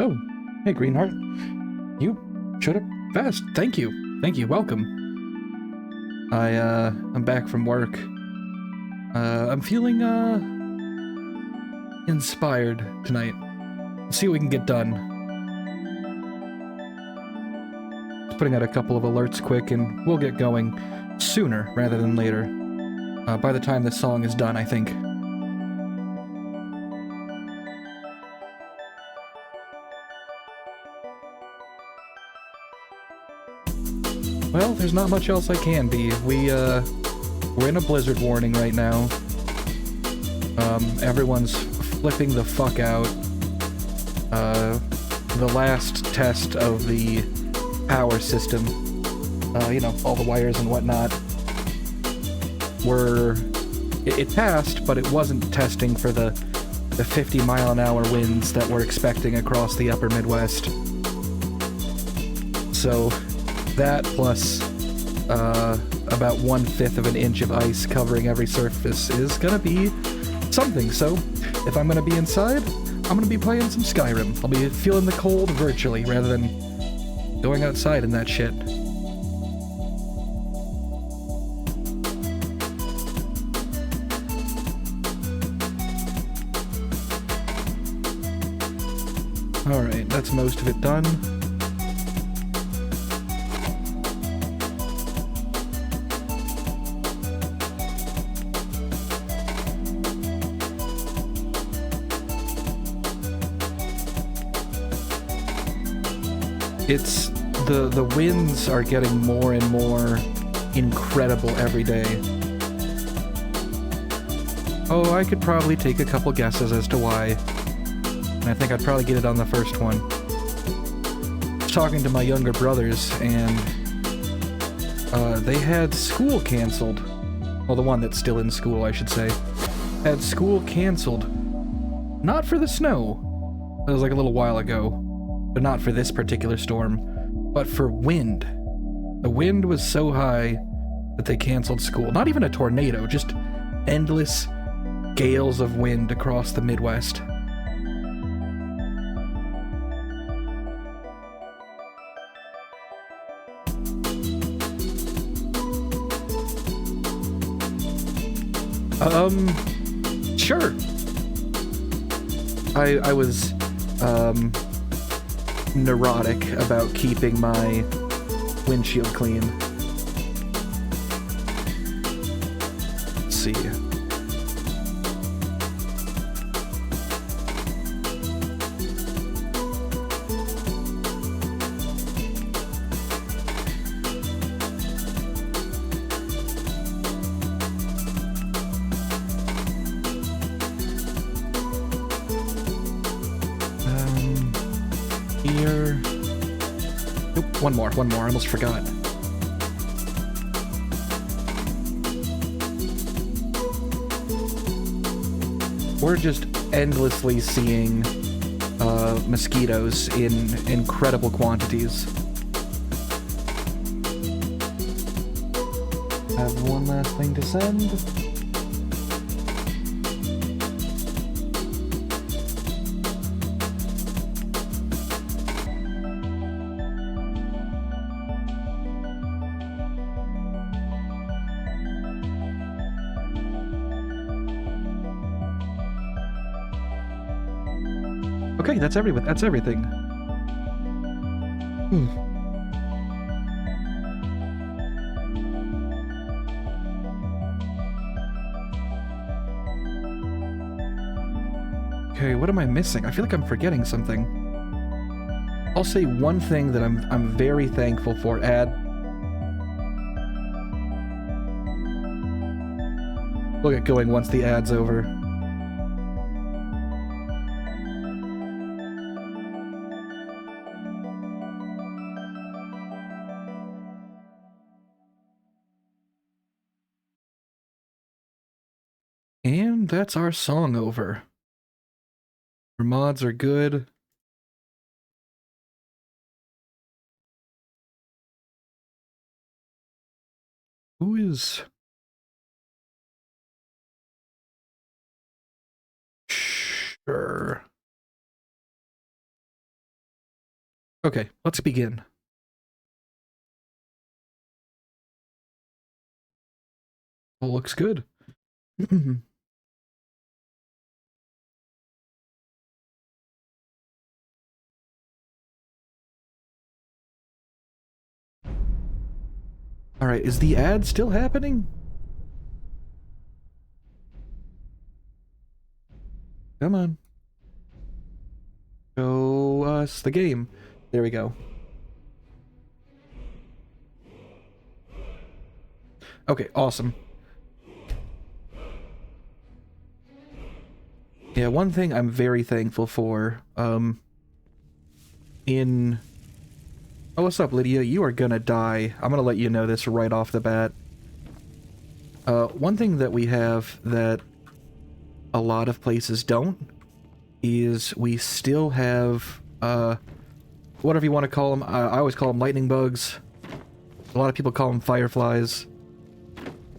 Oh, hey, Greenheart. You showed up fast. Thank you. Thank you. Welcome. I'm back from work. I'm feeling, inspired tonight. Let's see what we can get done. Just putting out a couple of alerts quick, and we'll get going sooner rather than later. By the time this song is done, I think. Well, there's not much else I can be. We're in a blizzard warning right now. Everyone's flipping the fuck out. The last test of the power system, you know, all the wires and whatnot, it passed, but it wasn't testing for the 50-mile-an-hour winds that we're expecting across the upper Midwest. So that plus about 1/5 of an inch of ice covering every surface is gonna be something. So if I'm gonna be inside, I'm gonna be playing some Skyrim. I'll be feeling the cold virtually rather than going outside in that shit. Alright, that's most of it done. It's the winds are getting more and more incredible every day. Oh, I could probably take a couple guesses as to why. And I think I'd probably get it on the first one. I was talking to my younger brothers, and they had school canceled. Well, the one that's still in school, I should say. Had school canceled. Not for the snow. It was like a little while ago. But not for this particular storm. But for wind. The wind was so high that they canceled school. Not even a tornado, just endless gales of wind across the Midwest. Sure. I was, neurotic about keeping my windshield clean. Let's see. Here. Nope, one more, I almost forgot. We're just endlessly seeing mosquitoes in incredible quantities. I have one last thing to send. Okay, that's everything. Okay, what am I missing? I feel like I'm forgetting something. I'll say one thing that I'm very thankful for. We'll get going once the ad's over. And that's our song over. Our mods are good. Who is... Sure. Okay, let's begin. Well, looks good. Alright, is the ad still happening? Come on. Show us the game. There we go. Okay, awesome. Yeah, one thing I'm very thankful for, Oh, what's up, Lydia? You are gonna die. I'm gonna let you know this right off the bat. One thing that we have that a lot of places don't is we still have, whatever you want to call them. I always call them lightning bugs. A lot of people call them fireflies.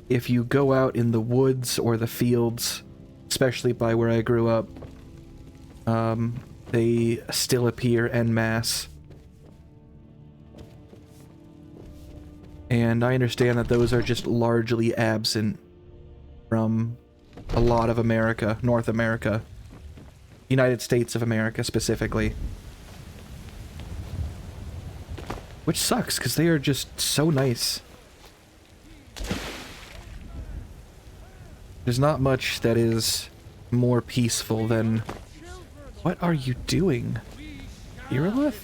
If you go out in the woods or the fields, especially by where I grew up, they still appear en masse. And I understand that those are just largely absent from a lot of America, North America, United States of America specifically. Which sucks, because they are just so nice. There's not much that is more peaceful than... What are you doing? Irilith?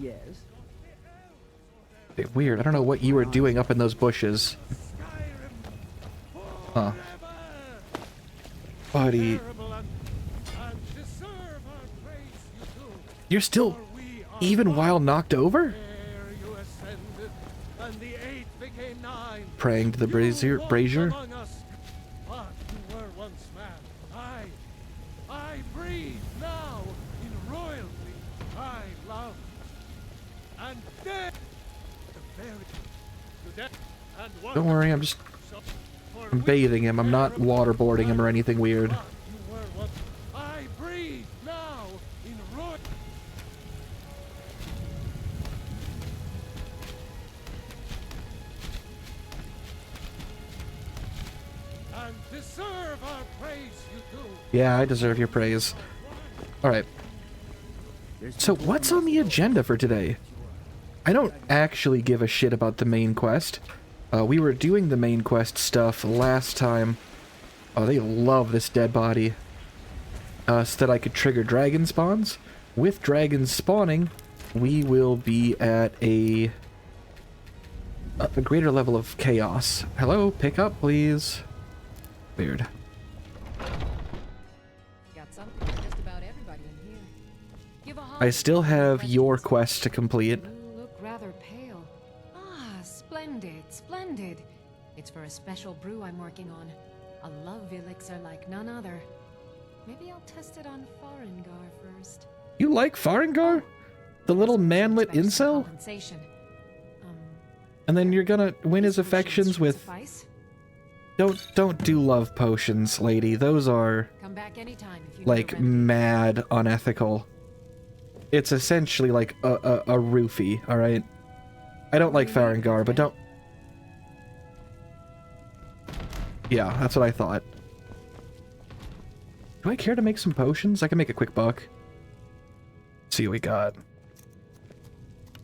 Yes. Weird, I don't know what you were doing up in those bushes. Huh. Buddy. You're still... even while knocked over? Praying to the brazier? I breathe now in royalty I love. And death Don't worry, I'm just... I'm bathing him. I'm not waterboarding him or anything weird. I breathe now in royalty. And deserve our praise you do. Yeah, I deserve your praise. Alright. So what's on the agenda for today? I don't actually give a shit about the main quest. We were doing the main quest stuff last time. Oh, they love this dead body. So that I could trigger dragon spawns. With dragons spawning, we will be at a greater level of chaos. Hello, pick up, please. Weird. Got something for just about everybody in here. Give a I still have your quest to complete. You look rather pale. Ah, splendid, splendid. It's for a special brew I'm working on. A love elixir like none other. Maybe I'll test it on Farengar first. You like Farengar? The little manlet incel? Compensation. And then you're gonna win his affections with... Suffice? Don't do love potions, lady. Those are, Come back anytime if you need like, a remedy. mad unethical. It's essentially like a roofie, alright? I don't like Farengar, but don't... Yeah, that's what I thought. Do I care to make some potions? I can make a quick buck. Let's see what we got.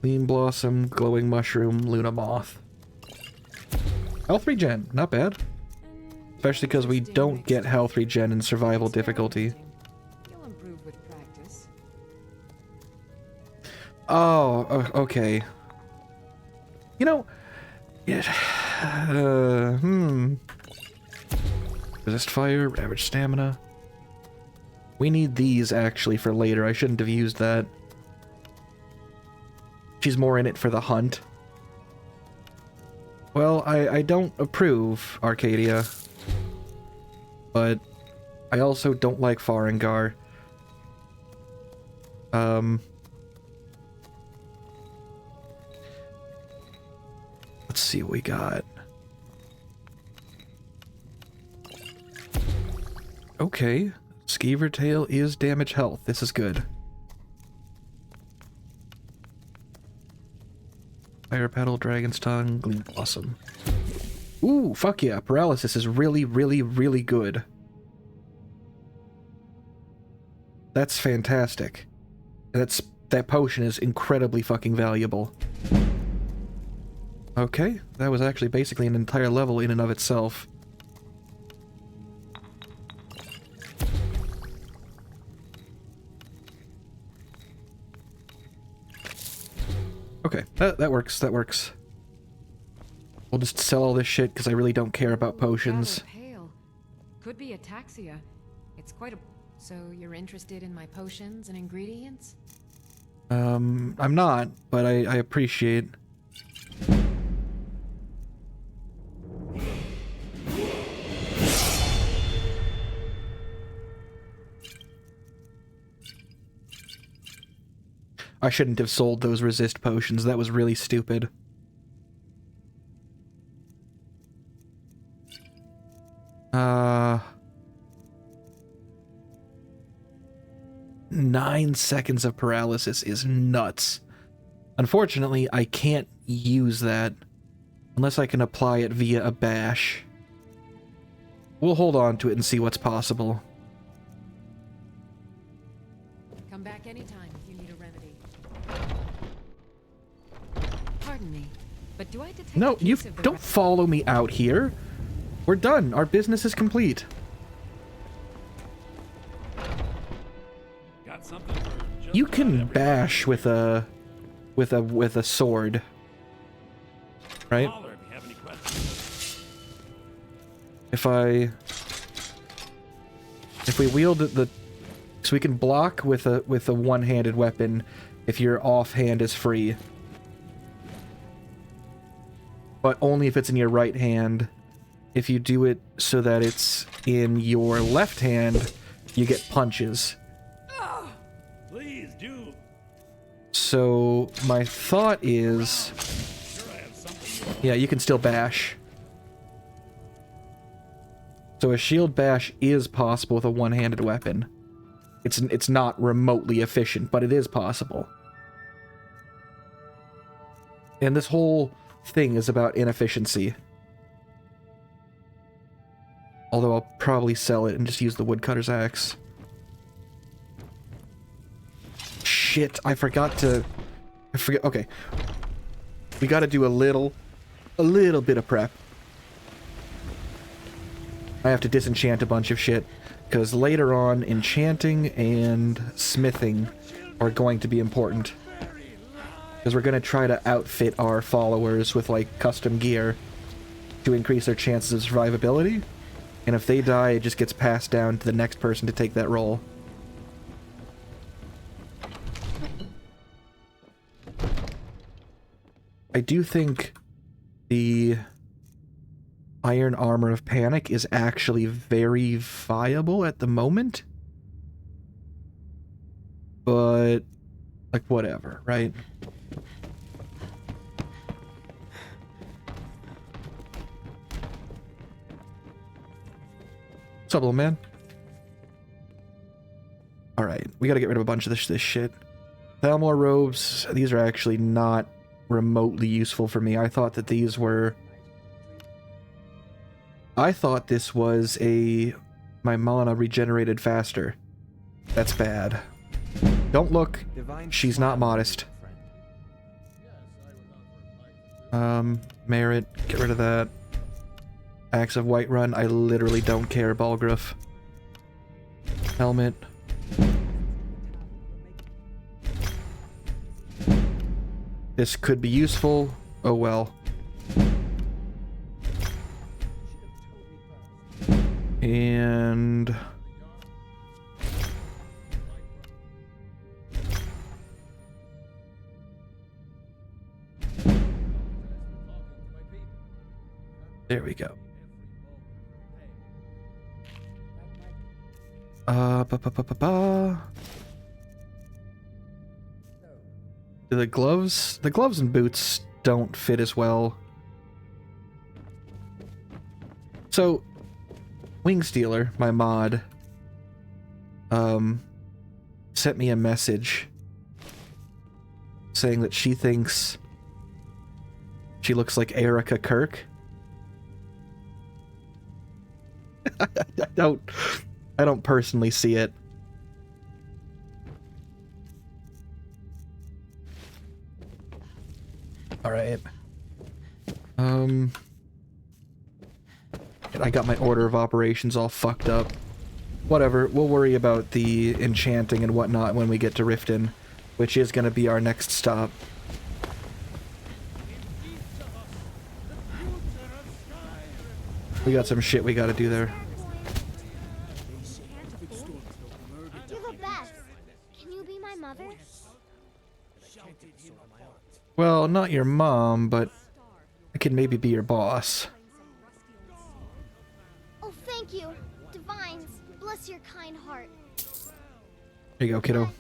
Clean Blossom, Glowing Mushroom, Luna Moth. Health regen, not bad. Especially because we don't get health regen in survival difficulty. You'll improve with practice. Oh, okay. You know, resist fire, ravage stamina. We need these actually for later. I shouldn't have used that. She's more in it for the hunt. Well, I don't approve, Arcadia. But I also don't like Farengar. Let's see what we got. Okay. Skeever Tail is damage health. This is good. Fire Petal, Dragon's Tongue, Gleam Blossom. Ooh, fuck yeah. Paralysis is really, really, really good. That's fantastic. That potion is incredibly fucking valuable. Okay, that was actually basically an entire level in and of itself. Okay, that works, that works. We'll just sell all this shit because I really don't care about potions. Pale. Could be ataxia. It's quite a... So you're interested in my potions and ingredients? I'm not, but I appreciate. I shouldn't have sold those resist potions. That was really stupid. Uh... 9 seconds of paralysis is nuts. Unfortunately, I can't use that unless I can apply it via a bash. We'll hold on to it and see what's possible. Come back anytime if you need a remedy. Pardon me, but do I detect No, a case you of the don't follow me out here. We're done. Our business is complete. Got something for just You about can everybody. bash with a sword, right? Holler if you have any questions. If we wield the, so we can block with a one-handed weapon if your offhand is free, but only if it's in your right hand. If you do it so that it's in your left hand, you get punches. Please do. So my thought is, Sure, I have something. yeah, you can still bash. So a shield bash is possible with a one-handed weapon. It's not remotely efficient, but it is possible. And this whole thing is about inefficiency. Although I'll probably sell it and just use the woodcutter's axe. Shit, I forgot. Okay. We gotta do a little bit of prep. I have to disenchant a bunch of shit, because later on, enchanting and smithing are going to be important. Because we're gonna try to outfit our followers with, like, custom gear to increase their chances of survivability. And if they die, it just gets passed down to the next person to take that role. I do think the Iron Armor of Panic is actually very viable at the moment. But, like, whatever, right? What's up, little man? Alright, we gotta get rid of a bunch of this shit. Thalmor robes, these are actually not remotely useful for me. I thought that these were... I thought this was my mana regenerated faster. That's bad. Don't look. She's not modest. Merit, get rid of that. Axe of Whiterun, I literally don't care, Balgruuf. Helmet. This could be useful. Oh well. And... there we go. The gloves and boots don't fit as well. So, Wingstealer, my mod, sent me a message saying that she thinks She looks like Erica Kirk. I don't personally see it. All right. I got my order of operations all fucked up. Whatever, we'll worry about the enchanting and whatnot when we get to Riften, which is going to be our next stop. We got some shit we gotta do there. You're the best. Can you be my mother? Well, not your mom, but I can maybe be your boss. Oh, thank you. Divines, bless your kind heart. There you go, kiddo.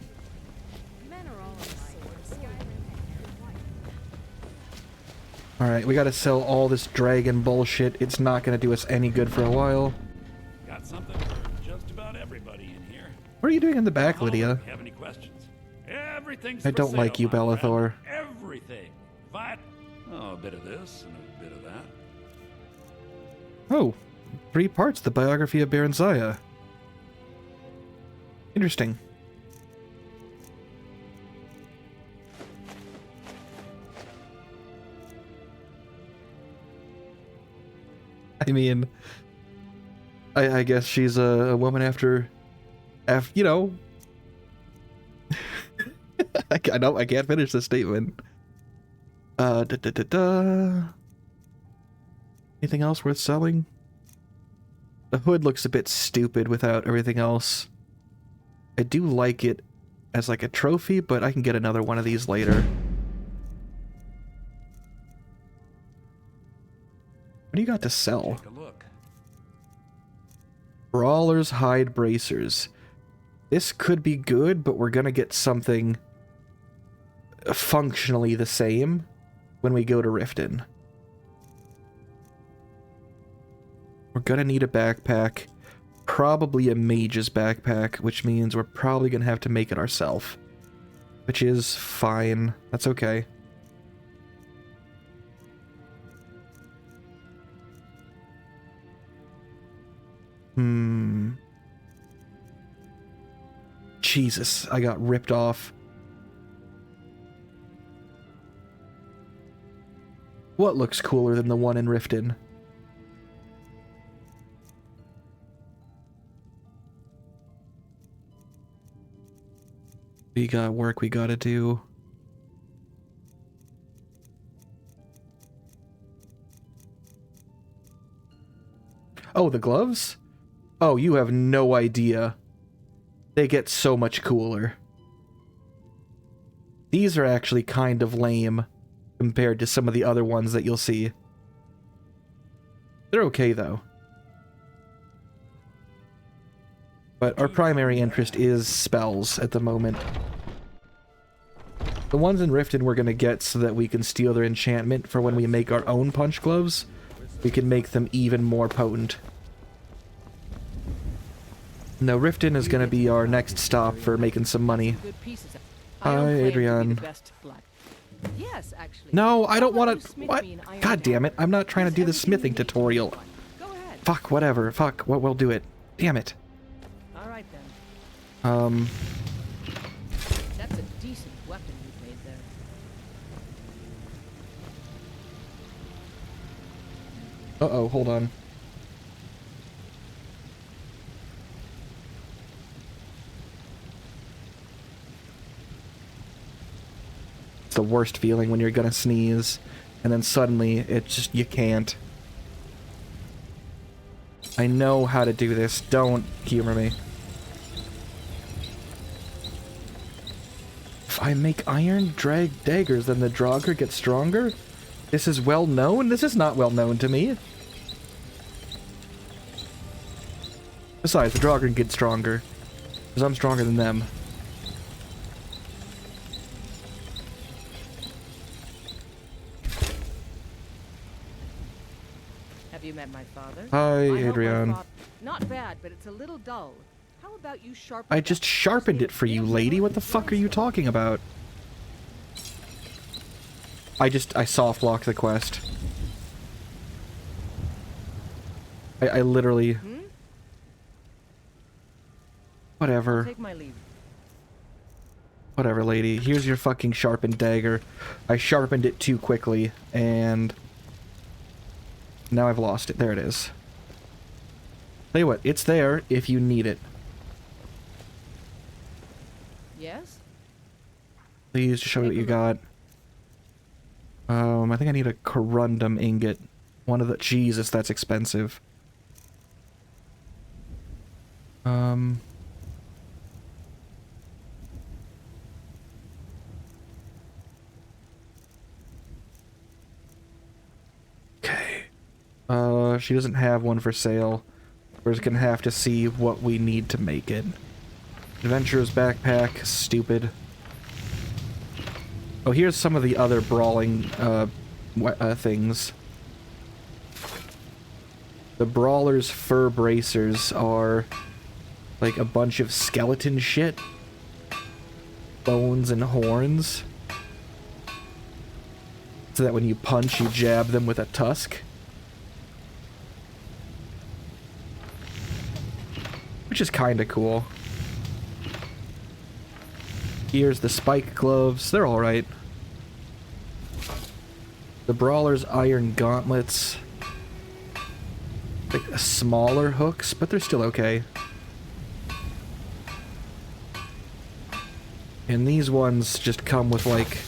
Alright, we gotta sell all this dragon bullshit. It's not gonna do us any good for a while. Got something for just about everybody in here. What are you doing in the back, Lydia? Have any questions? Everything's I for don't sale, like you, my friend. Bellathor. Everything. But a bit of this and a bit of that. Oh, 3 parts, the biography of Baron Zaya. Interesting. I mean, I guess she's a woman after, you know. I can't finish this statement. Anything else worth selling? The hood looks a bit stupid without everything else. I do like it as like a trophy, but I can get another one of these later. What do you got to sell? Take a look. Brawler's hide bracers. This could be good, but we're gonna get something functionally the same when we go to Riften. We're gonna need a backpack. Probably a mage's backpack, which means we're probably gonna have to make it ourselves. Which is fine. That's okay. Jesus, I got ripped off. What looks cooler than the one in Riften? We got work we gotta do. Oh, the gloves? Oh, you have no idea. They get so much cooler. These are actually kind of lame compared to some of the other ones that you'll see. They're okay, though. But our primary interest is spells at the moment. The ones in Riften we're gonna get so that we can steal their enchantment for when we make our own punch gloves. We can make them even more potent. No, Riften is gonna be our next stop for making some money. Hi, Adrian. Yes, actually. No, I don't want to. What? God damn it! I'm not trying to do the smithing tutorial. Go ahead. Fuck, whatever. Fuck, we'll do it. Damn it. All right then. That's a decent weapon you made there. Uh-oh, hold on. It's the worst feeling when you're gonna sneeze, and then suddenly, it's just, you can't. I know how to do this, don't humor me. If I make iron daggers, then the Draugr gets stronger? This is well known? This is not well known to me. Besides, the Draugr get stronger, because I'm stronger than them. Have you met my father? Hi, I hope I Adrian. thought- Not bad, but it's a little dull. How about you sharpen I it just up? sharpened it for you, lady. What the fuck are you talking about? I soft blocked the quest. I literally... Whatever. Take my leave. Whatever, lady. Here's your fucking sharpened dagger. I sharpened it too quickly, and... now I've lost it. There it is. Tell you what, it's there if you need it. Yes? Please, just show me what you got. I think I need a corundum ingot. One of the... Jesus, that's expensive. Okay. She doesn't have one for sale. We're just gonna have to see what we need to make it. Adventurer's backpack, stupid. Oh, here's some of the other brawling, things. The Brawler's fur bracers are like a bunch of skeleton shit. Bones and horns. So that when you punch, you jab them with a tusk. Which is kinda cool. Here's the spike gloves. They're alright. The Brawler's iron gauntlets. Like smaller hooks, but they're still okay. And these ones just come with like...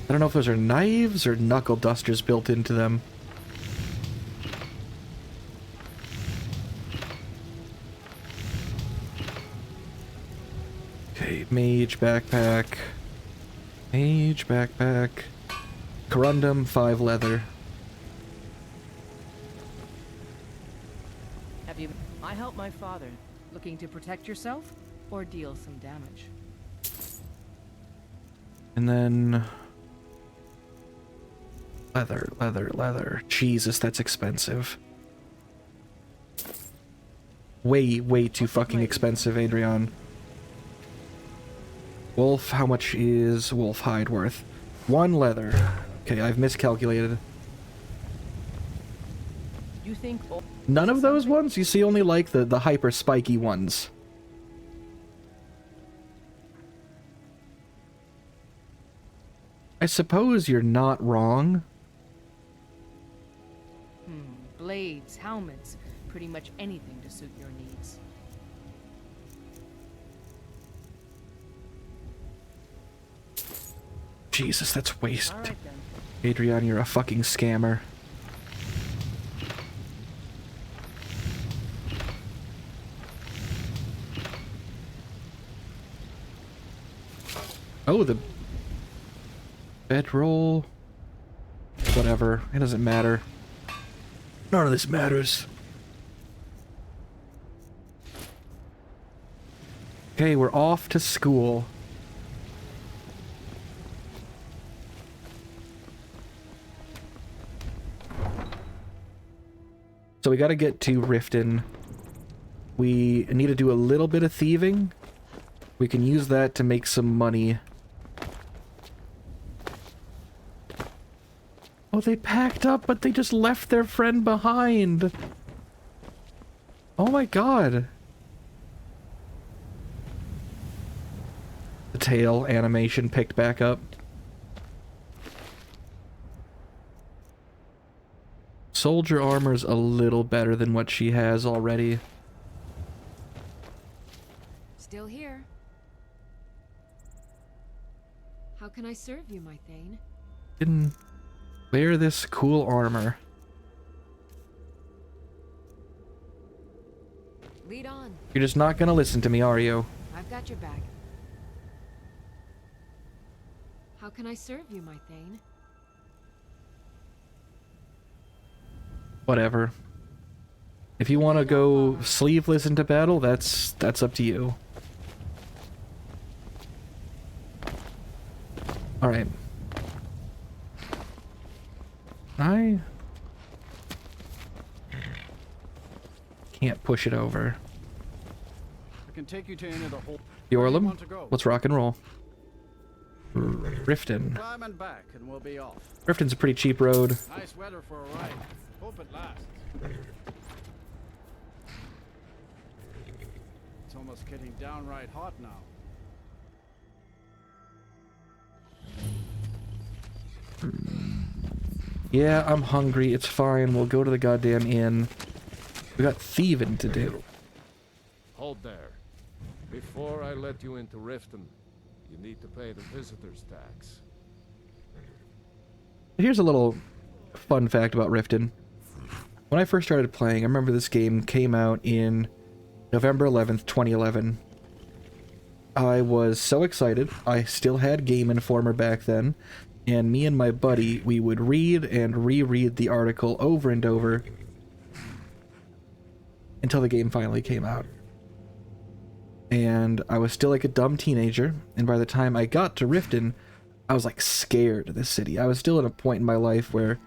I don't know if those are knives or knuckle dusters built into them. Okay, mage backpack. Mage backpack. Corundum, 5 leather. Have you... I helped my father. Looking to protect yourself or deal some damage? And then... leather, leather, leather. Jesus, that's expensive. Way too fucking expensive, Adrian. Wolf, how much is wolf hide worth? 1 leather. Okay, I've miscalculated. You think... None of those ones? You see only like the hyper spiky ones. I suppose you're not wrong. Blades, helmets, pretty much anything to suit your needs. Jesus, that's waste. All right, then. Adrian, you're a fucking scammer. Oh, the bedroll. Whatever. It doesn't matter. None of this matters. Okay, we're off to school. So we gotta get to Riften. We need to do a little bit of thieving. We can use that to make some money. Oh, they packed up, but they just left their friend behind. Oh my god. The tail animation picked back up. Soldier armor's a little better than what she has already. Still here. How can I serve you, my Thane? Can wear this cool armor. Lead on. You're just not gonna listen to me, are you? I've got your back. How can I serve you, my Thane? Whatever. If you want to go sleeveless into battle, that's up to you. Alright. I can't push it over. I can take you to any of the whole... Yorlum, let's rock and roll. Riften. Climb and back, and we'll be off. Riften's a pretty cheap road. Nice weather for a ride. Hope it lasts. It's almost getting downright hot now. Yeah, I'm hungry. It's fine. We'll go to the goddamn inn. We got thieving to do. Hold there. Before I let you into Riften, you need to pay the visitor's tax. Here's a little fun fact about Riften. When I first started playing, I remember this game came out in November 11th, 2011. I was so excited. I still had Game Informer back then, and me and my buddy, we would read and reread the article over and over until the game finally came out. And I was still like a dumb teenager, and by the time I got to Riften, I was like scared of this city. I was still at a point in my life where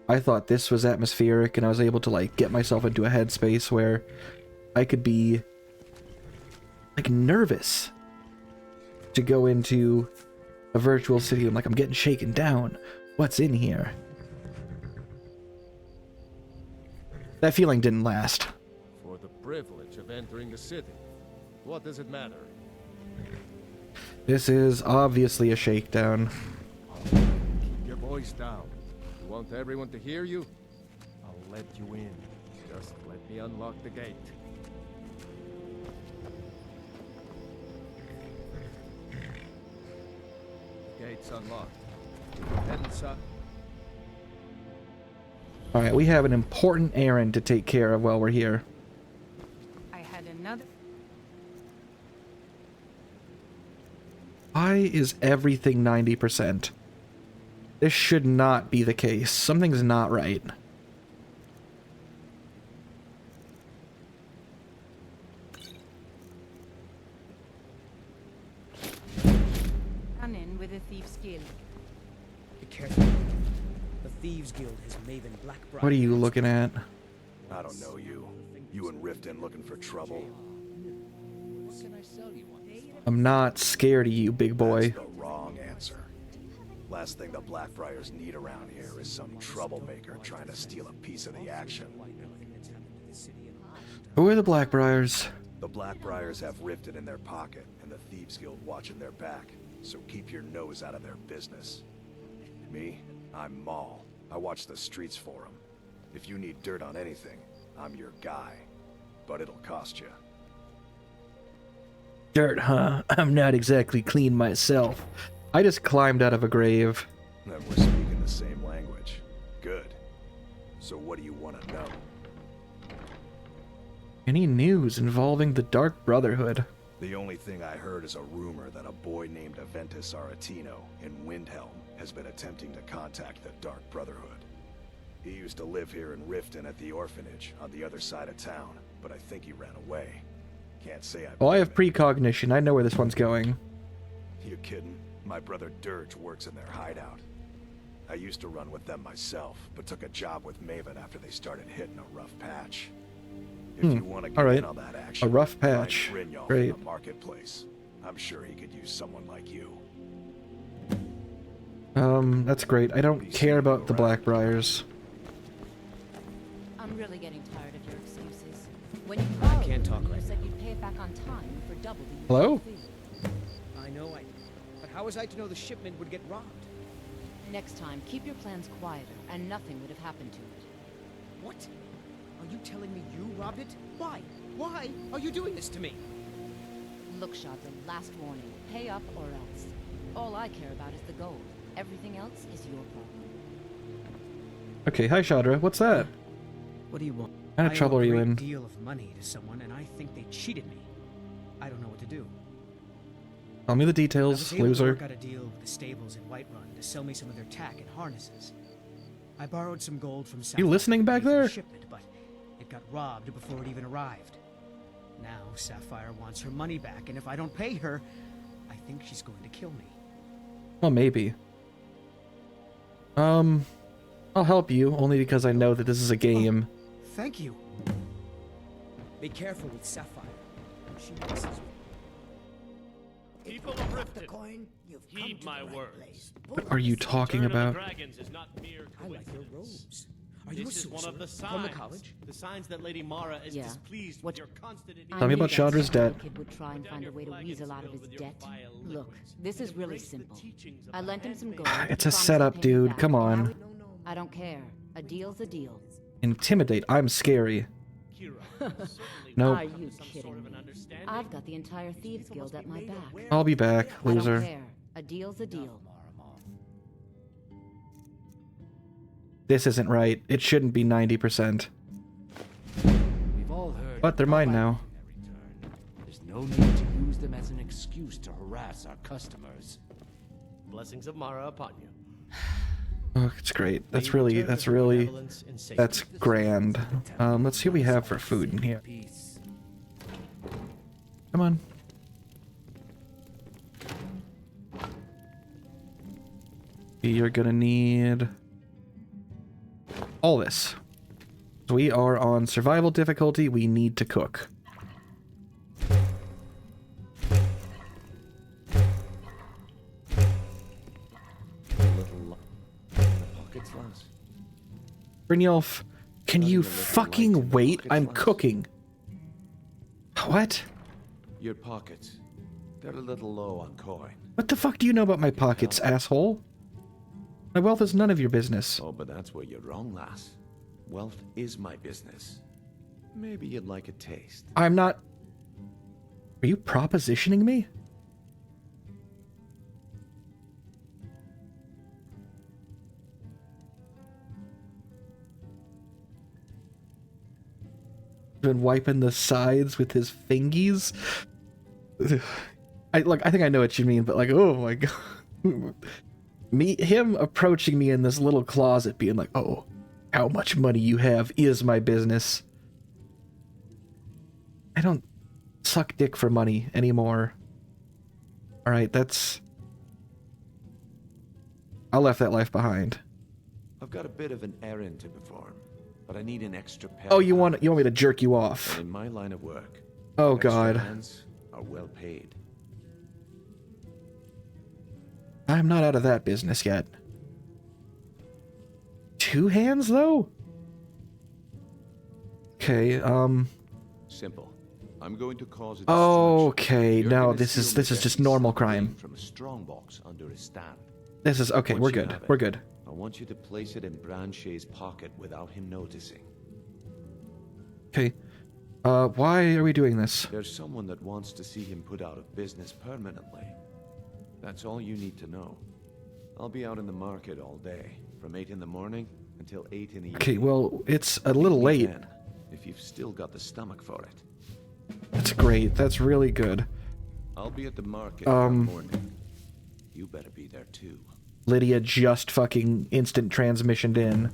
I thought this was atmospheric, and I was able to like get myself into a headspace where I could be like nervous to go into a virtual city. I'm like, I'm getting shaken down. What's in here? That feeling didn't last. For the privilege of entering the city, what does it matter? This is obviously a shakedown. Keep your voice down. You want everyone to hear you? I'll let you in. Just let me unlock the gate. The gate's unlocked. Head inside. Alright, we have an important errand to take care of while we're here. I had another. Why is everything 90%? This should not be the case. Something's not right. Run in with a thief's guild. Be careful. The Thieves Guild has Maven Blackbriar. What are you looking at? I don't know you. You and Riften looking for trouble. What can I sell you on? I'm not scared of you, big boy. That's the wrong answer. Last thing the Blackbriars need around here is some troublemaker trying to steal a piece of the action. Who are the Blackbriars? The Blackbriars have Riften in their pocket and the Thieves Guild watching their back, so keep your nose out of their business. Me? I'm Maul. I watch the streets for them. If you need dirt on anything, I'm your guy. But it'll cost you. Dirt, huh? I'm not exactly clean myself. I just climbed out of a grave. Then we're speaking the same language. Good. So what do you want to know? Any news involving the Dark Brotherhood? The only thing I heard is a rumor that a boy named Aventus Aretino in Windhelm has been attempting to contact the Dark Brotherhood. He used to live here in Riften at the orphanage on the other side of town, but I think he ran away. Can't say I... Well, I have precognition. I know where this one's going. You kidding? My brother Dirge works in their hideout. I used to run with them myself, but took a job with Maven after they started hitting a rough patch. If you want to get in on that action, A rough find patch. Brynjolf Great. in the marketplace. I'm sure he could use someone like you. That's great. I don't care about the Blackbriars. I'm really getting tired of your excuses. When you called can't talk me, right you said you'd pay it back on time for double the Hello? fee. I know but how was I to know the shipment would get robbed? Next time, keep your plans quieter, and nothing would have happened to it. What? Are you telling me you robbed it? Why? Why are you doing this to me? Look, Shadra, last warning. Pay up or else. All I care about is the gold. Everything else is your problem. Okay, hi Shadra. What's that? What do you want? What kind of trouble are you in? I owe a great deal of money to someone, and I think they cheated me. I don't know what to do. Tell me the I details, was able to loser. work out a deal with the stables in Whiterun to sell me some of their tack and harnesses. I borrowed some gold from Sapphire. You listening back to pay for the there? shipment, but it got robbed before it even arrived. Now Sapphire wants her money back, and if I don't pay her, I think she's going to kill me. Well, maybe. I'll help you, only because I know that this is a game. Thank you. Be careful with Sapphire. She messes with People of Riften, coin, you've come heed to my the right words. place. What are you talking Return of the about? dragons is not mere I like your coincidence. robes. Are you a This is one of the sorcerer signs. from the college? The signs that Lady Mara is Yeah. displeased What- with your constant Tell me about Chandra's debt. Kid would try and find a way to weasel out of his debt. Look, this is really simple. I lent him some gold. It's he a promised to setup, pay me dude. back, Come and on. I don't care. A deal's a deal. Intimidate. I'm scary. Nope. Are you kidding me? I've got the entire Thieves Guild at my back. I'll be back, I don't loser. care. A deal's a deal. This isn't right. It shouldn't be 90%. We've all heard. But they're mine now. There's no need to use them as an excuse to harass our customers. Blessings of Mara upon you. Oh, it's great. That's grand. Let's see what we have for food in here. Come on. You're gonna need all this. We are on survival difficulty. We need to cook. Brynjolf, can you fucking wait? I'm cooking. What? Your pockets. They're a little low on coin. What the fuck do you know about my pockets, asshole? My wealth is none of your business. Oh, but that's where you're wrong, lass. Wealth is my business. Maybe you'd like a taste. I'm not... Are you propositioning me? Been wiping the sides with his fingies. I think I know what you mean, but like, oh my god. Him approaching me in this little closet being like, oh, how much money you have is my business. I don't suck dick for money anymore. Alright, I left that life behind. I've got a bit of an errand to perform, but I need an extra pair. Oh, you want me to jerk you off? And in my line of work, oh extra god. hands are well paid. I'm not out of that business yet. 2 hands though? Okay, Simple. I'm going to cause a okay, no, this is just normal crime. From a strong box under a stand. This is okay, Once we're you good. have it, We're good. I want you to place it in Branche's pocket without him noticing. Okay. Why are we doing this? There's someone that wants to see him put out of business permanently. That's all you need to know. I'll be out in the market all day, from 8 in the morning until 8 in the evening. Okay, well, it's a little late. Then, if you've still got the stomach for it. That's great. That's really good. I'll be at the market in the morning. You better be there too. Lydia just fucking instant transmissioned in.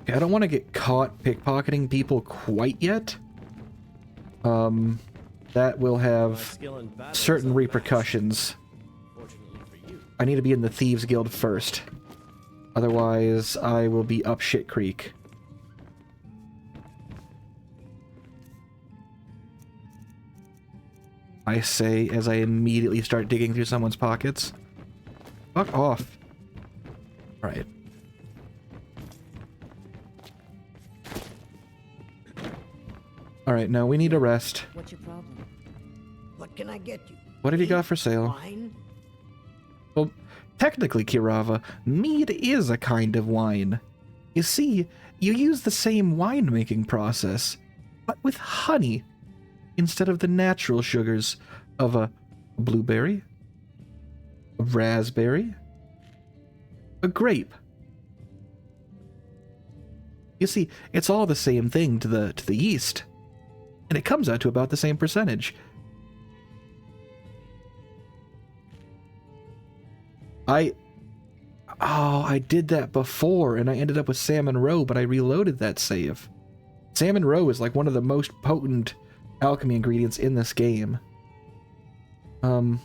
Okay, I don't want to get caught pickpocketing people quite yet. That will have certain repercussions. I need to be in the Thieves Guild first. Otherwise, I will be up shit creek. I say as I immediately start digging through someone's pockets. Fuck off. Right. Alright, now we need a rest. What's your problem? What can I get you? What have you got for sale? Wine? Well, technically, Kirava, mead is a kind of wine. You see, you use the same winemaking process, but with honey, instead of the natural sugars of a blueberry, a raspberry, a grape. You see, it's all the same thing to the yeast, and it comes out to about the same percentage. I did that before, and I ended up with Salmon Row, but I reloaded that save. Salmon Row is like one of the most potent alchemy ingredients in this game. What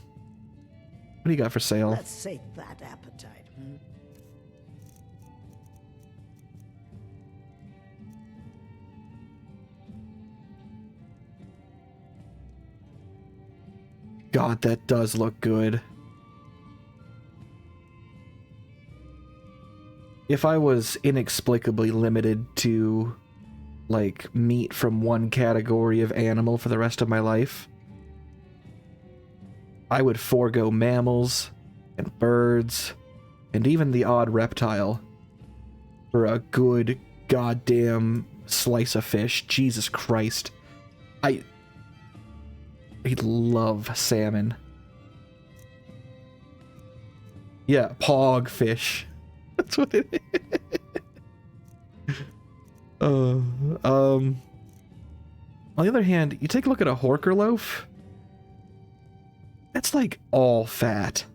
do you got for sale? Let's sate that appetite, hmm? God, that does look good. If I was inexplicably limited to, like, meat from one category of animal for the rest of my life, I would forego mammals and birds and even the odd reptile for a good goddamn slice of fish. Jesus Christ. I love salmon. Yeah, pog fish. That's what it is. On the other hand, you take a look at a Horker loaf. That's like all fat.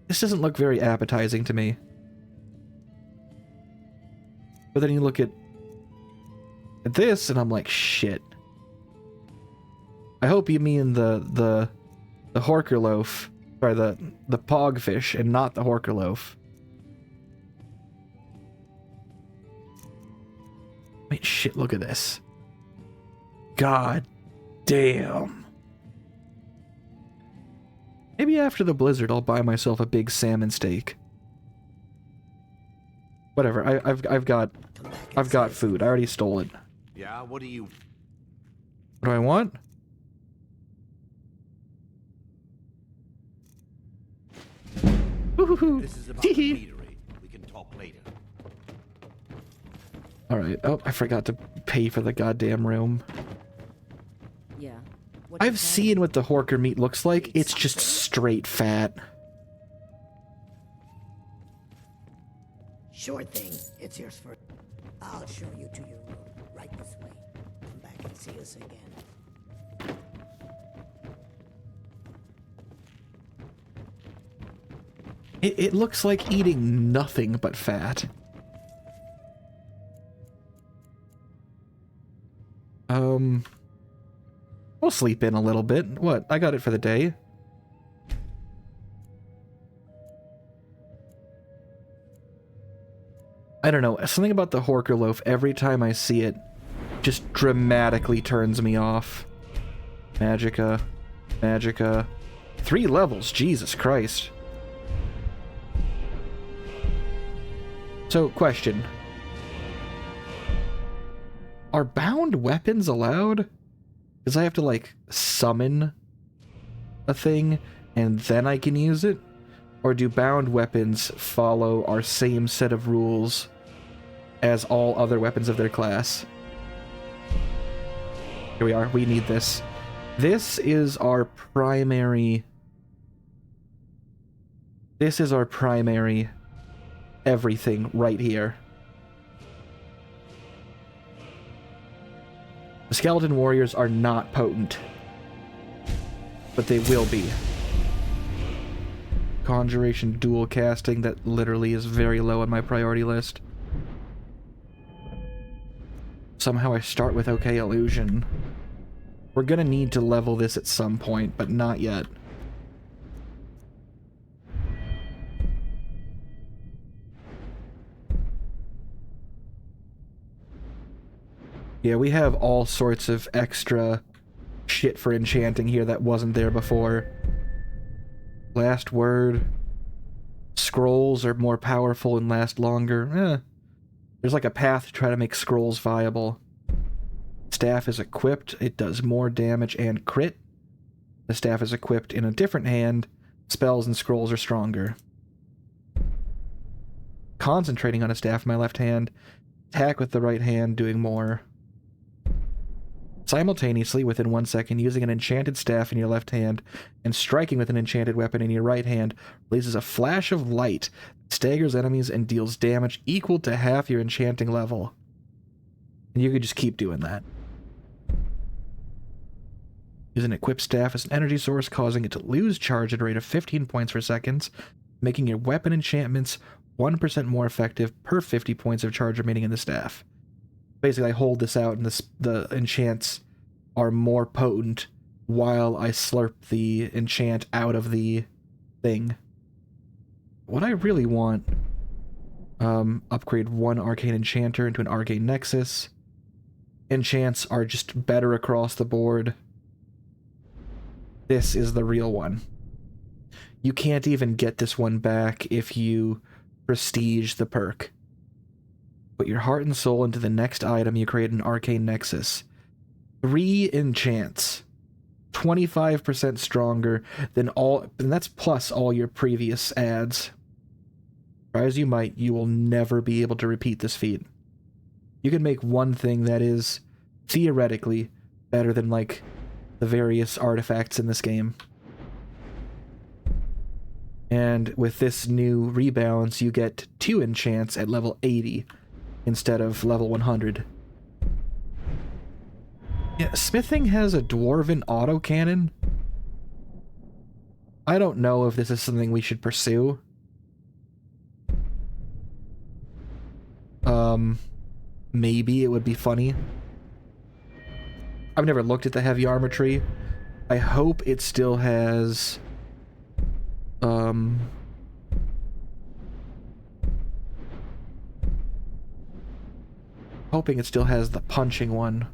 This doesn't look very appetizing to me. But then you look at this and I'm like, shit. I hope you mean the Horker loaf, or the pog fish, and not the Horker loaf. I mean, shit, look at this. God damn. Maybe after the blizzard, I'll buy myself a big salmon steak. Whatever. I've got food. I already stole it. Yeah, what do you... What do I want? This is about the meadery. We can talk later. Alright. Oh, I forgot to pay for the goddamn room. Yeah. I've seen what the Horker meat looks like. It's just straight fat. Sure thing. It's yours for... I'll show you to your room. Right this way. Come back and see us again. It looks like eating nothing but fat. We'll sleep in a little bit. What? I got it for the day. I don't know. Something about the Horker loaf, every time I see it, just dramatically turns me off. Magicka. Magicka. 3 levels. Jesus Christ. So, question. Are bound weapons allowed? Because I have to, like, summon a thing, and then I can use it? Or do bound weapons follow our same set of rules as all other weapons of their class? Here we are. We need this. This is our primary... This is our primary everything right here. The skeleton warriors are not potent, but they will be. Conjuration dual casting, that literally is very low on my priority list. Somehow I start with OK Illusion. We're gonna need to level this at some point, but not yet. Yeah, we have all sorts of extra shit for enchanting here that wasn't there before. Last word. Scrolls are more powerful and last longer. There's like a path to try to make scrolls viable. Staff is equipped. It does more damage and crit. The staff is equipped in a different hand. Spells and scrolls are stronger. Concentrating on a staff in my left hand. Attack with the right hand, doing more. Simultaneously, within 1 second, using an enchanted staff in your left hand and striking with an enchanted weapon in your right hand releases a flash of light, staggers enemies, and deals damage equal to half your enchanting level. And you could just keep doing that. Use an equipped staff as an energy source, causing it to lose charge at a rate of 15 points per second, making your weapon enchantments 1% more effective per 50 points of charge remaining in the staff. Basically, I hold this out and the enchants are more potent while I slurp the enchant out of the thing. What I really want... upgrade one Arcane Enchanter into an Arcane Nexus. enchants are just better across the board. This is the real one. You can't even get this one back if you prestige the perk. Put your heart and soul into the next item, you create an arcane nexus. 3 enchants. 25% stronger than all, and that's plus all your previous adds. Try as you might, you will never be able to repeat this feat. You can make one thing that is theoretically better than, like, the various artifacts in this game. And with this new rebalance, you get 2 enchants at level 80 instead of level 100. Yeah, smithing has a dwarven autocannon. I don't know if this is something we should pursue. Maybe it would be funny. I've never looked at the heavy armor tree. I hope it still has... hoping it still has the punching one.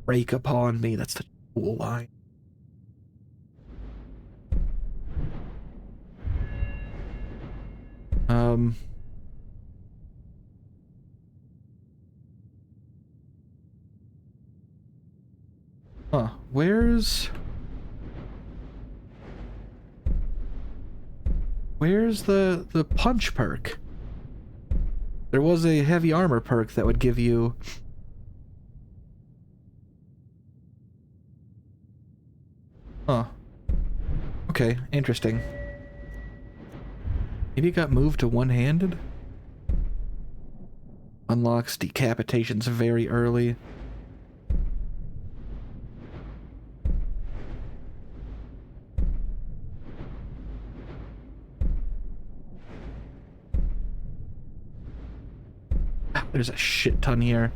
Break upon me, that's the cool line. Huh, where's the punch perk? There was a heavy armor perk that would give you... Huh. Okay, interesting. Maybe it got moved to one-handed? Unlocks decapitations very early. There's a shit ton here.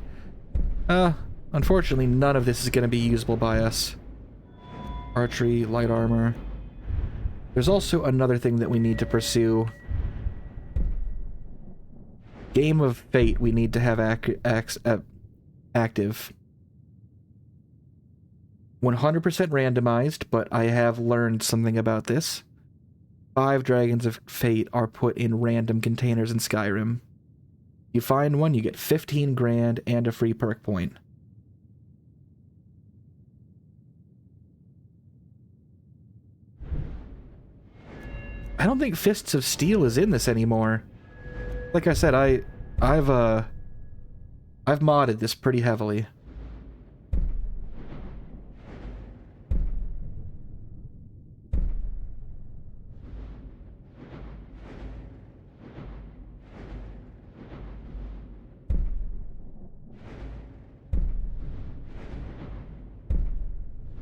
Unfortunately, none of this is going to be usable by us. Archery, light armor. There's also another thing that we need to pursue. Game of Fate we need to have active. 100% randomized, but I have learned something about this. 5 Dragons of Fate are put in random containers in Skyrim. You find one, you get 15 grand and a free perk point. I don't think Fists of Steel is in this anymore. Like I said, I've modded this pretty heavily.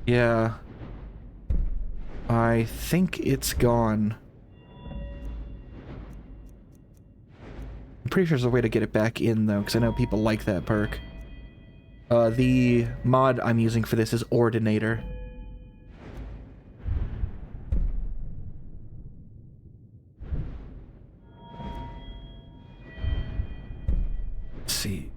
Yeah. I think it's gone. I'm pretty sure there's a way to get it back in, though, because I know people like that perk. The mod I'm using for this is Ordinator. Let's see.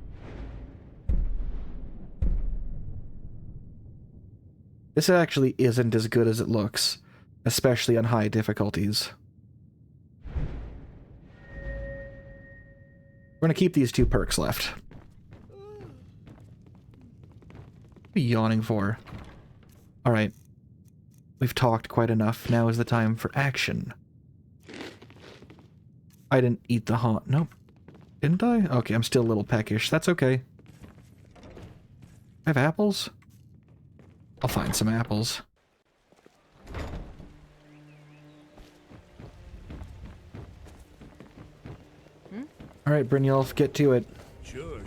This actually isn't as good as it looks, especially on high difficulties. We're gonna keep these 2 perks left. What are you yawning for? Alright. We've talked quite enough. Now is the time for action. I didn't eat the haunt. Nope. Didn't I? Okay, I'm still a little peckish. That's okay. I have apples? I'll find some apples. Alright, Brynjolf, get to it. Sure.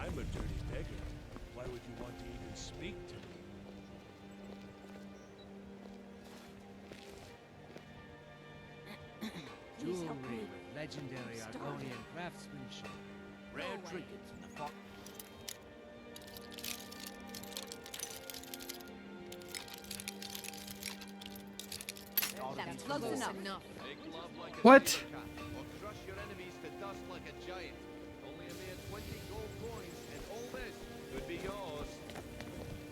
I'm a dirty beggar. Why would you want to even speak to me? Jewelry with legendary Argonian craftsmanship. Rare trinkets in the fog. Close enough. What?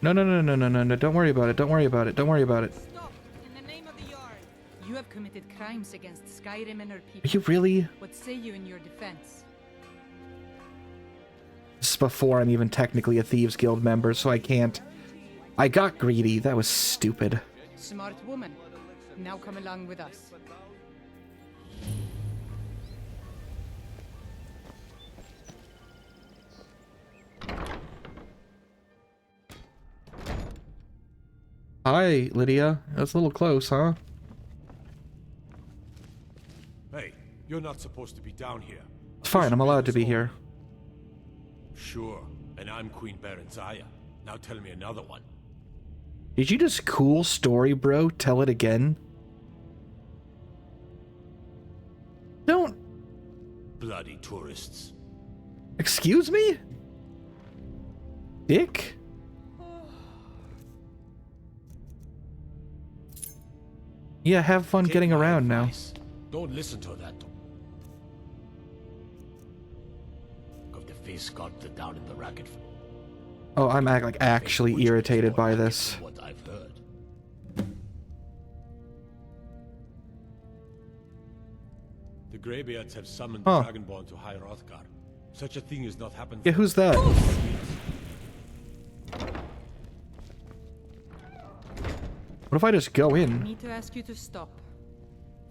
No, no, no, no, no, no, no. Don't worry about it. Don't worry about it. Don't worry about it. Stop! In the name of the Yard! You have committed crimes against Skyrim and her people. Are you really? What say you in your defense? This is before I'm even technically a Thieves Guild member, so I can't. I got greedy. That was stupid. Smart woman. Now come along with us. Hi, Lydia. That's a little close, huh? Hey, you're not supposed to be down here. It's fine. I'm allowed to be here. Sure, and I'm Queen Berenzaya. Now tell me another one. Did you just cool story, bro? Tell it again. Don't. Bloody tourists. Excuse me? Dick? Yeah, have fun getting around now. Don't listen to that. Of the face got down in the racket. Oh, I'm like actually irritated by this. What I've heard. The Greybeards have summoned the Dragonborn to High Hrothgar. Such a thing has not happened. Yeah, who's that? What if I just go I in? need to ask you to stop.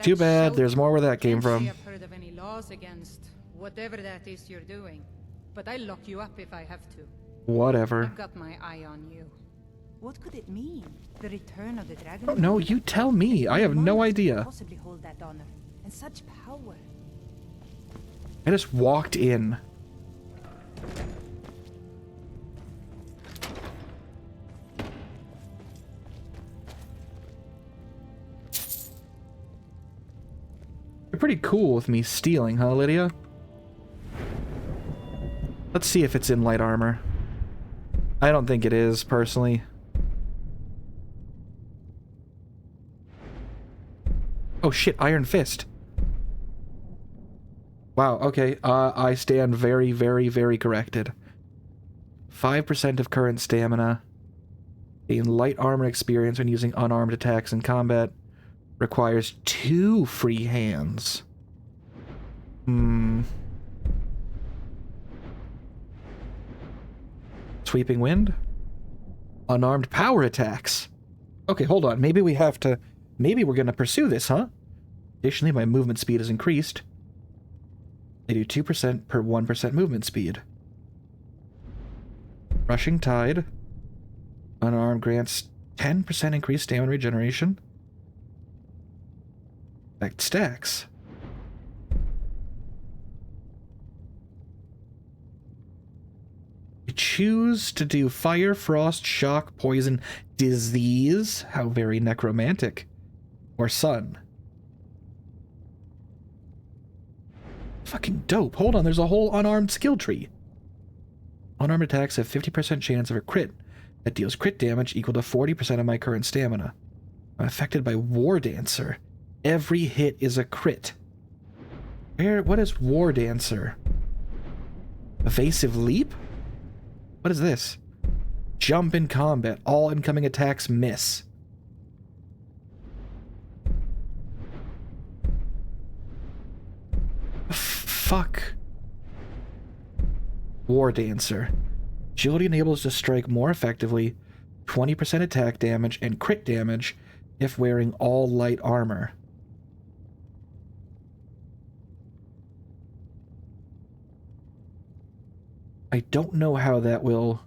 Too bad, there's more where that came from. I've heard of any laws against whatever that is you're doing, but I'll lock you up if I have to. Whatever. I've got my eye on you. What could it mean? The return of the dragon? Oh, no, you tell me. I have no idea. Possibly hold that honor and such power. I just walked in. You're pretty cool with me stealing, huh, Lydia? Let's see if it's in light armor. I don't think it is, personally. Oh shit, Iron Fist. Wow, okay, I stand very, very, very corrected. 5% of current stamina. Gain light armor experience when using unarmed attacks in combat. Requires 2 free hands. Sweeping Wind? Unarmed power attacks. Okay, hold on. Maybe we have to... Maybe we're gonna pursue this, huh? Additionally, my movement speed is increased. They do 2% per 1% movement speed. Rushing Tide. Unarmed grants 10% increased stamina regeneration. Effect stacks. You choose to do fire, frost, shock, poison, disease. How very necromantic. Or sun. Fucking dope. Hold on, there's a whole unarmed skill tree. Unarmed attacks have 50% chance of a crit that deals crit damage equal to 40% of my current stamina. I'm affected by War Dancer. Every hit is a crit. What is War Dancer? Evasive Leap? What is this? Jump in combat. All incoming attacks miss. Fuck. War Dancer. Agility enables to strike more effectively, 20% attack damage and crit damage if wearing all light armor. I don't know how that will...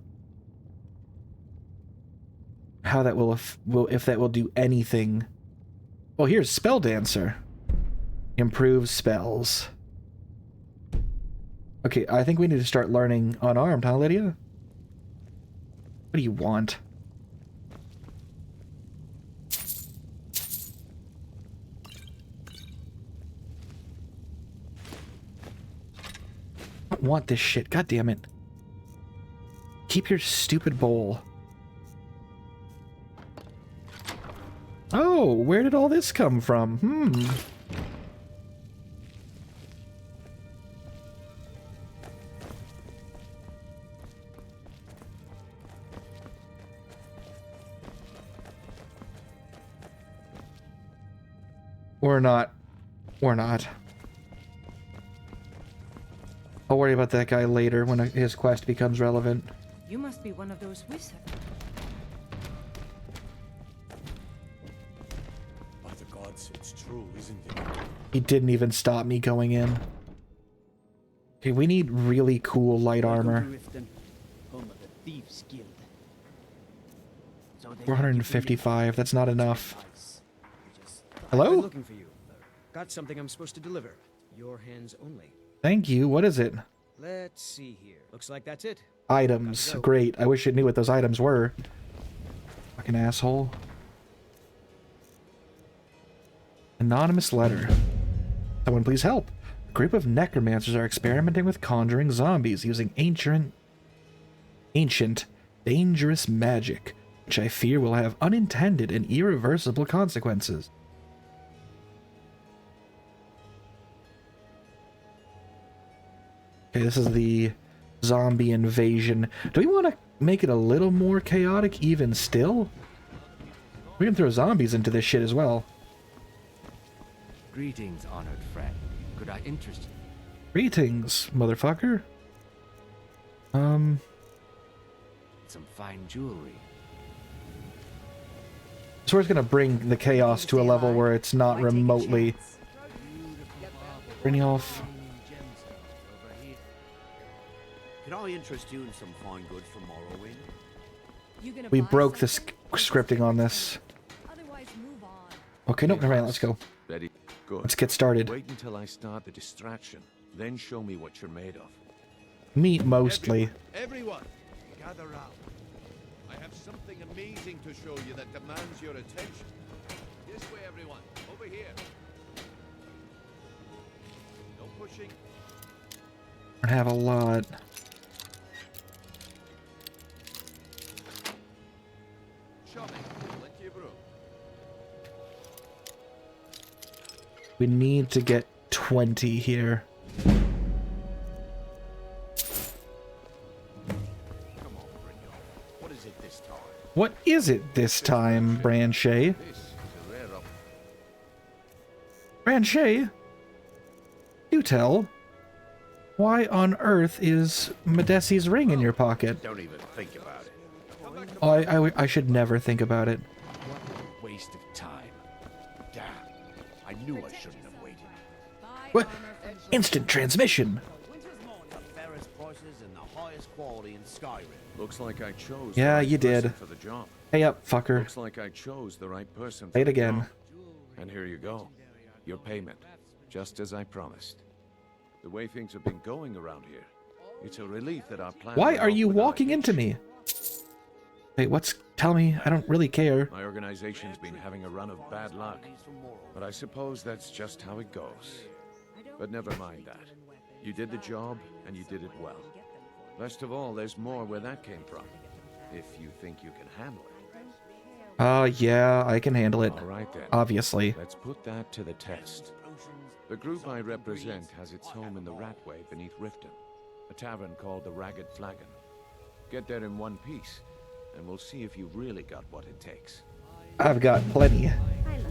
if that will do anything. Well, here's Spell Dancer. Improves spells. Okay, I think we need to start learning unarmed, huh, Lydia? What do you want? I don't want this shit, god damn it. Keep your stupid bowl. Oh, where did all this come from? Or not. Or not. I'll worry about that guy later when his quest becomes relevant. You must be one of those wizards. By the gods, it's true, isn't it? He didn't even stop me going in. Okay, we need really cool light armor. Home of the Thieves Guild. 455, that's not enough. I've been Hello? looking for you. Got something I'm supposed to deliver. Your hands only. Thank you, what is it? Let's see here. Looks like that's it. Items, great. I wish I knew what those items were. Fucking asshole. Anonymous letter. Someone please help. A group of necromancers are experimenting with conjuring zombies using ancient, dangerous magic, which I fear will have unintended and irreversible consequences. Okay, this is the zombie invasion. Do we want to make it a little more chaotic even still? We can throw zombies into this shit as well. Greetings, honored friend. Could I interest you? Greetings, motherfucker. Some fine jewelry. So we're just gonna bring the chaos to a level where it's not remotely... Brynjolf. Can I interest you in some fine goods from Morrowind? We broke the scripting on this. Okay, no, never mind, let's go. Ready? Good. Let's get started. Wait until I start the distraction, then show me what you're made of. Meat, mostly. Everyone, gather round. I have something amazing to show you that demands your attention. This way, everyone. Over here. No pushing. I have a lot. Shopping. Plenty of room. We need to get 20 here. What is it this time? What is it this time, Branchet? This is a rare up. Branchet? Do tell. Why on earth is Medesi's ring in your pocket? Don't even think about it. Oh, I should never think about it. What a waste of time. Damn. I knew I shouldn't have waited. What? Instant transmission. The fairest prices and the highest quality in Skyrim. Looks like I chose Yeah, the right you person did. for the job. Hey up, fucker. Looks like I chose the right person for Say it the again. job. And here you go. Your payment. Just as I promised. The way things have been going around here, it's a relief that our plan... Why are you walking into me? Wait, what's... Tell me, I don't really care. My organization's been having a run of bad luck, but I suppose that's just how it goes. But never mind that. You did the job, and you did it well. Best of all, there's more where that came from, if you think you can handle it. Yeah, I can handle it. All right then. Obviously. Let's put that to the test. The group I represent has its home in the Ratway beneath Riften, a tavern called the Ragged Flagon. Get there in one piece, and we'll see if you've really got what it takes. I've got plenty. I like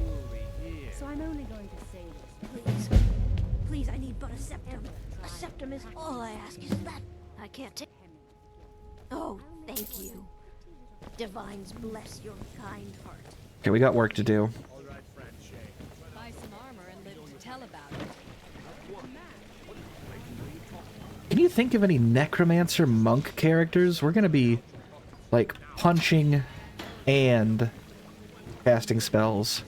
it. So I'm only going to say this. Please. Please, I need but a septum. A septum is all I ask. Is that I can't take. Oh, thank you. Divines bless your kind heart. Okay, we got work to do. Buy some armor and live to tell about it. Can you think of any necromancer monk characters? We're gonna be, like, punching and casting spells.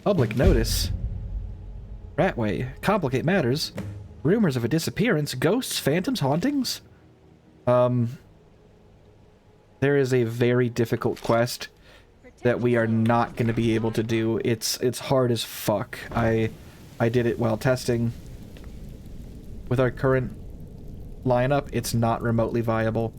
Public notice. Ratway. Complicate matters. Rumors of a disappearance. Ghosts, phantoms, hauntings? There is a very difficult quest that we are not going to be able to do. It's hard as fuck. I did it while testing. With our current lineup, it's not remotely viable.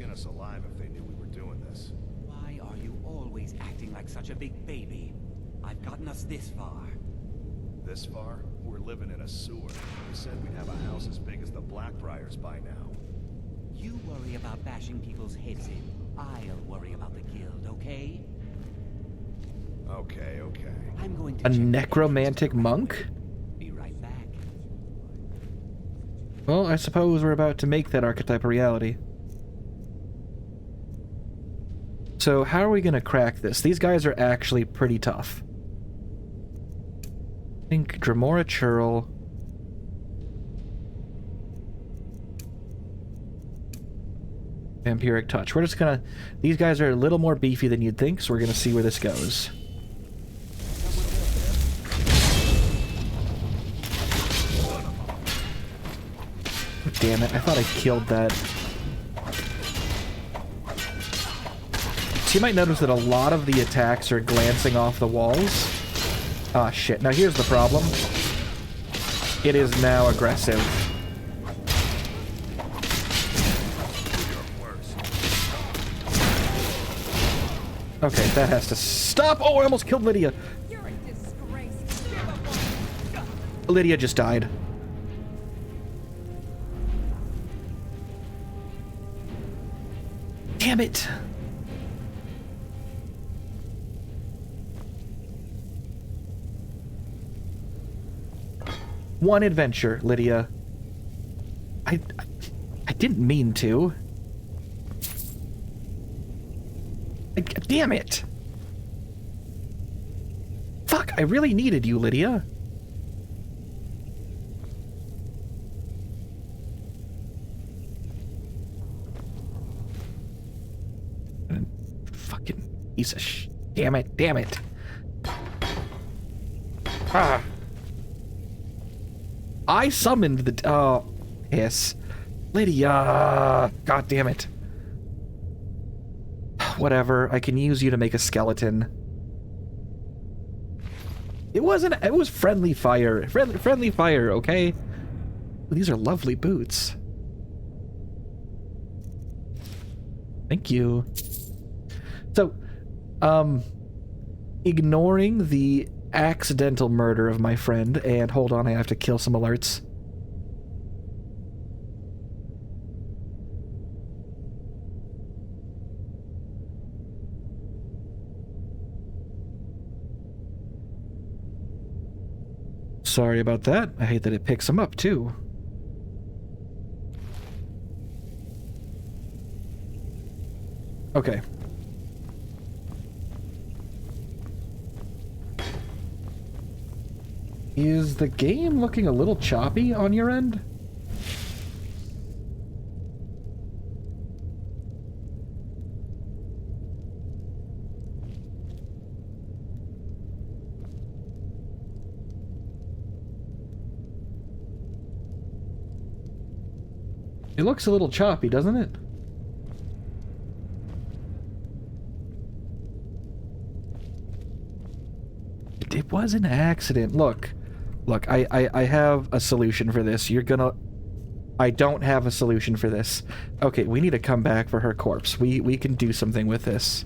skin us alive if they knew we were doing this. Why are you always acting like such a big baby? I've gotten us this far. This far? We're living in a sewer. They said we'd have a house as big as the Blackbriars by now. You worry about bashing people's heads in. I'll worry about the guild, okay? Okay, okay. I'm going to A necromantic monk? be right back. Well, I suppose we're about to make that archetype a reality. So how are we gonna crack this? These guys are actually pretty tough. I think Dremora Churl. Vampiric Touch. We're just gonna... These guys are a little more beefy than you'd think, so we're gonna see where this goes. Damn it, I thought I killed that. So you might notice that a lot of the attacks are glancing off the walls. Ah, shit. Now here's the problem. It is now aggressive. Okay, that has to stop. Oh, I almost killed Lydia. You're a disgrace. Lydia just died. Damn it. One adventure, Lydia. I didn't mean to. Damn it! Fuck, I really needed you, Lydia. Fucking piece of sh... Damn it, damn it. Ah. I summoned the... Oh, piss. Lydia! God damn it. Whatever, I can use you to make a skeleton. It wasn't... It was friendly fire. Friendly fire, okay? These are lovely boots. Thank you. So, ignoring the accidental murder of my friend, and hold on, I have to kill some alerts. Sorry about that. I hate that it picks them up, too. Okay. Is the game looking a little choppy on your end? It looks a little choppy, doesn't it? It was an accident. Look, I have a solution for this. You're gonna... I don't have a solution for this. Okay, we need to come back for her corpse. We can do something with this.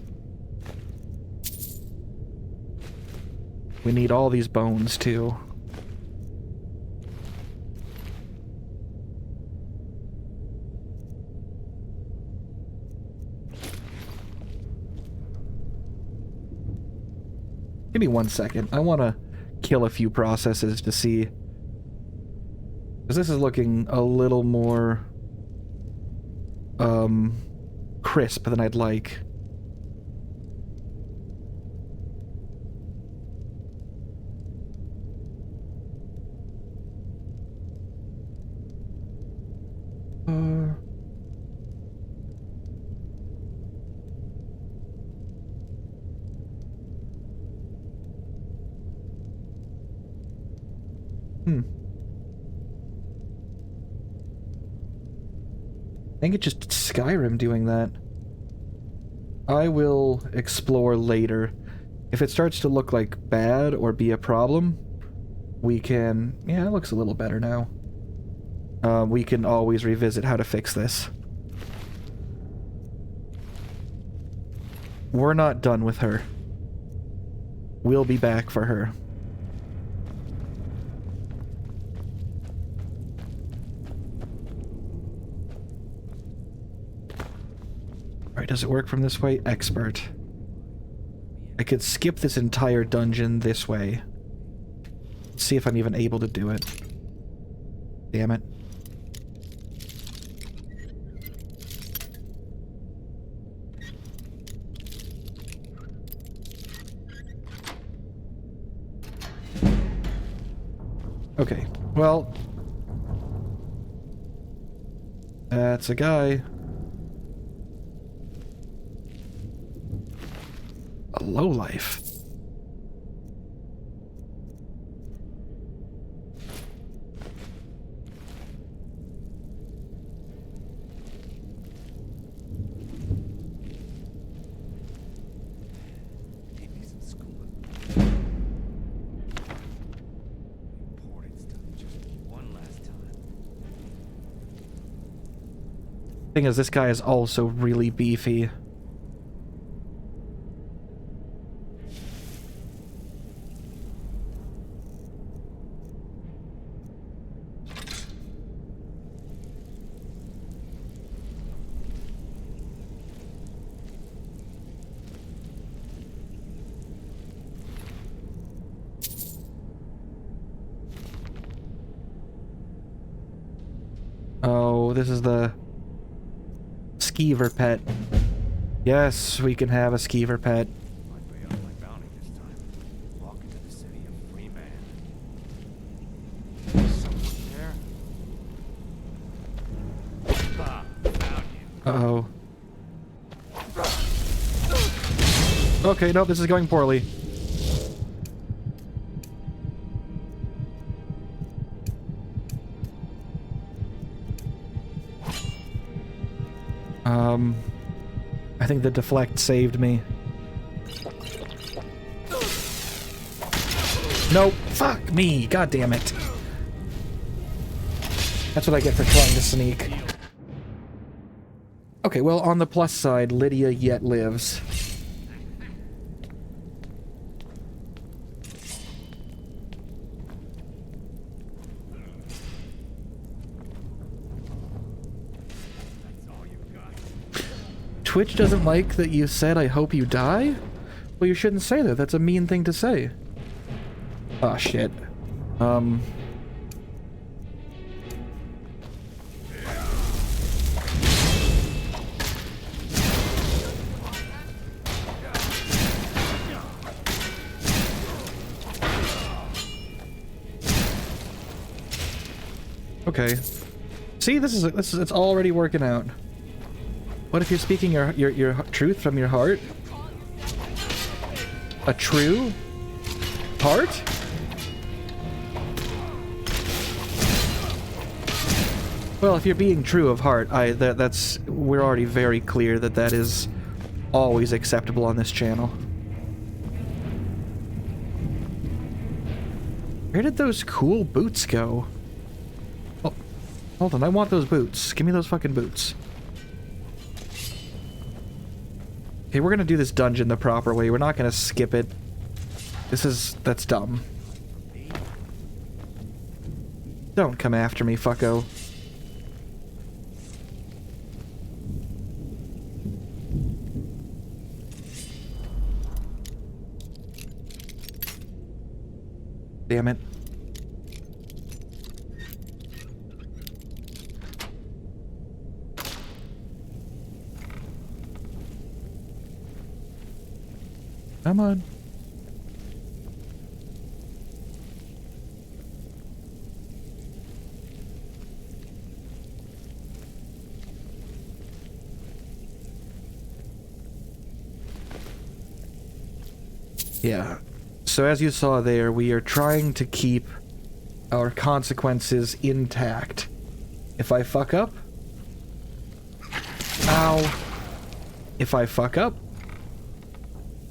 We need all these bones, too. Give me 1 second. I want to kill a few processes to see. Because this is looking a little more crisp than I'd like. I think it's just Skyrim doing that. I will explore later. If it starts to look like bad or be a problem, we can... Yeah, it looks a little better now. We can always revisit how to fix this. we're not done with her. We'll be back for her. Alright, does it work from this way? Expert. I could skip this entire dungeon this way. See if I'm even able to do it. Damn it. Okay, well... that's a guy. A lowlife. Thing is, this guy is also really beefy. Oh, this is the skeever pet. Yes, we can have a skeever pet. Uh-oh. Okay, nope, this is going poorly. I think the deflect saved me. Nope. Fuck me. God damn it. That's what I get for trying to sneak. Okay, well, on the plus side, Lydia yet lives. Twitch doesn't like that you said, "I hope you die"? Well, you shouldn't say that. That's a mean thing to say. Oh, shit. Okay. See, this is it's already working out. What if you're speaking your truth from your heart? A true heart? Well, if you're being true of heart, we're already very clear that that is always acceptable on this channel. Where did those cool boots go? Oh, hold on, I want those boots. Give me those fucking boots. Okay, we're gonna do this dungeon the proper way. We're not gonna skip it. That's dumb. Don't come after me, fucko. Damn it. Come on. Yeah. So as you saw there, we are trying to keep our consequences intact. If I fuck up... Ow. If I fuck up,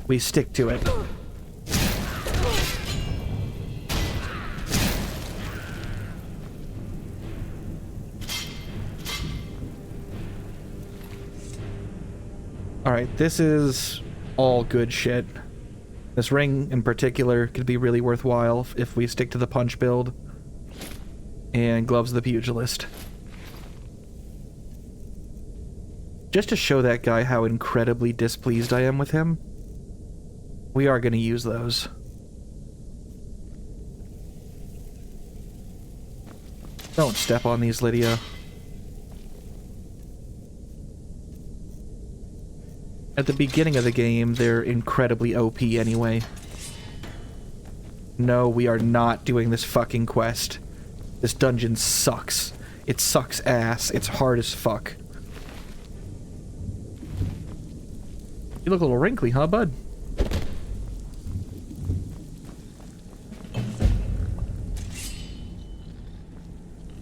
we stick to it. Alright, this is all good shit. This ring in particular could be really worthwhile if we stick to the punch build. And Gloves of the Pugilist. Just to show that guy how incredibly displeased I am with him, we are going to use those. Don't step on these, Lydia. At the beginning of the game, they're incredibly OP anyway. No, we are not doing this fucking quest. This dungeon sucks. It sucks ass. It's hard as fuck. You look a little wrinkly, huh, bud?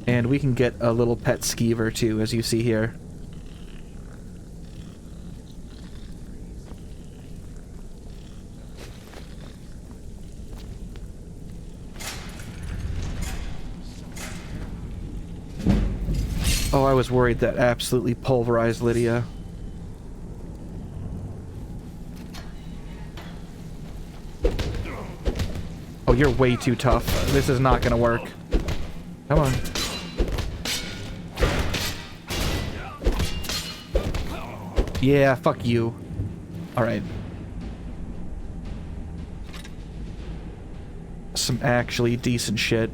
And we can get a little pet skeever too, as you see here. Oh, I was worried that absolutely pulverized Lydia. Oh, you're way too tough. This is not gonna work. Come on. Yeah, fuck you. Alright. Some actually decent shit.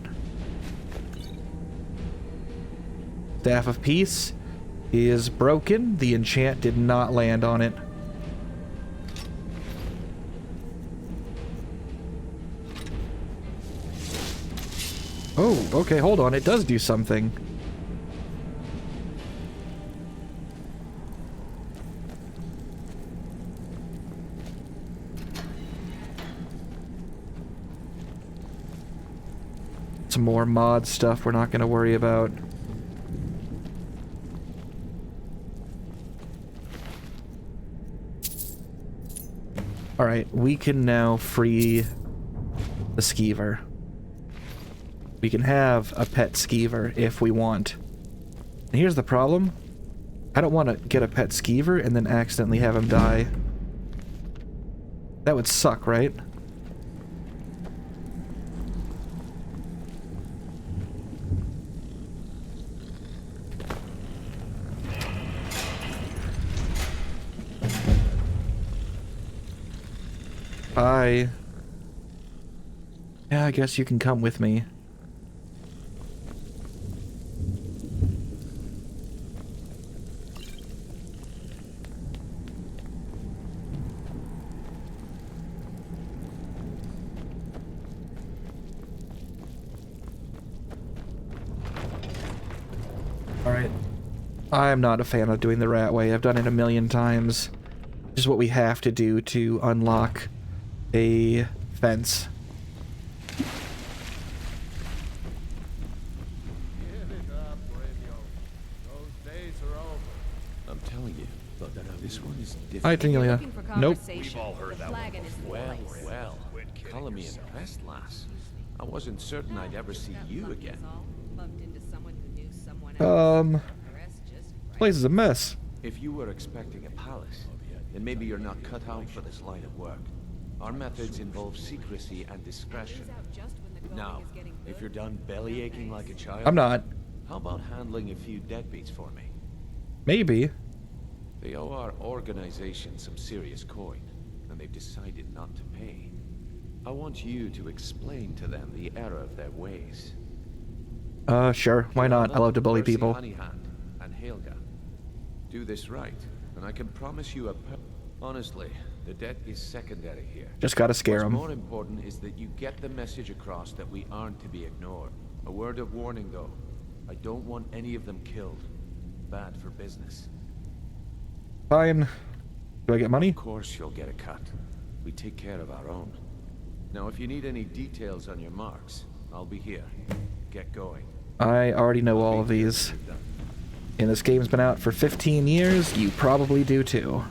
Staff of Peace is broken. The enchant did not land on it. Oh, okay, hold on. It does do something. Some more mod stuff we're not going to worry about. Alright, we can now free the skeever. We can have a pet skeever if we want. And here's the problem. I don't want to get a pet skeever and then accidentally have him die. That would suck, right? Bye. Yeah, I guess you can come with me. Alright. I'm not a fan of doing the rat way. I've done it a million times. This is what we have to do to unlock a fence. I'm telling you, this one is different. Hi, Tingelia. Nope. We've all heard that one. Well, color me impressed, lass. I wasn't certain I'd ever see you again. Place is a mess. If you were expecting a palace, then maybe you're not cut out for this line of work. Our methods involve secrecy and discretion. Now, if you're done belly aching like a child, I'm not. How about handling a few deadbeats for me? Maybe. They owe our organization some serious coin, and they've decided not to pay. I want you to explain to them the error of their ways. Sure. Why not? I love to bully people. Honeyhand and Helga. Do this right, and I can promise you honestly, the debt is secondary here. Just gotta scare them. What's more important is that you get the message across that we aren't to be ignored. A word of warning, though. I don't want any of them killed. Bad for business. Fine. Do I get money? Of course you'll get a cut. We take care of our own. Now, if you need any details on your marks, I'll be here. Get going. I already know all of these. And this game's been out for 15 years. You probably do too.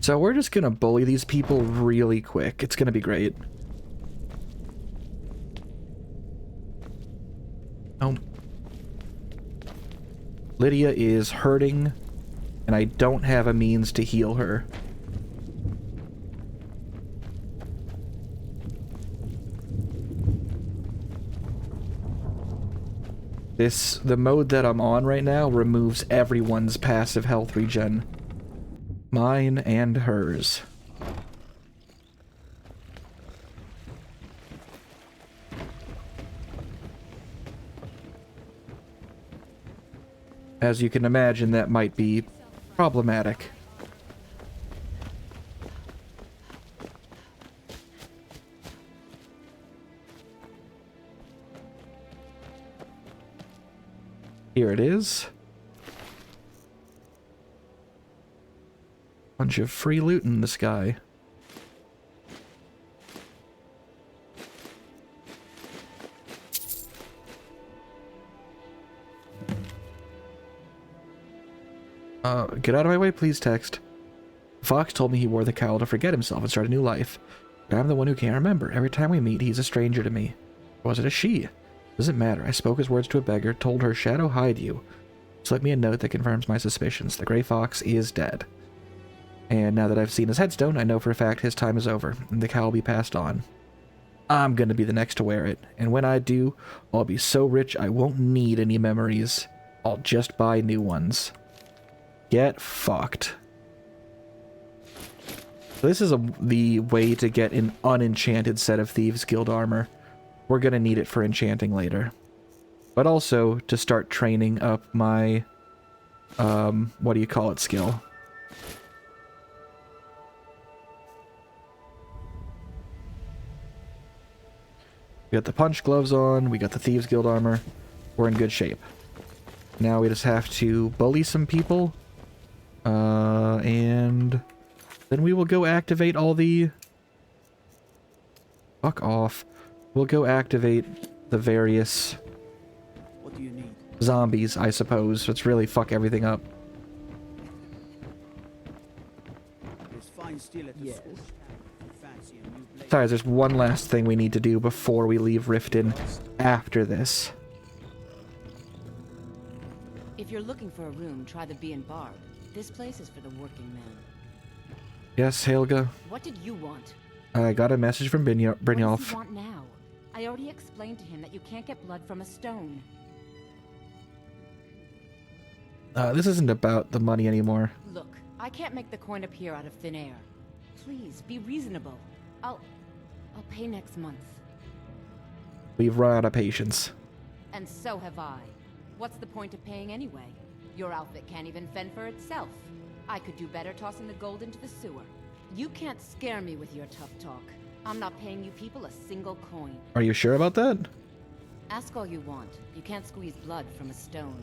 So we're just gonna bully these people really quick. It's gonna be great. Oh. Lydia is hurting, and I don't have a means to heal her. The mode that I'm on right now removes everyone's passive health regen. Mine and hers. As you can imagine, that might be problematic. Here it is. Bunch of free loot in the sky. Get out of my way, please, text. Fox told me he wore the cowl to forget himself and start a new life. But I'm the one who can't remember. Every time we meet, he's a stranger to me. Or was it a she? Doesn't matter. I spoke his words to a beggar, told her, Shadow, hide you. Slipped me a note that confirms my suspicions. The Grey Fox is dead. And now that I've seen his headstone, I know for a fact his time is over, and the cowl will be passed on. I'm gonna be the next to wear it, and when I do, I'll be so rich I won't need any memories. I'll just buy new ones. Get fucked. This is the way to get an unenchanted set of Thieves Guild armor. We're gonna need it for enchanting later. But also to start training up my, what do you call it, skill. We got the punch gloves on, we got the Thieves Guild armor. We're in good shape. Now we just have to bully some people. And then we will go activate all the... Fuck off. We'll go activate the various... What do you need? Zombies, I suppose. Let's really fuck everything up. There's fine steel at the school. Fancy a new blade. Sorry, there's one last thing we need to do before we leave Riften after this. If you're looking for a room, try the Bee and Barb. This place is for the working man. Yes, Helga. What did you want? I got a message from Brynjolf. What does he want now? I already explained to him that you can't get blood from a stone. This isn't about the money anymore. Look, I can't make the coin appear out of thin air. Please, be reasonable. I'll pay next month. We've run out of patience. And so have I. What's the point of paying anyway? Your outfit can't even fend for itself. I could do better tossing the gold into the sewer. You can't scare me with your tough talk. I'm not paying you people a single coin. Are you sure about that? Ask all you want. You can't squeeze blood from a stone.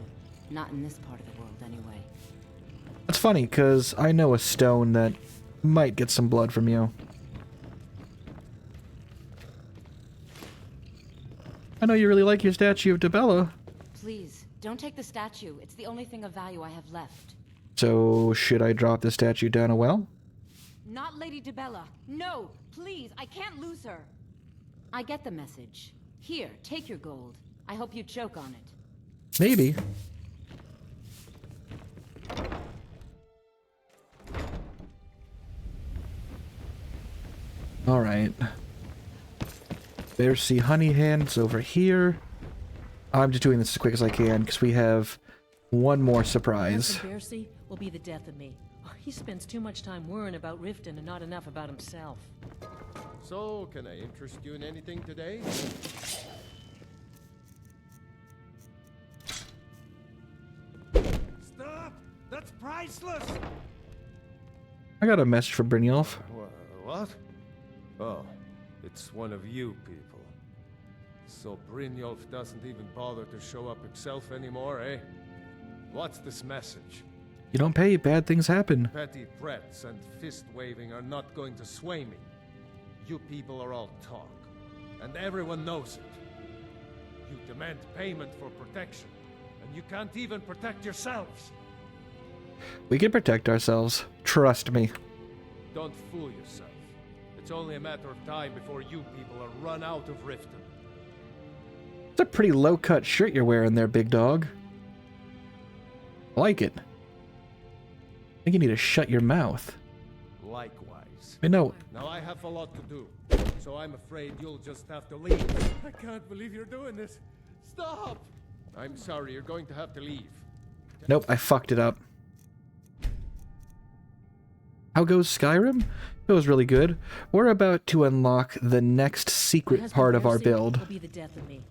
Not in this part of the world, anyway. That's funny, because I know a stone that might get some blood from you. I know you really like your statue of Debella. Please, don't take the statue. It's the only thing of value I have left. So, should I drop the statue down a well? Not Lady Debella. No, please, I can't lose her. I get the message. Here, take your gold. I hope you choke on it. Maybe. Alright. There's the honey hands over here. I'm just doing this as quick as I can because we have one more surprise. Bercy will be the death of me. He spends too much time worrying about Riften and not enough about himself. So, can I interest you in anything today? Stop! That's priceless! I got a message from Brynjolf. What? Oh, it's one of you people. So Brynjolf doesn't even bother to show up himself anymore, eh? What's this message? You don't pay, bad things happen. Petty threats and fist-waving are not going to sway me. You people are all talk, and everyone knows it. You demand payment for protection, and you can't even protect yourselves. We can protect ourselves. Trust me. Don't fool yourself. It's only a matter of time before you people are run out of Riften. It's a pretty low-cut shirt you're wearing there, big dog. I like it. think you need to shut your mouth. Likewise. I know. Now I have a lot to do, so I'm afraid you'll just have to leave. I can't believe you're doing this. Stop! I'm sorry, you're going to have to leave. Nope, I fucked it up. How goes Skyrim? Goes really good. We're about to unlock the next secret part of our build. Will be the death of me.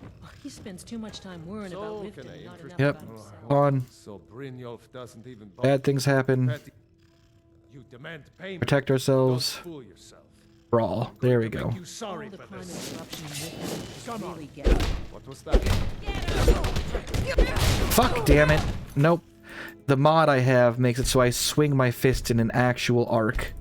He spends too much time worrying about Riften and not enough Yep. about himself. On. So Brynjolf doesn't even Bad things happen. You demand payment. Protect ourselves. Don't fool yourself. Brawl. There we go. You sorry for this. Come on. What was that? Fuck, damn it. Nope. The mod I have makes it so I swing my fist in an actual arc.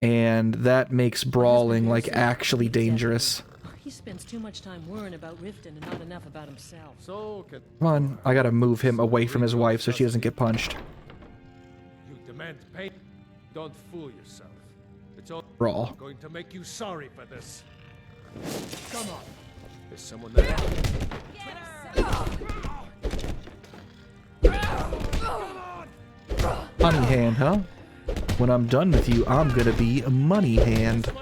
And that makes brawling, like, actually dangerous. He spends too much time worrying about Riften and not enough about himself. So Come on, I gotta move him away from his wife so she doesn't get punched. You demand payment. Don't fool yourself. It's all Brawl. going to make you sorry for this. Come on. There's someone there. Money hand, huh? When I'm done with you, I'm gonna be a money hand.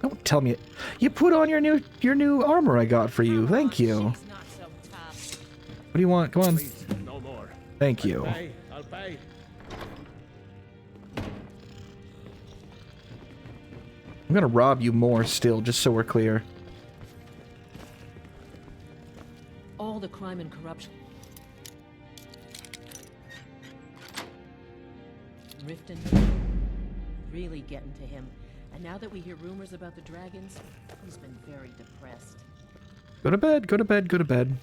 Don't tell me it. You put on your new armor I got for you. Thank you. What do you want? Come on. No more. Thank you. I'll pay. I'm gonna rob you more still, just so we're clear. All the crime and corruption. Riften really getting to him. And now that we hear rumors about the dragons, he's been very depressed. Go to bed, go to bed, go to bed.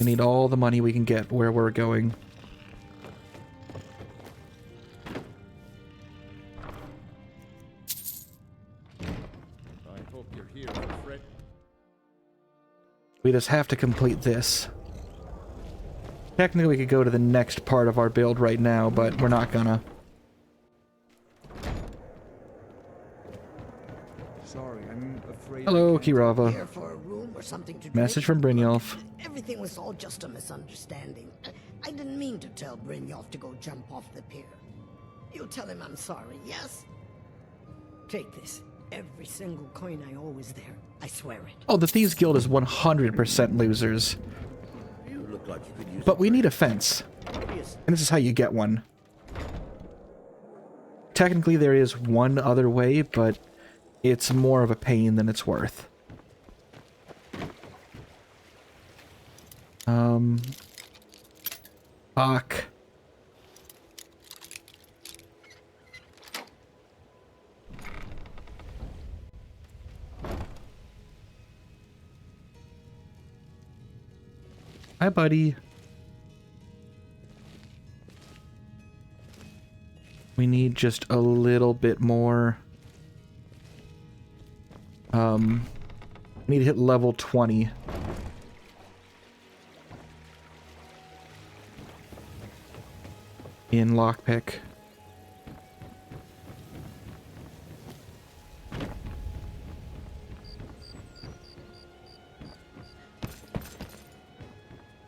We need all the money we can get where we're going. I hope you're here, Fred. We just have to complete this. Technically, we could go to the next part of our build right now, but we're not gonna. Sorry, I'm afraid. Hello, Kirava. Here for a room or something to Message drink? from Brynjolf. Everything was all just a misunderstanding. I didn't mean to tell Brynjolf to go jump off the pier. You'll tell him I'm sorry, yes? Take this. Every single coin I owe is there. I swear it. Oh, the Thieves Guild is 100% losers. You look like you could use But we need a fence. And this is how you get one. Technically, there is one other way, but it's more of a pain than it's worth. Fuck. Hi, buddy. We need just a little bit more. Need to hit level 20. In lockpick.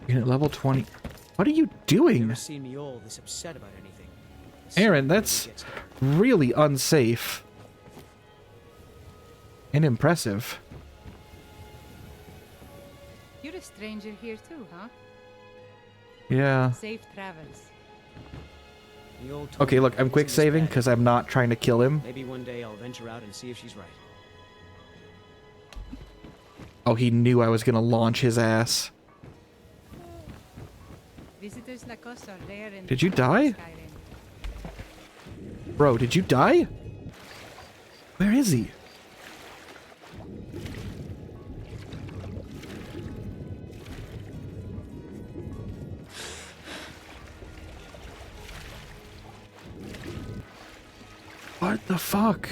You're at level 20. What are you doing? Never seen me all this upset about anything. Aaron, that's really unsafe. And impressive. You're a stranger here too, huh? Yeah. Safe travels. Okay, look, I'm quick saving because I'm not trying to kill him. Maybe one day I'll venture out and see if she's right. Oh, he knew I was gonna launch his ass. Visitors like us are rare in Did you die? Skyrim. Bro, did you die? Where is he? What the fuck?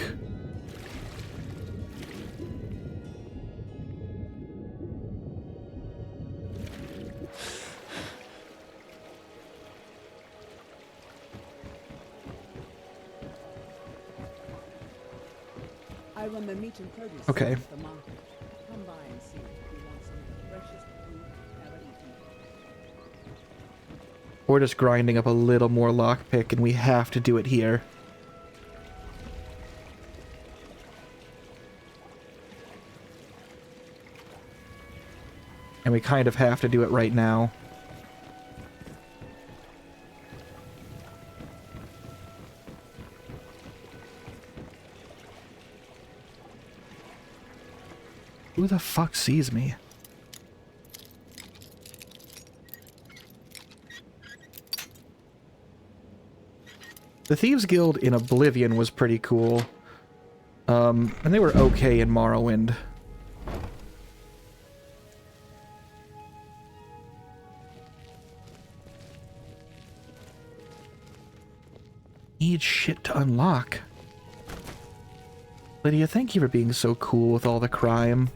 I run the meat and produce Okay. at the market. Come by and see if you want some of the freshest food you've ever eaten. We're just grinding up a little more lockpick, and we have to do it here. And we kind of have to do it right now. Who the fuck sees me? The Thieves Guild in Oblivion was pretty cool. And they were okay in Morrowind. Need shit to unlock. Lydia, thank you for being so cool with all the crime.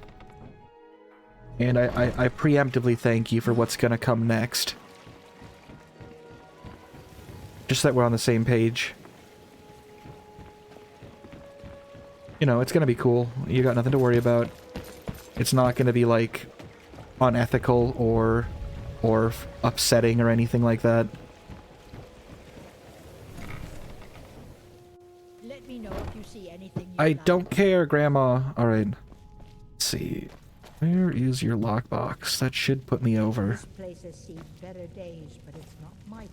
And I preemptively thank you for what's gonna come next. Just so that we're on the same page. You know, it's gonna be cool. You got nothing to worry about. It's not gonna be, like, unethical or upsetting or anything like that. Let me know if you see anything. I don't care, Grandma. Alright. Let's see. Where is your lockbox? That should put me over. This place has seen better days, but it's not my fault.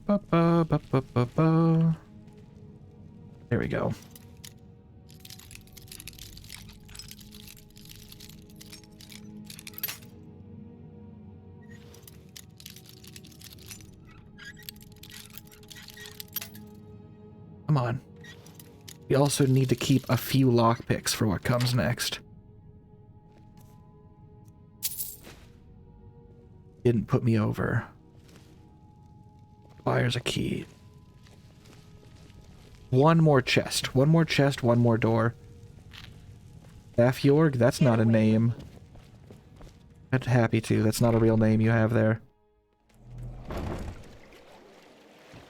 Ba-ba-ba-ba-ba-ba. There we go. Come on. We also need to keep a few lockpicks for what comes next. Didn't put me over. Fires a key. One more chest. One more chest, one more door. Afjorg? That's not a name. I'd happy to. That's not a real name you have there.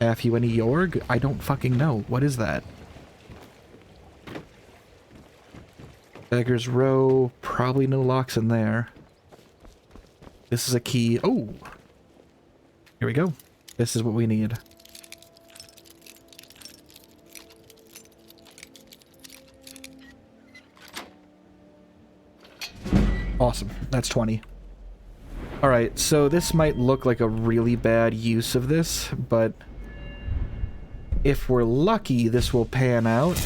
Afjorg? I don't fucking know. What is that? Beggar's Row. Probably no locks in there. This is a key. Oh! Here we go. This is what we need. Awesome. That's 20. Alright, so this might look like a really bad use of this, but if we're lucky, this will pan out.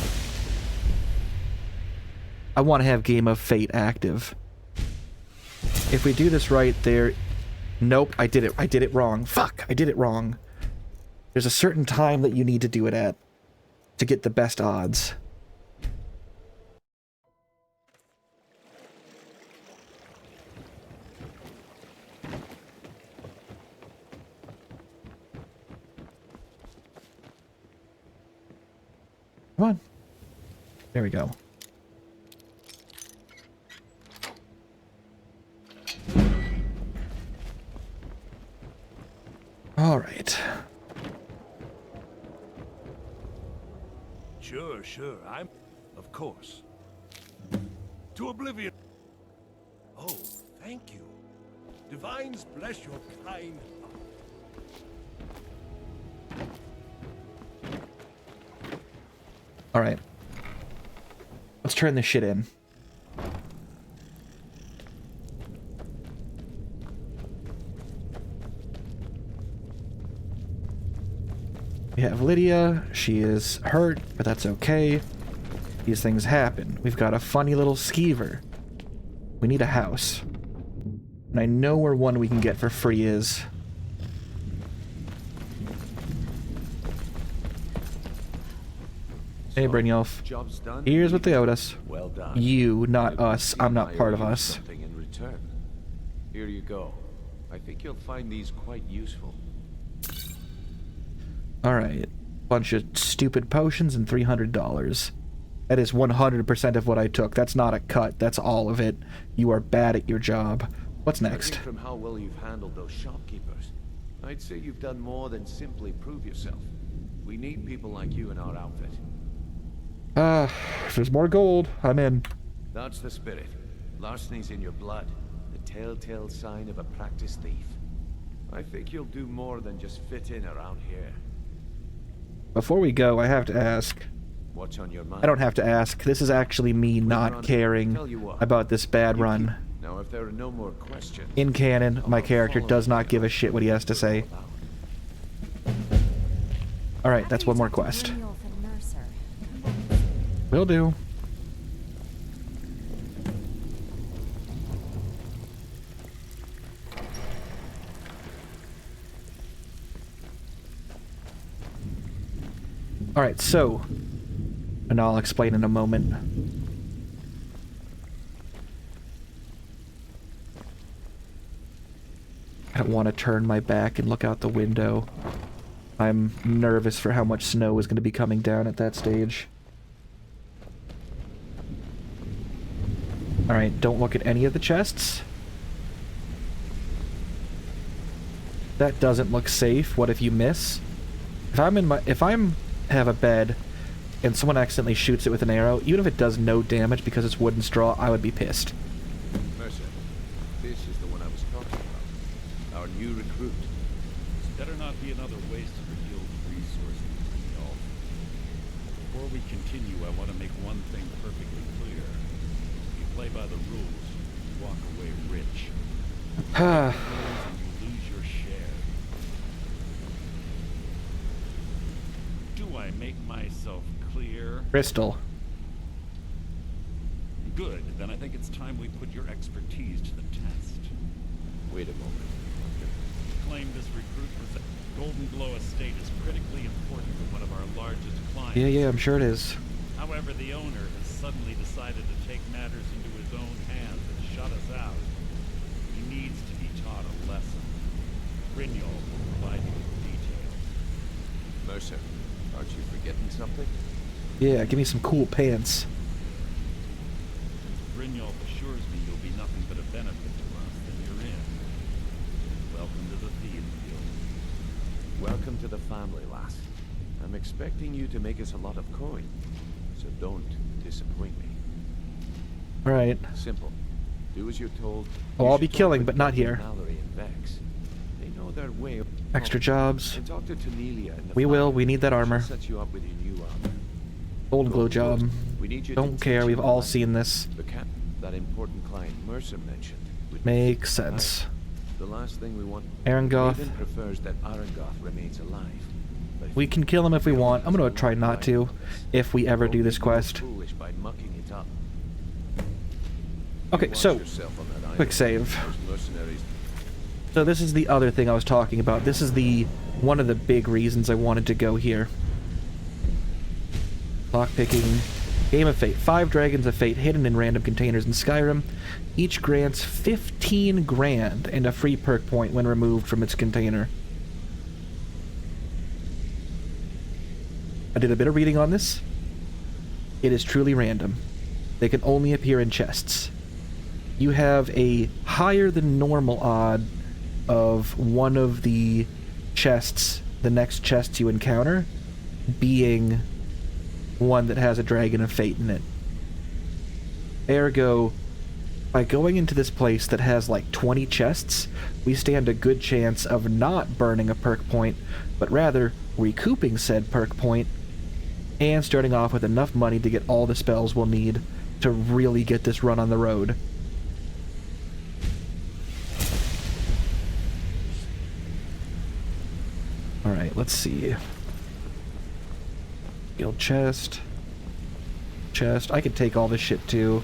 I want to have Game of Fate active. If we do this right, there... Nope, I did it wrong. Fuck, I did it wrong. There's a certain time that you need to do it at to get the best odds. Come on. There we go. All right. Sure, of course. To Oblivion. Oh, thank you. Divines bless your kind heart. All right. Let's turn this shit in. We have Lydia. She is hurt, but that's okay. These things happen. We've got a funny little skeever. We need a house. And I know where one we can get for free is. Hey, Brynjolf. Job's done. Here's what they owed us. Well done. You, not us. I'm not part of us. Something in return. Here you go. I think you'll find these quite useful. Alright. Bunch of stupid potions and $300. That is 100% of what I took. That's not a cut. That's all of it. You are bad at your job. What's next? Judging from how well you've handled those shopkeepers, I'd say you've done more than simply prove yourself. We need people like you in our outfit. If there's more gold, I'm in. That's the spirit. Larceny's in your blood. The telltale sign of a practiced thief. I think you'll do more than just fit in around here. Before we go, I have to ask. What's on your mind? I don't have to ask. This is actually me not caring about this bad run. Now, if there are no more questions... In canon, my character does not give a shit what he has to say. Alright, that's one more quest. Will do. Alright, so... And I'll explain in a moment. I don't want to turn my back and look out the window. I'm nervous for how much snow is going to be coming down at that stage. Alright, don't look at any of the chests. That doesn't look safe. What if you miss? If I'm have a bed and someone accidentally shoots it with an arrow, even if it does no damage because it's wood and straw, I would be pissed. Mercer, this is the one I was talking about. Our new recruit. This better not be another waste of the guild's resources, y'all. Before we continue, I want to make one thing perfectly clear. If you play by the rules, you walk away rich. And you lose your share. Do I make myself clear? Crystal. Good. Then I think it's time we put your expertise to the test. Wait a moment. Claim this recruit was a Golden Glow estate is critically important to one of our largest clients. Yeah, I'm sure it is. However, the owner has suddenly decided to take matters into his own hands and shut us out. He needs to be taught a lesson. Brynjolf will provide you with details. Mercer, aren't you forgetting something? Yeah, give me some cool pants. Brynjolf assures me you'll be nothing but a benefit to us, then you're in. Welcome to the Thieves Guild. Welcome to the family, lass. I'm expecting you to make us a lot of coin, so don't disappoint me. Alright. Simple. Do as you're told. Oh, I'll be killing, but not here. Mallory and Vex. They know their way. Extra jobs. And talk to Tanelia in the We will. We need that armor. She'll set you up with your new armor. Golden Glow job. We need you Don't to care. teach We've him all the seen this. The cap that important client Mercer mentioned. Makes sense. The last thing we want. Arangoth. Raven prefers that Arangoth remains alive. But We can kill him if we want. I'm gonna try not to, if we ever do this quest. foolish by mucking it up. Okay, Watch so yourself on that quick island. save. Those mercenaries. So this is the other thing I was talking about. This is one of the big reasons I wanted to go here. Lockpicking. Game of Fate. 5 Dragons of Fate hidden in random containers in Skyrim. Each grants 15 grand and a free perk point when removed from its container. I did a bit of reading on this. It is truly random. They can only appear in chests. You have a higher than normal odd of one of the chests, the next chests you encounter, being one that has a Dragon of Fate in it. Ergo, by going into this place that has like 20 chests, we stand a good chance of not burning a perk point, but rather recouping said perk point and starting off with enough money to get all the spells we'll need to really get this run on the road. Alright, let's see. Guild chest. Chest. I could take all this shit too.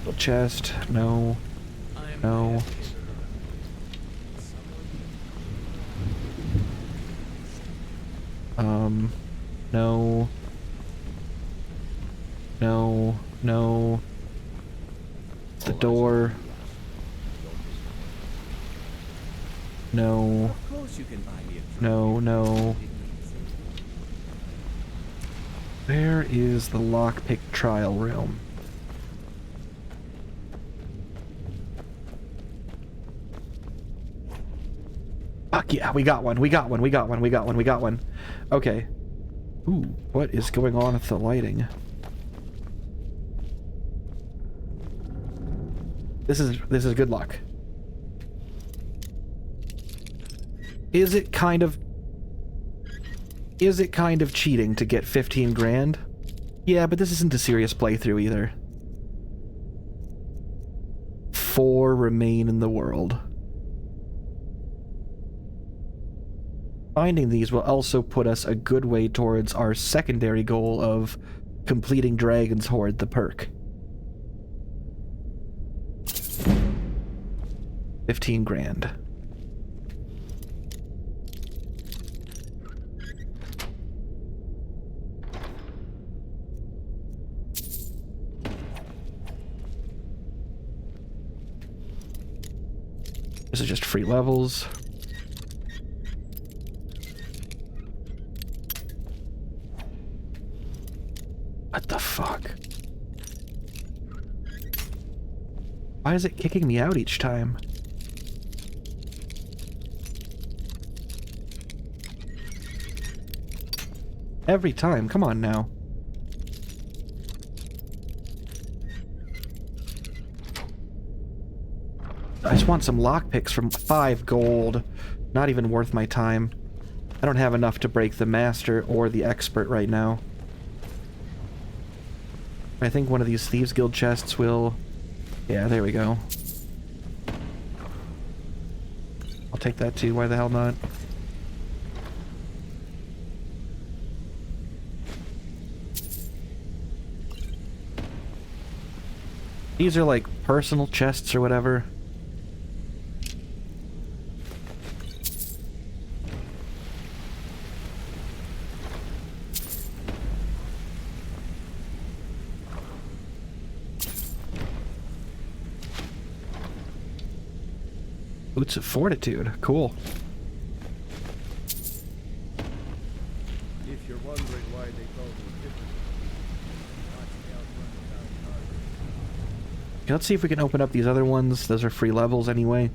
Guild chest. No. No. No. No. No. It's the door. No. Of course you can buy me a drink. No. Where is the lockpick trial room? Fuck yeah, we got one. Okay. Ooh, what is going on with the lighting? This is good luck. Is it kind of cheating to get 15 grand? Yeah, but this isn't a serious playthrough either. 4 remain in the world. Finding these will also put us a good way towards our secondary goal of completing Dragon's Hoard, the perk. 15 grand. This is just free levels. What the fuck? Why is it kicking me out each time? Every time, come on now. I just want some lockpicks from 5 gold. Not even worth my time. I don't have enough to break the master or the expert right now. I think one of these Thieves Guild chests will... Yeah, there we go. I'll take that too, why the hell not? These are like personal chests or whatever. Boots of Fortitude. Cool. If you're wondering why they call me different, Okay, let's see if we can open up these other ones. Those are free levels anyway.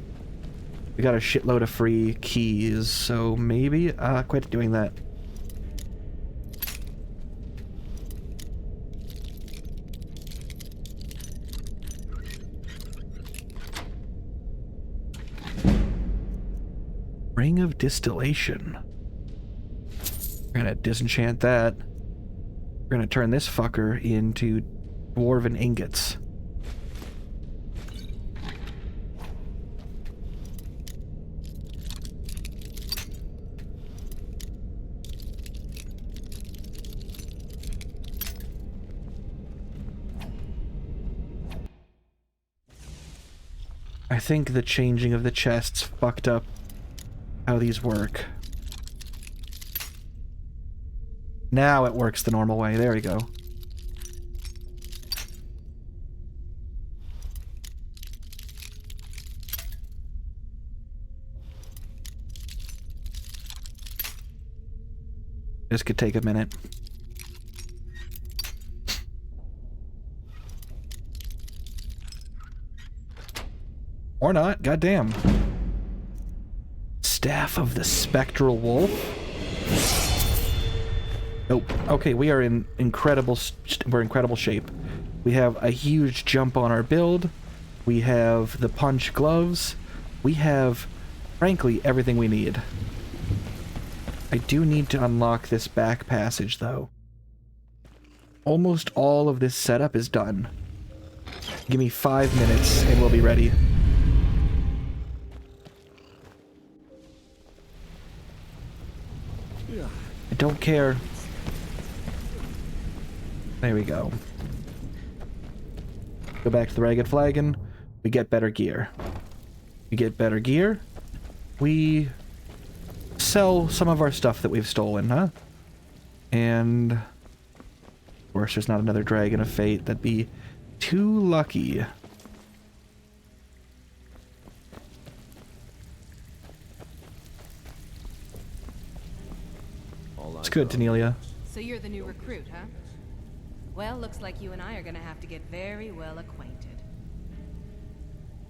We got a shitload of free keys, so maybe quit doing that. Ring of Distillation. We're gonna disenchant that. We're gonna turn this fucker into dwarven ingots. I think the changing of the chests fucked up how these work. Now it works the normal way. There we go. This could take a minute. Or not, goddamn. Staff of the Spectral Wolf? Nope. Okay, we are in incredible shape. We have a huge jump on our build. We have the punch gloves. We have, frankly, everything we need. I do need to unlock this back passage, though. Almost all of this setup is done. Give me 5 minutes and we'll be ready. I don't care. There we go. Go back to the Ragged Flagon. We get better gear. We get better gear. We sell some of our stuff that we've stolen, huh? And of course there's not another Dragon of Fate. That'd be too lucky. It's good, Tanelia. So you're the new recruit, huh? Well, looks like you and I are gonna have to get very well acquainted.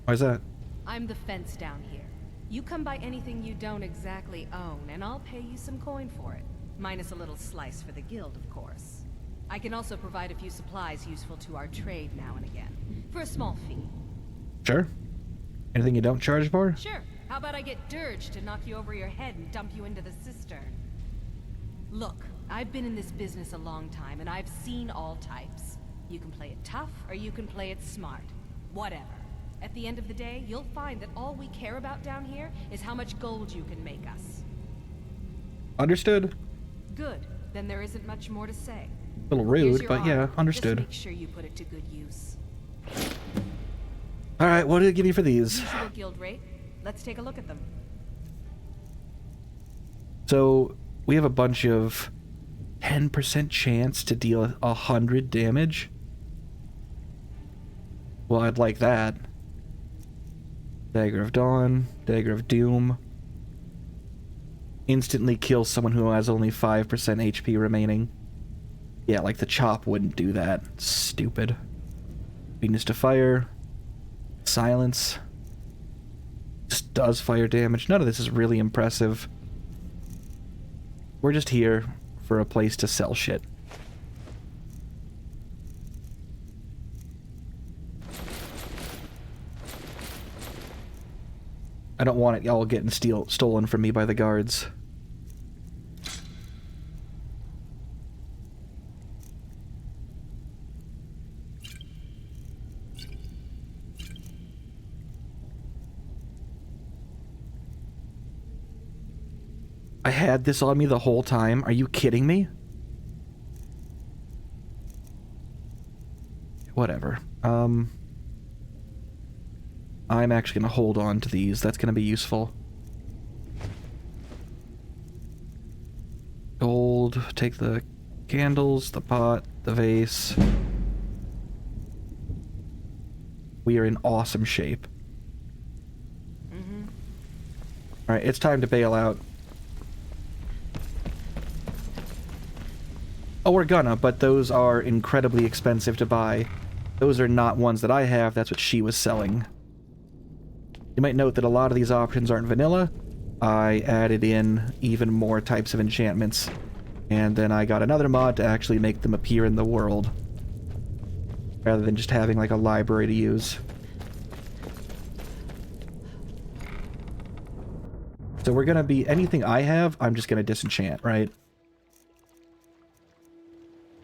Why's that? I'm the fence down here. You come by anything you don't exactly own, and I'll pay you some coin for it. Minus a little slice for the guild, of course. I can also provide a few supplies useful to our trade now and again, for a small fee. Sure. Anything you don't charge for? Sure. How about I get Dirge to knock you over your head and dump you into the cistern? Look, I've been in this business a long time, and I've seen all types. You can play it tough, or you can play it smart. Whatever. At the end of the day, you'll find that all we care about down here is how much gold you can make us. Understood. Good. Then there isn't much more to say. A little rude, but yeah, understood. Just make sure you put it to good use. Alright, what did it give you for these? Usual guild rate. Let's take a look at them. So, we have a bunch of 10% chance to deal 100 damage. Well, I'd like that. Dagger of Dawn, Dagger of Doom. Instantly kill someone who has only 5% HP remaining. Yeah, like the chop wouldn't do that. Stupid. Weakness to fire. Silence. Just does fire damage. None of this is really impressive. We're just here for a place to sell shit. I don't want it all getting stolen from me by the guards. I had this on me the whole time. Are you kidding me? Whatever. I'm actually going to hold on to these. That's going to be useful. Gold. Take the candles, the pot, the vase. We are in awesome shape. Alright, it's time to bail out. Oh, we're gonna, but those are incredibly expensive to buy. Those are not ones that I have. That's what she was selling. You might note that a lot of these options aren't vanilla. I added in even more types of enchantments. And then I got another mod to actually make them appear in the world. Rather than just having like a library to use. So we're gonna be... anything I have, I'm just gonna disenchant, right?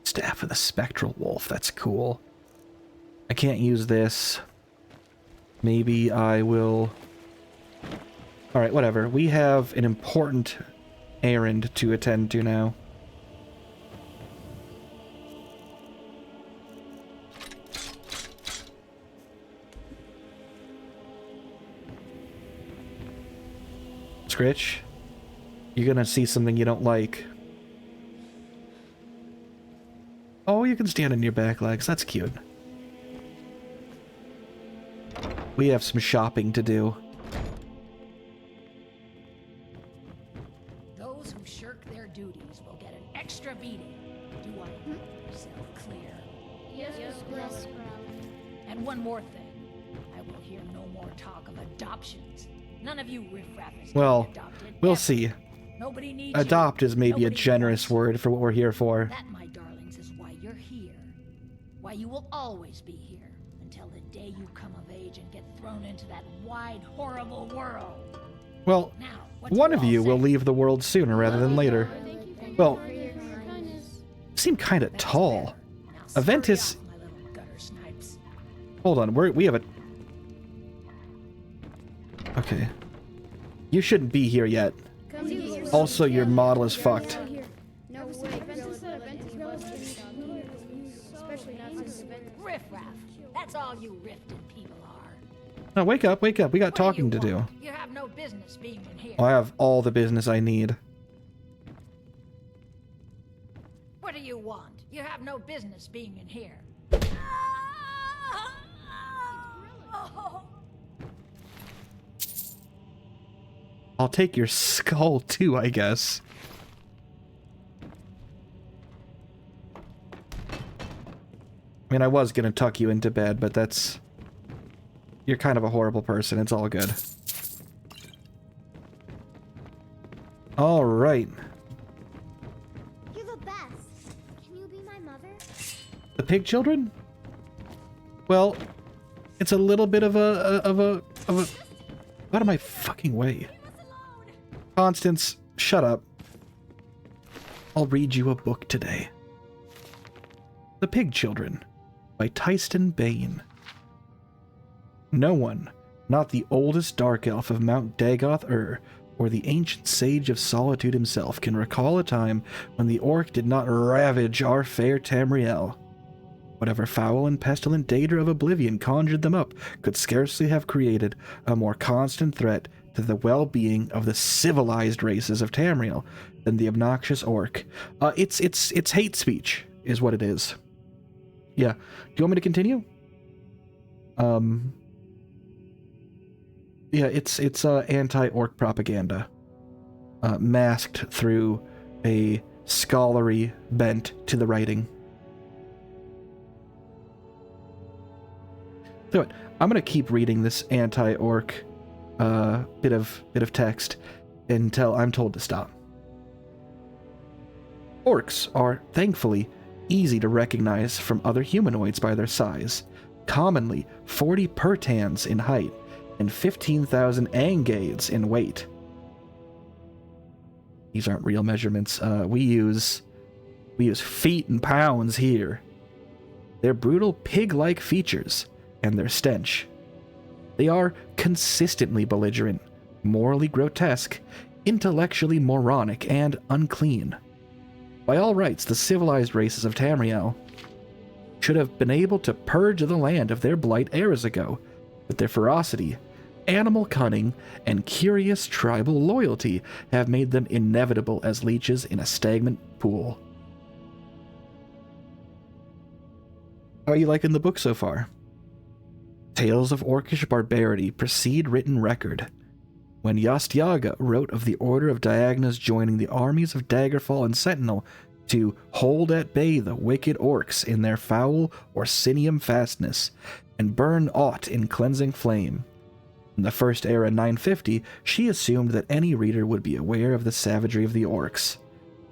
Staff of the Spectral Wolf, that's cool. I can't use this. Maybe I will... Alright, whatever. We have an important errand to attend to now. Scritch, you're gonna see something you don't like. Oh, you can stand on your back legs. That's cute. We have some shopping to do. Those who shirk their duties will get an extra beating. Do I make myself clear? Yes, Sprout. And one more thing. I will hear no more talk of adoptions. None of you riffraffers Well, get adopted. we'll ever. see. Nobody needs Adopt you. is maybe Nobody a generous word for what we're here for. That, my darlings, is why you're here. Why you will always be here. Until the day you come of age and get thrown into that wide, horrible world. Well, one of you will leave the world sooner rather than later. Well, you seem kind of tall. Aventus... Hold on, we have a... Okay. You shouldn't be here yet. Also, your model is fucked. No way. Ventus said Ventus was especially not since Ventus. Riffraff. That's all you rifted people are. No, wake up, wake up. We got talking to do. You have no business being in here. I have all the business I need. What do you want? You have no business being in here. I'll take your skull too, I guess. I mean, I was gonna tuck you into bed, but that's... You're kind of a horrible person. It's all good. Alright. You're the best. Can you be my mother? The pig children? Well, it's a little bit of a out of my fucking way. Constance, shut up. I'll read you a book today. The Pig Children by Tyston Bain. No one, not the oldest dark elf of Mount Dagoth or the ancient sage of solitude himself, can recall a time when the orc did not ravage our fair Tamriel. Whatever foul and pestilent data of oblivion conjured them up could scarcely have created a more constant threat to the well-being of the civilized races of Tamriel than the obnoxious orc. It's hate speech, is what it is. Yeah. Do you want me to continue? Yeah, it's anti-orc propaganda, masked through a scholarly bent to the writing. So I'm gonna keep reading this anti-orc bit of text until I'm told to stop. Orcs are, thankfully, easy to recognize from other humanoids by their size, commonly 40 pertans in height and 15,000 angades in weight. These aren't real measurements. We use feet and pounds here. Their brutal pig-like features and their stench. They are consistently belligerent, morally grotesque, intellectually moronic, and unclean. By all rights, the civilized races of Tamriel should have been able to purge the land of their blight eras ago, but their ferocity, animal cunning, and curious tribal loyalty have made them inevitable as leeches in a stagnant pool. How are you liking the book so far? Tales of orcish barbarity precede written record. When Yastyaga wrote of the Order of Diagnas joining the armies of Daggerfall and Sentinel to hold at bay the wicked orcs in their foul Orsinium fastness, and burn aught in cleansing flame. In the First Era 950, she assumed that any reader would be aware of the savagery of the orcs.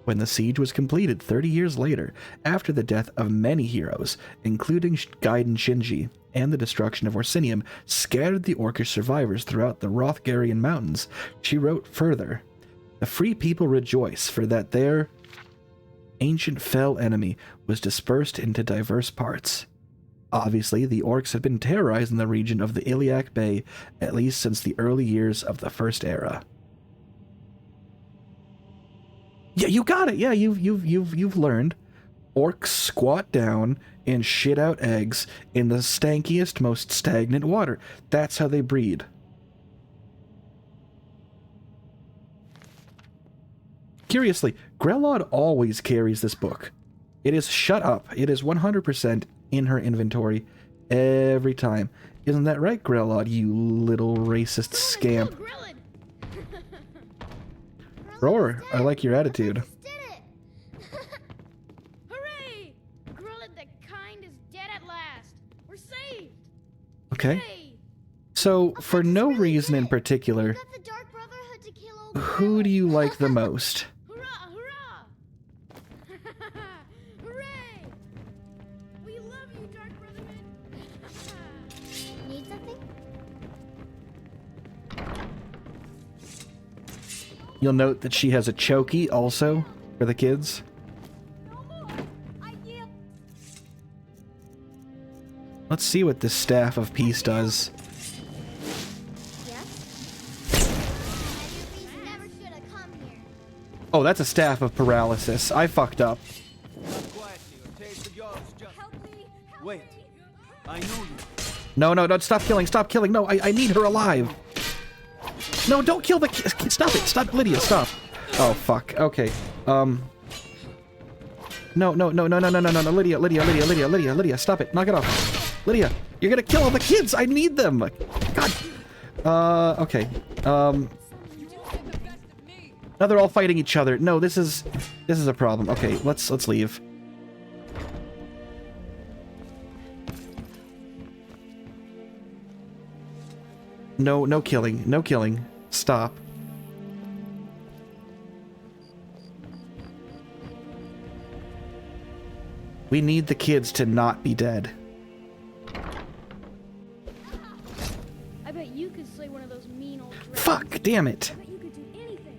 When the siege was completed 30 years later, after the death of many heroes, including Gaiden Shinji, and the destruction of Orsinium scattered the orcish survivors throughout the Hrothgarian mountains, she wrote further, "The free people rejoice, for that their ancient fell enemy was dispersed into diverse parts." Obviously, the orcs had been terrorizing the region of the Iliac Bay at least since the early years of the First Era. Yeah, you got it. Yeah, you've learned. Orcs squat down and shit out eggs in the stankiest, most stagnant water. That's how they breed. Curiously, Grelod always carries this book. It is shut up. It is 100% in her inventory every time. Isn't that right, Grelod, you little racist scamp? Roar, I like your attitude. Hooray! Grillin the kind is dead at last. We're saved. Okay. Hooray! So, for no reason in particular, who do you like the most? Hooray! We love you, Dark Brotherhood. Need something? You'll note that she has a chokey also for the kids. Let's see what this Staff of Peace does. Oh, that's a Staff of Paralysis. I fucked up. Wait, I know you. No, stop killing, stop killing. No, I need her alive. No, don't kill the kid. Stop it, stop, Lydia, stop. Oh, fuck, okay. No, Lydia, stop it, knock it off. Lydia, you're gonna kill all the kids, I need them. God. Okay. Now they're all fighting each other. No, this is a problem. Okay, let's leave. No killing. No killing. Stop. We need the kids to not be dead. I bet you could slay one of those mean old dragons. Fuck, damn it. I bet you could do anything.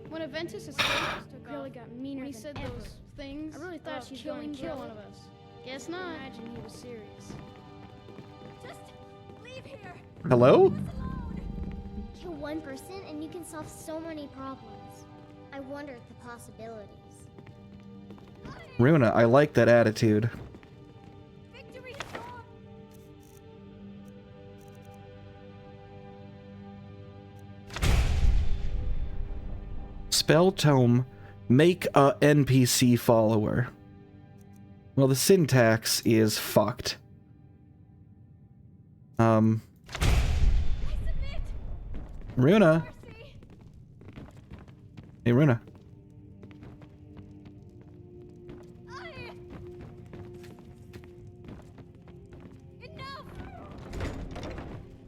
When Aventus' escape took really got meaner he said those things. I really thought she was going to kill one of us. Guess not. Imagine he was serious. Just leave here. Hello? Kill one person and you can solve so many problems. I wonder at the possibilities. Runa, I like that attitude. Victory Spell tome, make a NPC follower. Well, the syntax is fucked. Runa. Hey, Runa.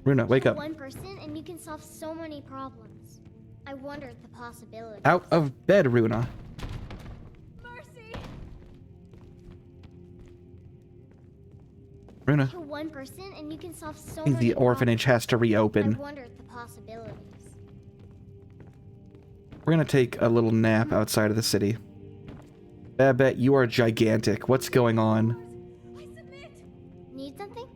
Runa, wake Kill up. one person and you can solve so many problems. I wonder at the possibilities. Out of bed, Runa. Runa. Kill one person and you can solve so I think many the orphanage has to reopen. I wonder at the possibilities. We're gonna take a little nap outside of the city. Babette, you are gigantic. What's going on? Need something?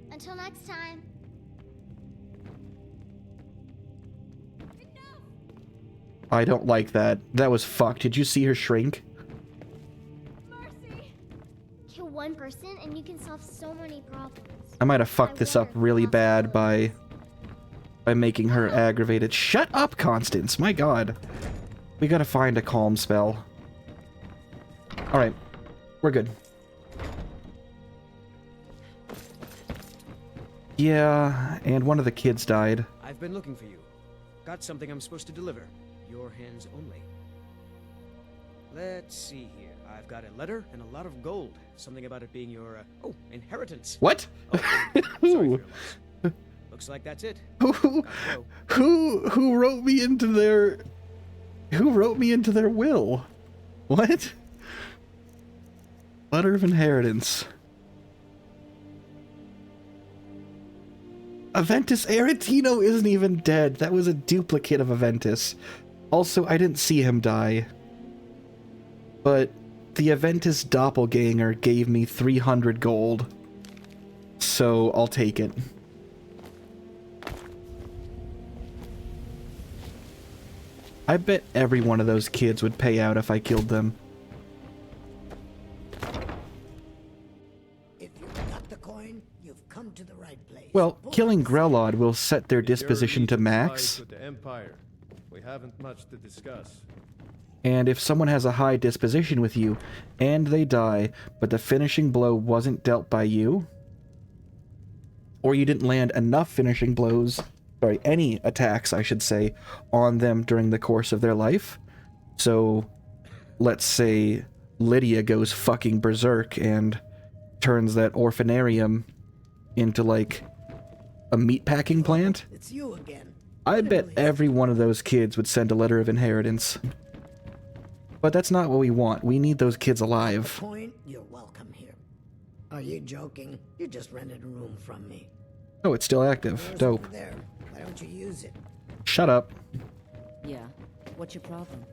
Until next time. I don't like that. That was fucked. Did you see her shrink? Kill one person and you can solve so many problems. I might have fucked this up really bad by making her aggravated. Shut up, Constance. My god. We gotta find a calm spell. Alright. We're good. Yeah, and one of the kids died. I've been looking for you. Got something I'm supposed to deliver. Your hands only. Let's see here. I've got a letter and a lot of gold. Something about it being your, inheritance. What? Oh, sorry for your loss. Looks like that's it. Who wrote me into their... Who wrote me into their will? What? Letter of inheritance. Aventus Aretino isn't even dead. That was a duplicate of Aventus. Also, I didn't see him die. But the Aventus doppelganger gave me 300 gold. So I'll take it. I bet every one of those kids would pay out if I killed them. If you've got the coin, you've come to the right place. Well, killing Grelod will set their disposition to max. With the Empire. We haven't much to discuss. And if someone has a high disposition with you, and they die, but the finishing blow wasn't dealt by you, or you didn't land enough finishing blows, sorry, any attacks, I should say, on them during the course of their life. So, let's say Lydia goes fucking berserk and turns that orphanarium into, like, a meatpacking plant. It's you again. I bet every one of those kids would send a letter of inheritance. But that's not what we want. We need those kids alive. Coin, you're welcome here. Are you joking? You just rented a room from me. Oh, it's still active. Yours Dope. over there. Why don't you use it? Shut up. Yeah. What's your problem?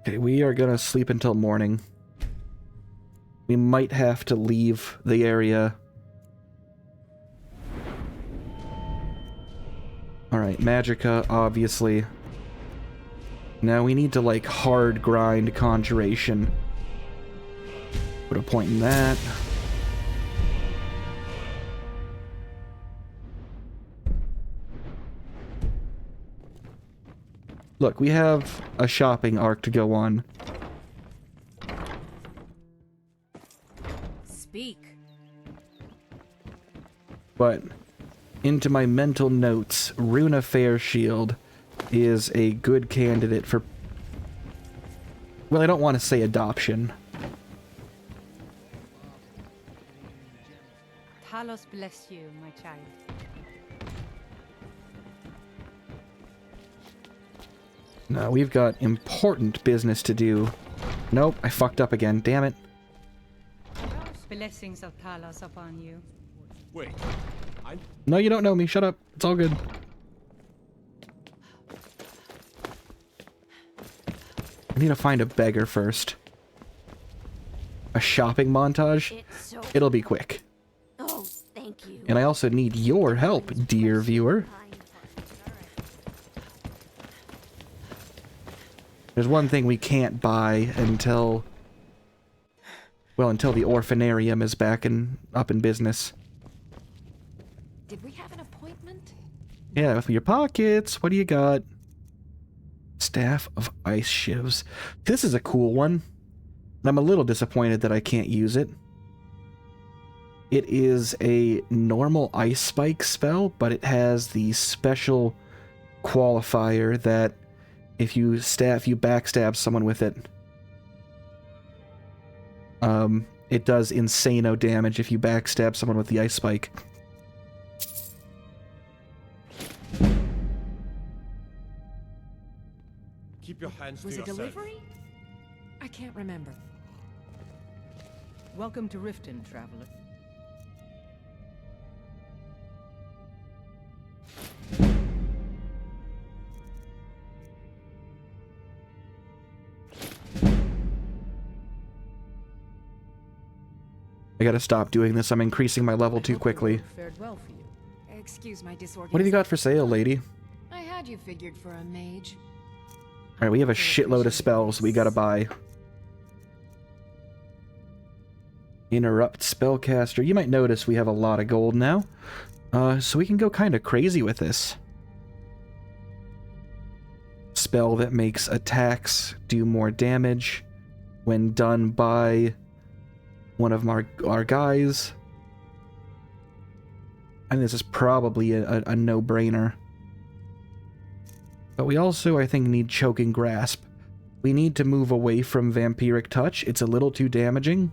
Okay, we are gonna sleep until morning. We might have to leave the area. Alright, Magicka, obviously. Now we need to, like, hard grind Conjuration. Put a point in that. Look, we have a shopping arc to go on. Speak. But into my mental notes, Runa Fairshield is a good candidate for... Well, I don't want to say adoption. Talos bless you, my child. No, we've got important business to do. Nope, I fucked up again. Damn it. Blessings of Talos upon you. Wait, No, you don't know me. Shut up. It's all good. I need to find a beggar first. A shopping montage? It'll be quick. Oh, thank you. And I also need your help, dear viewer. There's one thing we can't buy until... well, until the orphanarium is back and up in business. Did we have an appointment? Yeah, with your pockets. What do you got? Staff of Ice Shivs. This is a cool one. I'm a little disappointed that I can't use it. It is a normal ice spike spell, but it has the special qualifier that if you backstab someone with it, it does insano damage if you backstab someone with the ice spike. keep your hands Was to it yourself. delivery? I can't remember. Welcome to Riften, traveler. I gotta stop doing this. I'm increasing my level too quickly. Fared well for you. Excuse my disorganization. What have you got for sale, lady? I had you figured for a mage. Alright, we have a shitload of spells we gotta buy. Interrupt Spellcaster. You might notice we have a lot of gold now. So we can go kind of crazy with this. Spell that makes attacks do more damage when done by one of our guys. And this is probably a no-brainer. But we also, I think, need Choking Grasp. We need to move away from Vampiric Touch. It's a little too damaging.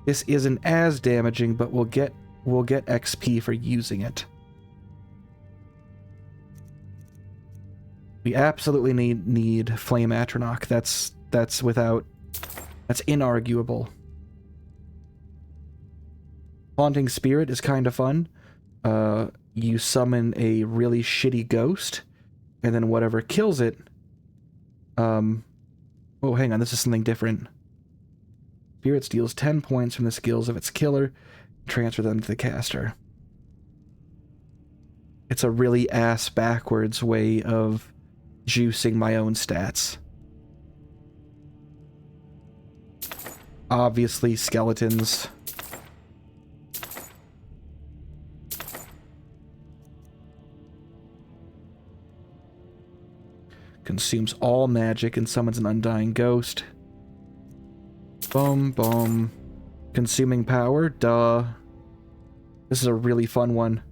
This isn't as damaging, but we'll get XP for using it. We absolutely need Flame Atronach. That's inarguable. Haunting Spirit is kind of fun. You summon a really shitty ghost, and then whatever kills it... oh, hang on, this is something different. Spirit steals 10 points from the skills of its killer, transfer them to the caster. It's a really ass-backwards way of juicing my own stats. Obviously, skeletons. Consumes all magic and summons an undying ghost. Boom, boom. Consuming power? Duh. This is a really fun one.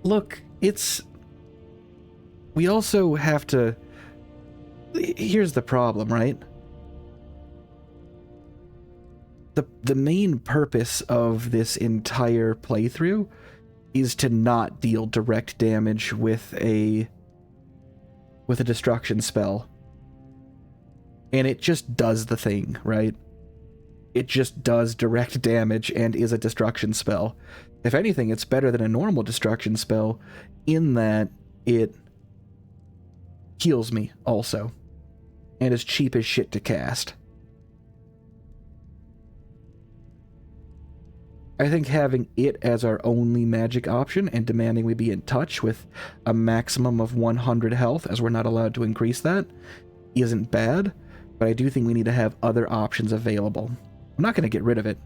Look, it's... we also have to... here's the problem, right? The main purpose of this entire playthrough is to not deal direct damage with a destruction spell. And it just does the thing, right? It just does direct damage and is a destruction spell. If anything, it's better than a normal destruction spell in that it heals me also. And is cheap as shit to cast. I think having it as our only magic option and demanding we be in touch with a maximum of 100 health, as we're not allowed to increase that, isn't bad, but I do think we need to have other options available. I'm not going to get rid of it.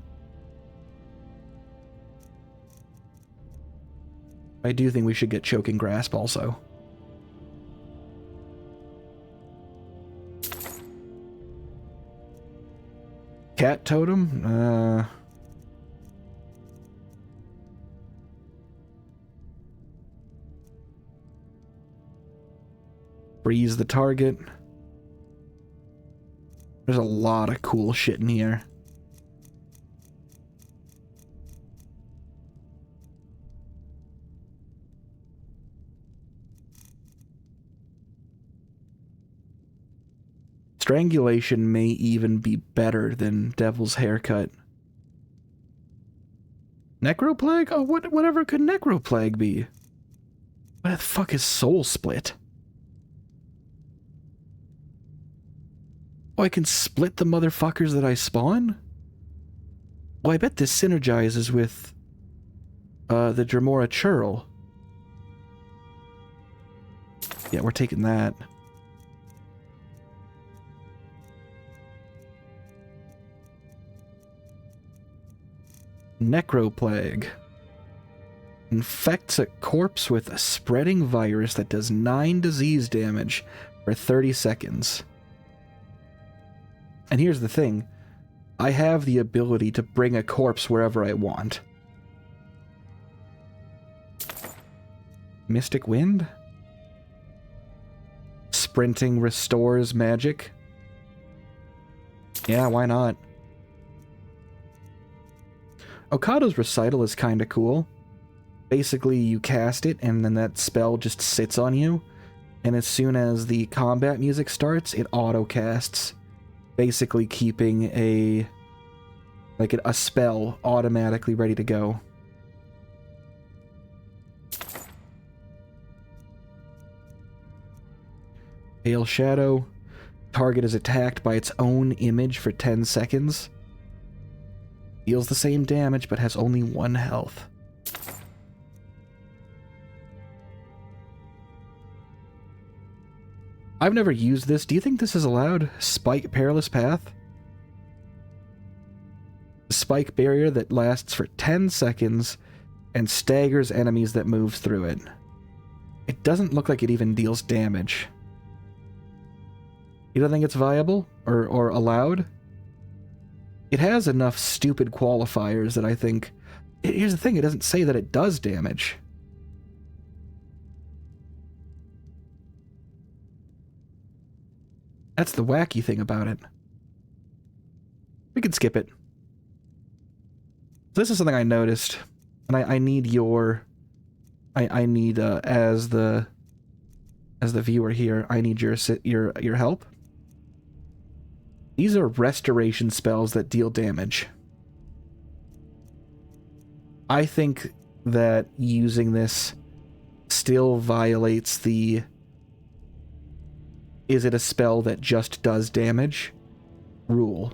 I do think we should get Choking Grasp also. Cat Totem? Freeze the target. There's a lot of cool shit in here. Strangulation may even be better than Devil's Haircut. Necroplague? Oh, whatever could Necroplague be? What the fuck is Soul Split? Oh, I can split the motherfuckers that I spawn? Well, I bet this synergizes with the Dremora Churl. Yeah, we're taking that. Necroplague. Infects a corpse with a spreading virus that does 9 disease damage for 30 seconds. And here's the thing. I have the ability to bring a corpse wherever I want. Mystic Wind? Sprinting restores magic? Yeah, why not? Okado's Recital is kinda cool. Basically, you cast it, and then that spell just sits on you, and as soon as the combat music starts, it auto-casts, basically keeping a spell automatically ready to go. Pale Shadow. Target is attacked by its own image for 10 seconds. Deals the same damage, but has only 1 health. I've never used this. Do you think this is allowed? Spike Perilous Path? A spike barrier that lasts for 10 seconds and staggers enemies that move through it. It doesn't look like it even deals damage. You don't think it's viable? Or allowed? It has enough stupid qualifiers that I think... Here's the thing, it doesn't say that it does damage. That's the wacky thing about it. We can skip it. So this is something I noticed, and I need your... I need, as the viewer here, I need your help. These are restoration spells that deal damage. I think that using this still violates the... Is it a spell that just does damage? Rule.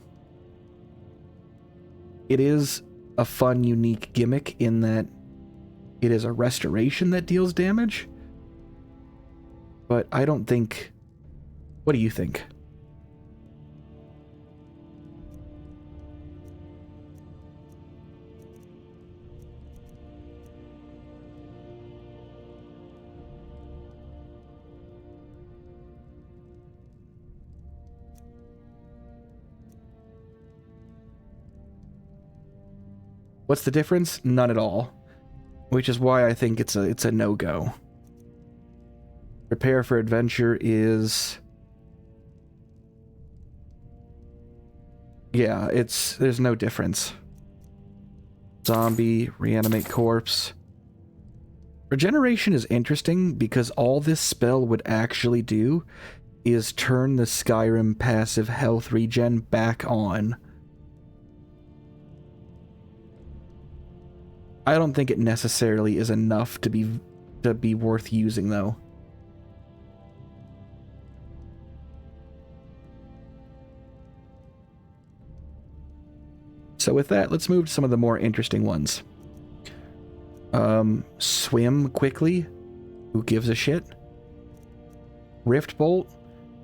It is a fun, unique gimmick in that it is a restoration that deals damage. But I don't think... What do you think? What's the difference? None at all. Which is why I think it's a no-go. Prepare for adventure is... Yeah, there's no difference. Zombie, reanimate corpse. Regeneration is interesting because all this spell would actually do is turn the Skyrim passive health regen back on. I don't think it necessarily is enough to be worth using, though. So with that, let's move to some of the more interesting ones. Swim quickly. Who gives a shit? Rift Bolt.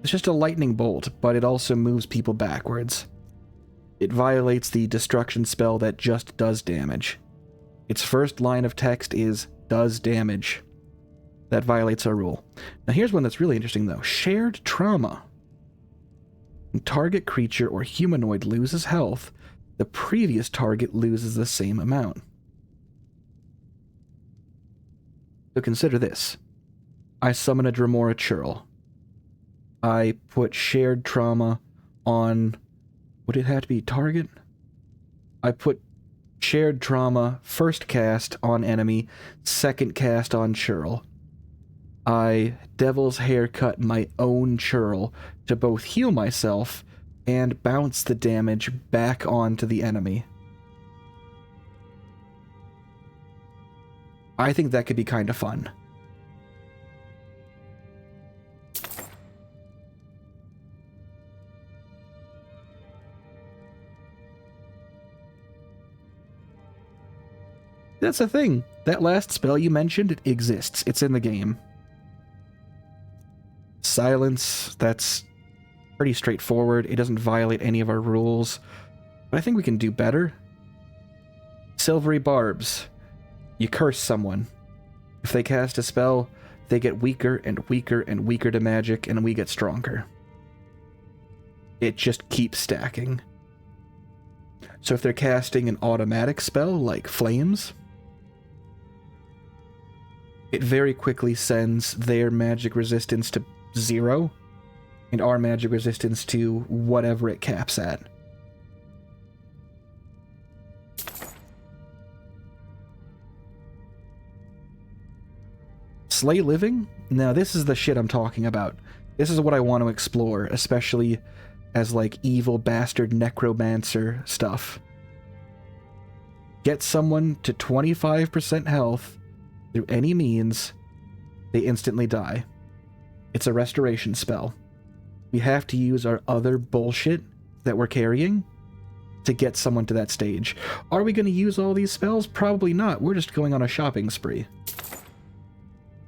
It's just a lightning bolt, but it also moves people backwards. It violates the destruction spell that just does damage. Its first line of text is, does damage. That violates our rule. Now here's one that's really interesting though. Shared trauma. When target creature or humanoid loses health, the previous target loses the same amount. So consider this. I summon a Dremora Churl. I put shared trauma on... Would it have to be target? I put shared trauma, first cast on enemy, second cast on churl. I devil's haircut my own churl to both heal myself and bounce the damage back onto the enemy. I think that could be kind of fun. That's the thing. That last spell you mentioned, it exists. It's in the game. Silence, that's pretty straightforward. It doesn't violate any of our rules. But I think we can do better. Silvery Barbs. You curse someone. If they cast a spell, they get weaker and weaker and weaker to magic, and we get stronger. It just keeps stacking. So if they're casting an automatic spell, like Flames, it very quickly sends their magic resistance to 0, and our magic resistance to whatever it caps at. Slay Living? Now this is the shit I'm talking about. This is what I want to explore, especially as like evil bastard necromancer stuff. Get someone to 25% health through any means, they instantly die. It's a restoration spell. We have to use our other bullshit that we're carrying to get someone to that stage. Are we going to use all these spells? Probably not. We're just going on a shopping spree.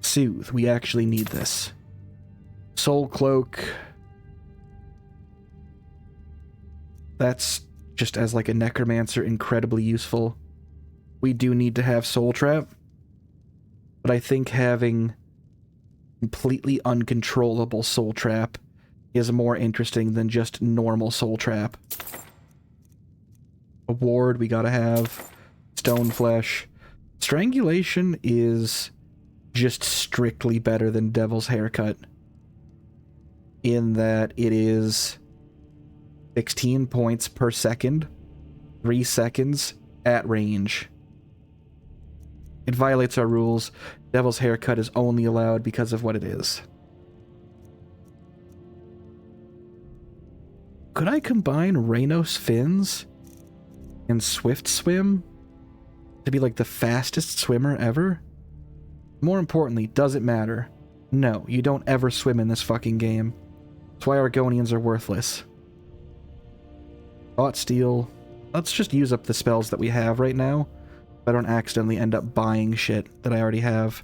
Soothe. We actually need this. Soul Cloak. That's just as like a necromancer incredibly useful. We do need to have Soul Trap. But I think having completely uncontrollable Soul Trap is more interesting than just normal Soul Trap. A ward we gotta have. Stone Flesh. Strangulation is just strictly better than Devil's Haircut, in that it is 16 points per second, 3 seconds at range. It violates our rules. Devil's Haircut is only allowed because of what it is. Could I combine Raynos Fins and Swift Swim to be like the fastest swimmer ever? More importantly, does it matter? No, you don't ever swim in this fucking game. That's why Argonians are worthless. Thought Steal. Let's just use up the spells that we have right now. I don't accidentally end up buying shit that I already have.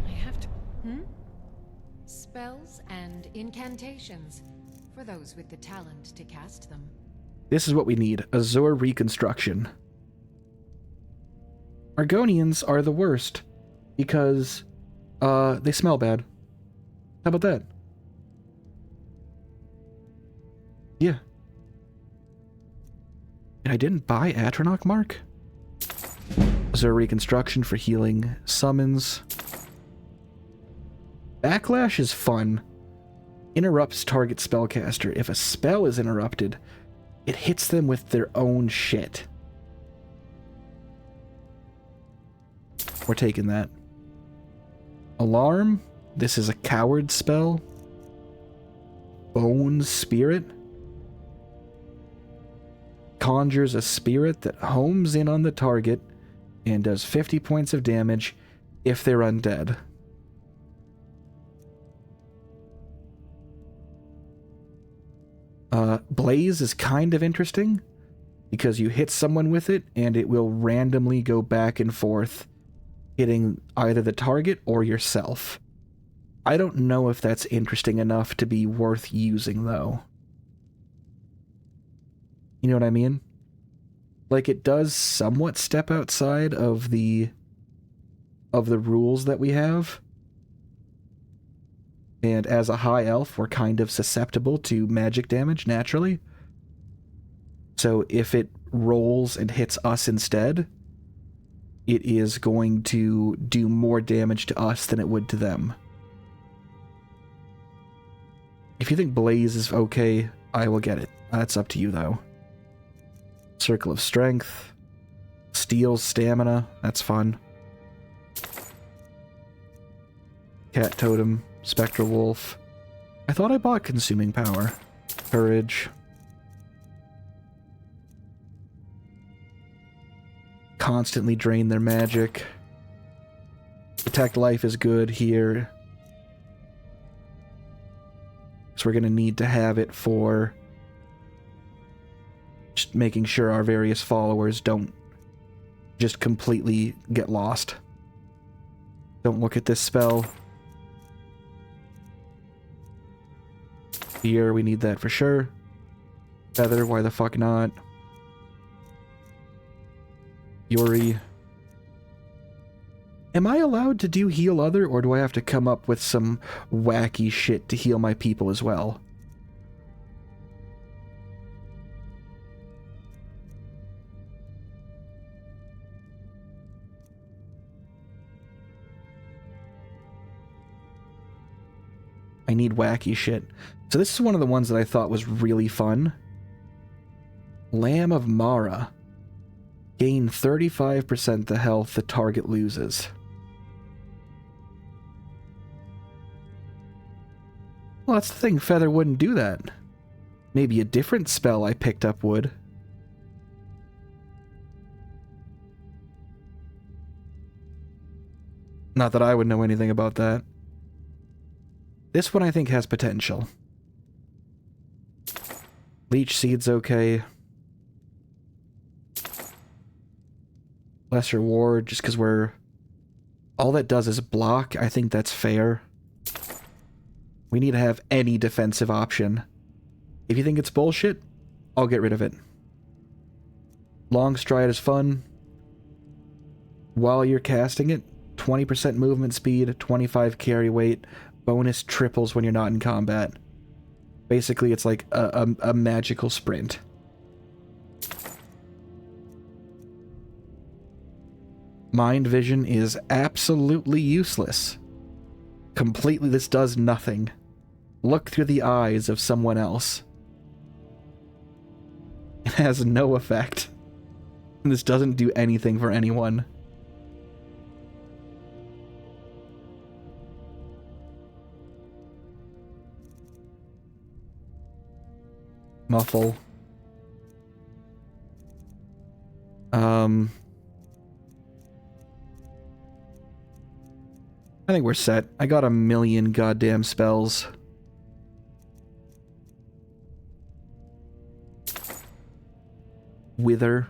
I have to... Spells and incantations, for those with the talent to cast them. This is what we need. Azure Reconstruction. Argonians are the worst, because, they smell bad. How about that? Yeah. I didn't buy Atronach Mark? Azure Reconstruction for healing summons. Backlash is fun. Interrupts target spellcaster. If a spell is interrupted, it hits them with their own shit. We're taking that. Alarm. This is a coward spell. Bone Spirit. Conjures a spirit that homes in on the target and does 50 points of damage if they're undead. Blaze is kind of interesting because you hit someone with it and it will randomly go back and forth, hitting either the target or yourself. I don't know if that's interesting enough to be worth using, though. You know what I mean? Like, it does somewhat step outside of the rules that we have. And as a high elf, we're kind of susceptible to magic damage naturally. So if it rolls and hits us instead, it is going to do more damage to us than it would to them. If you think Blaze is okay, I will get it. That's up to you, though. Circle of Strength. Steals Stamina. That's fun. Cat Totem. Spectral Wolf. I thought I bought Consuming Power. Courage. Constantly drain their magic. Protect Life is good here. So we're going to need to have it for just making sure our various followers don't just completely get lost. Don't look at this spell. Fear, we need that for sure. Feather, why the fuck not? Yuri. Am I allowed to do heal other, or do I have to come up with some wacky shit to heal my people as well? I need wacky shit. So this is one of the ones that I thought was really fun. Lamb of Mara. Gain 35% the health the target loses. Well, that's the thing. Feather wouldn't do that. Maybe a different spell I picked up would. Not that I would know anything about that. This one I think has potential. Leech Seed's okay. Lesser Ward, just because we're... all that does is block. I think that's fair. We need to have any defensive option. If you think it's bullshit, I'll get rid of it. Long Stride is fun. While you're casting it, 20% movement speed, 25 carry weight, bonus triples when you're not in combat. Basically, it's like a magical sprint. Mind Vision is absolutely useless. Completely, this does nothing. Look through the eyes of someone else. It has no effect. This doesn't do anything for anyone. Muffle. I think we're set. I got 1,000,000 goddamn spells. Wither.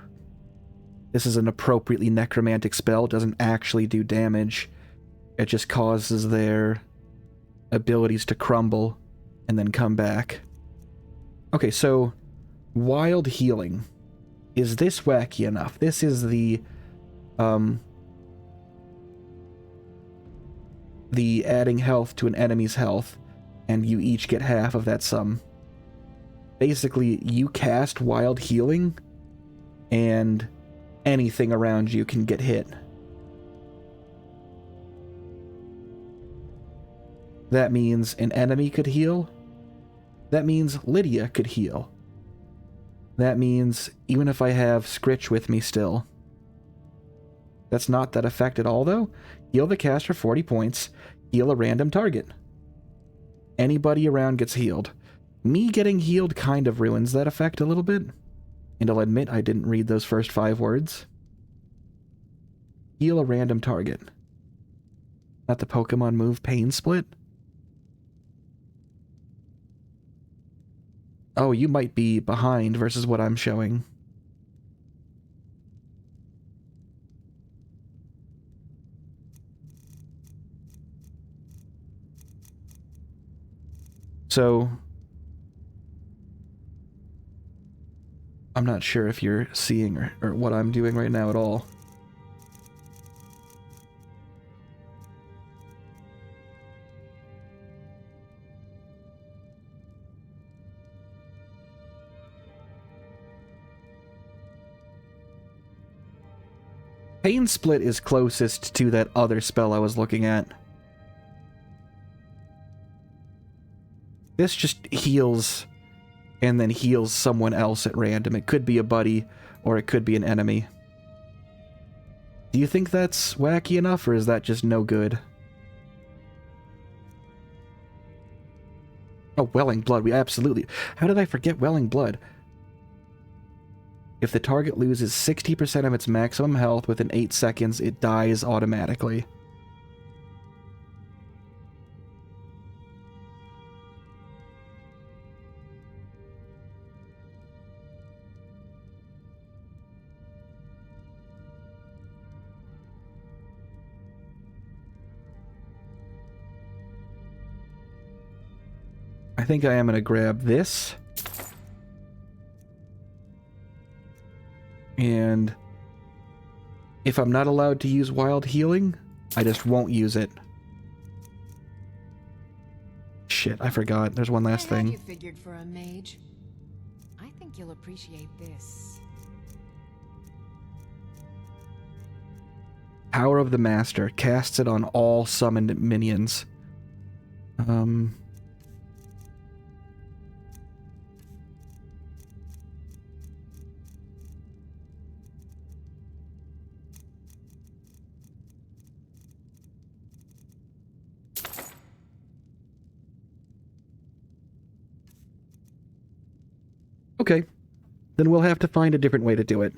This is an appropriately necromantic spell. It doesn't actually do damage. It just causes their abilities to crumble and then come back. Okay, so Wild Healing. Is this wacky enough? This is the adding health to an enemy's health, and you each get half of that sum. Basically, you cast Wild Healing, and anything around you can get hit. That means an enemy could heal. That means Lydia could heal. That means even if I have Scritch with me still. That's not that effect at all, though. Heal the caster 40 points. Heal a random target. Anybody around gets healed. Me getting healed kind of ruins that effect a little bit. And I'll admit I didn't read those first 5 words. Heal a random target. Not the Pokemon move Pain Split? Oh, you might be behind versus what I'm showing. So, I'm not sure if you're seeing or what I'm doing right now at all. Pain Split is closest to that other spell I was looking at. This just heals and then heals someone else at random. It could be a buddy or it could be an enemy. Do you think that's wacky enough, or is that just no good? Oh, Welling Blood. We absolutely... How did I forget Welling Blood? If the target loses 60% of its maximum health within 8 seconds, it dies automatically. I think I am going to grab this. And if I'm not allowed to use wild healing, I just won't use it. Shit, I forgot. There's one last thing. You figured for a mage. I think you'll appreciate this. Power of the Master casts it on all summoned minions. Okay, then we'll have to find a different way to do it.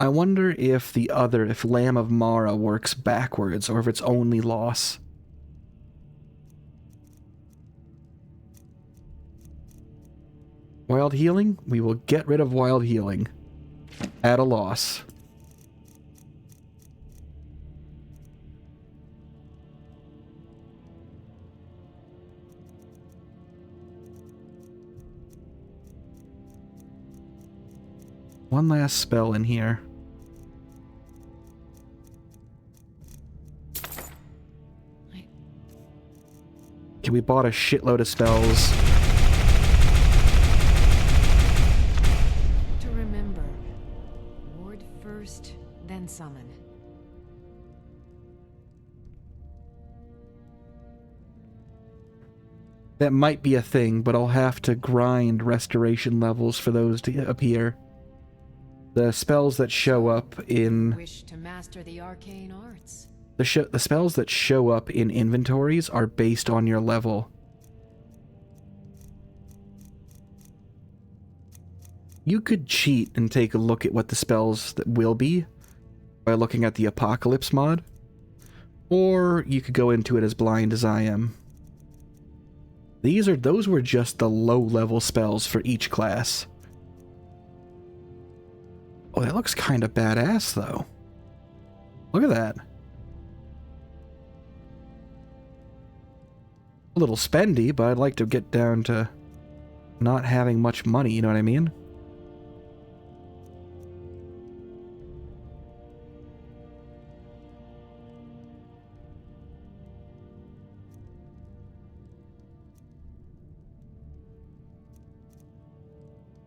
I wonder if if Lamb of Mara works backwards, or if it's only loss. Wild healing? We will get rid of wild healing. At a loss. One last spell in here. Okay, we bought a shitload of spells. To remember, ward first, then summon. That might be a thing, but I'll have to grind restoration levels for those to appear. The spells that show up in... Wish to master the arcane arts. The spells that show up in inventories are based on your level. You could cheat and take a look at what the spells that will be by looking at the Apocalypse mod, or you could go into it as blind as I am. Those were just the low-level spells for each class. Oh, that looks kind of badass, though. Look at that. A little spendy, but I'd like to get down to not having much money, you know what I mean?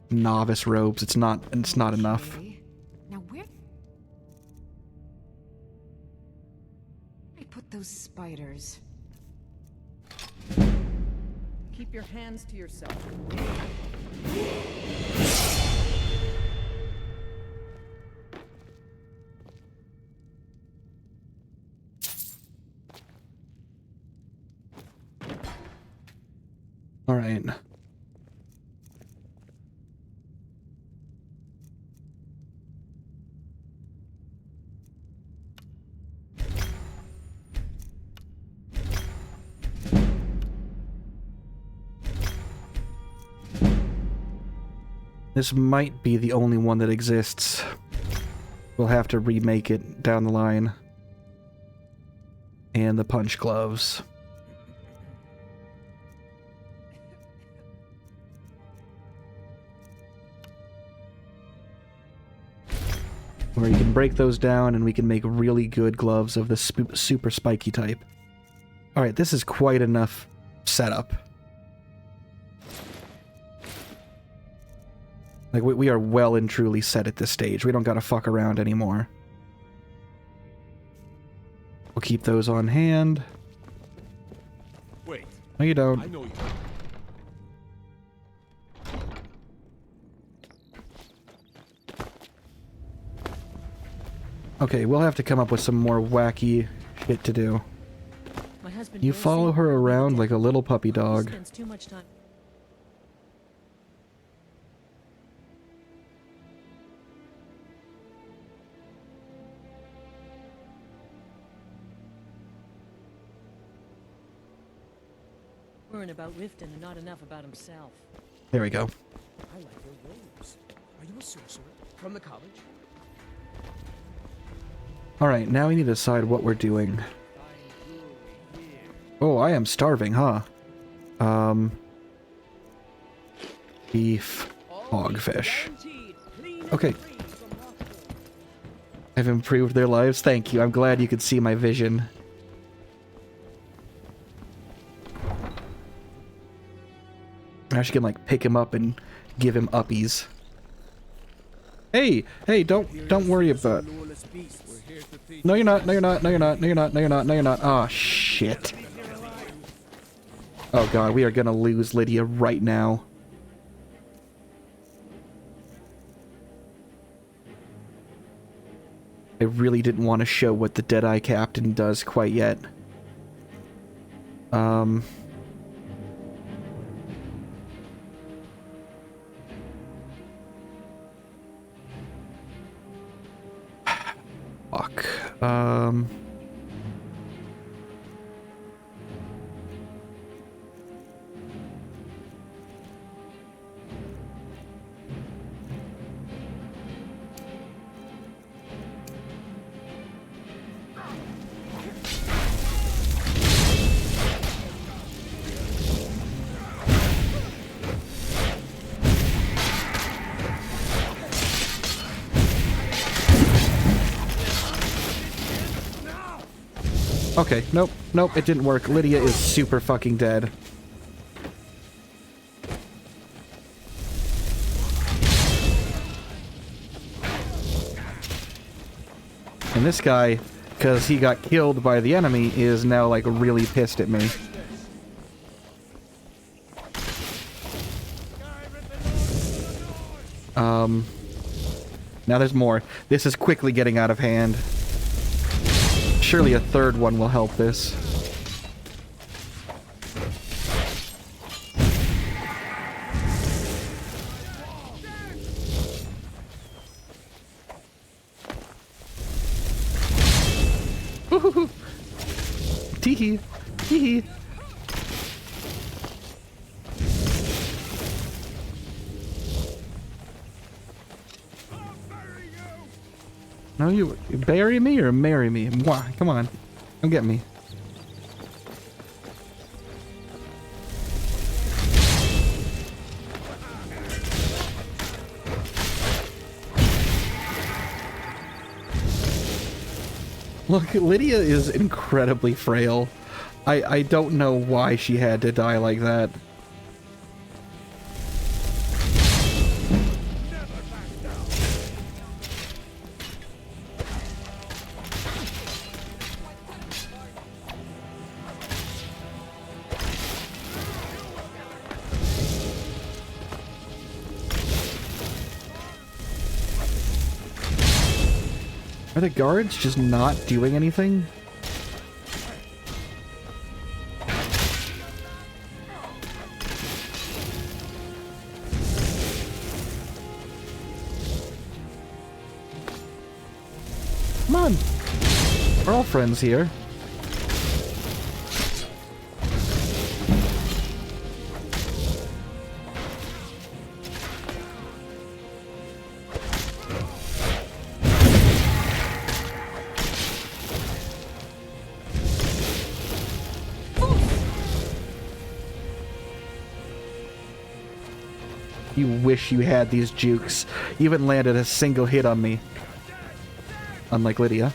Novice robes, it's not enough. Now where I put those spiders? Keep your hands to yourself. All right. This might be the only one that exists. We'll have to remake it down the line. And the punch gloves. Where you can break those down and we can make really good gloves of the super spiky type. Alright, this is quite enough setup. Like, we are well and truly set at this stage. We don't gotta fuck around anymore. We'll keep those on hand. Wait. No, you don't. I know you. Okay, we'll have to come up with some more wacky shit to do. My husband You follow her around like a little puppy dog. spends too much time. Worrying about Riften and not enough about himself. There we go. I like your robes. Are you a sorcerer from the college? Alright, now we need to decide what we're doing. Oh, I am starving, huh? Beef, hogfish. Okay. I've improved their lives. Thank you. I'm glad you could see my vision. I actually can like pick him up and give him uppies. Hey, don't worry about. No, you're not. No, you're not. No, you're not. No, you're not. No, you're not. No, you're not. Oh shit. Oh god, we are gonna lose Lydia right now. I really didn't want to show what the Deadeye Captain does quite yet. Fuck. Okay, nope, it didn't work. Lydia is super fucking dead. And this guy, because he got killed by the enemy, is now like really pissed at me. Now there's more. This is quickly getting out of hand. Surely a third one will help this. Teehee. Teehee. No, you bury me or marry me? Mwah, come on. Come get me. Look, Lydia is incredibly frail. I don't know why she had to die like that. Are the guards just not doing anything? Come on! We're all friends here. You wish you had these jukes. You haven't landed a single hit on me. Unlike Lydia.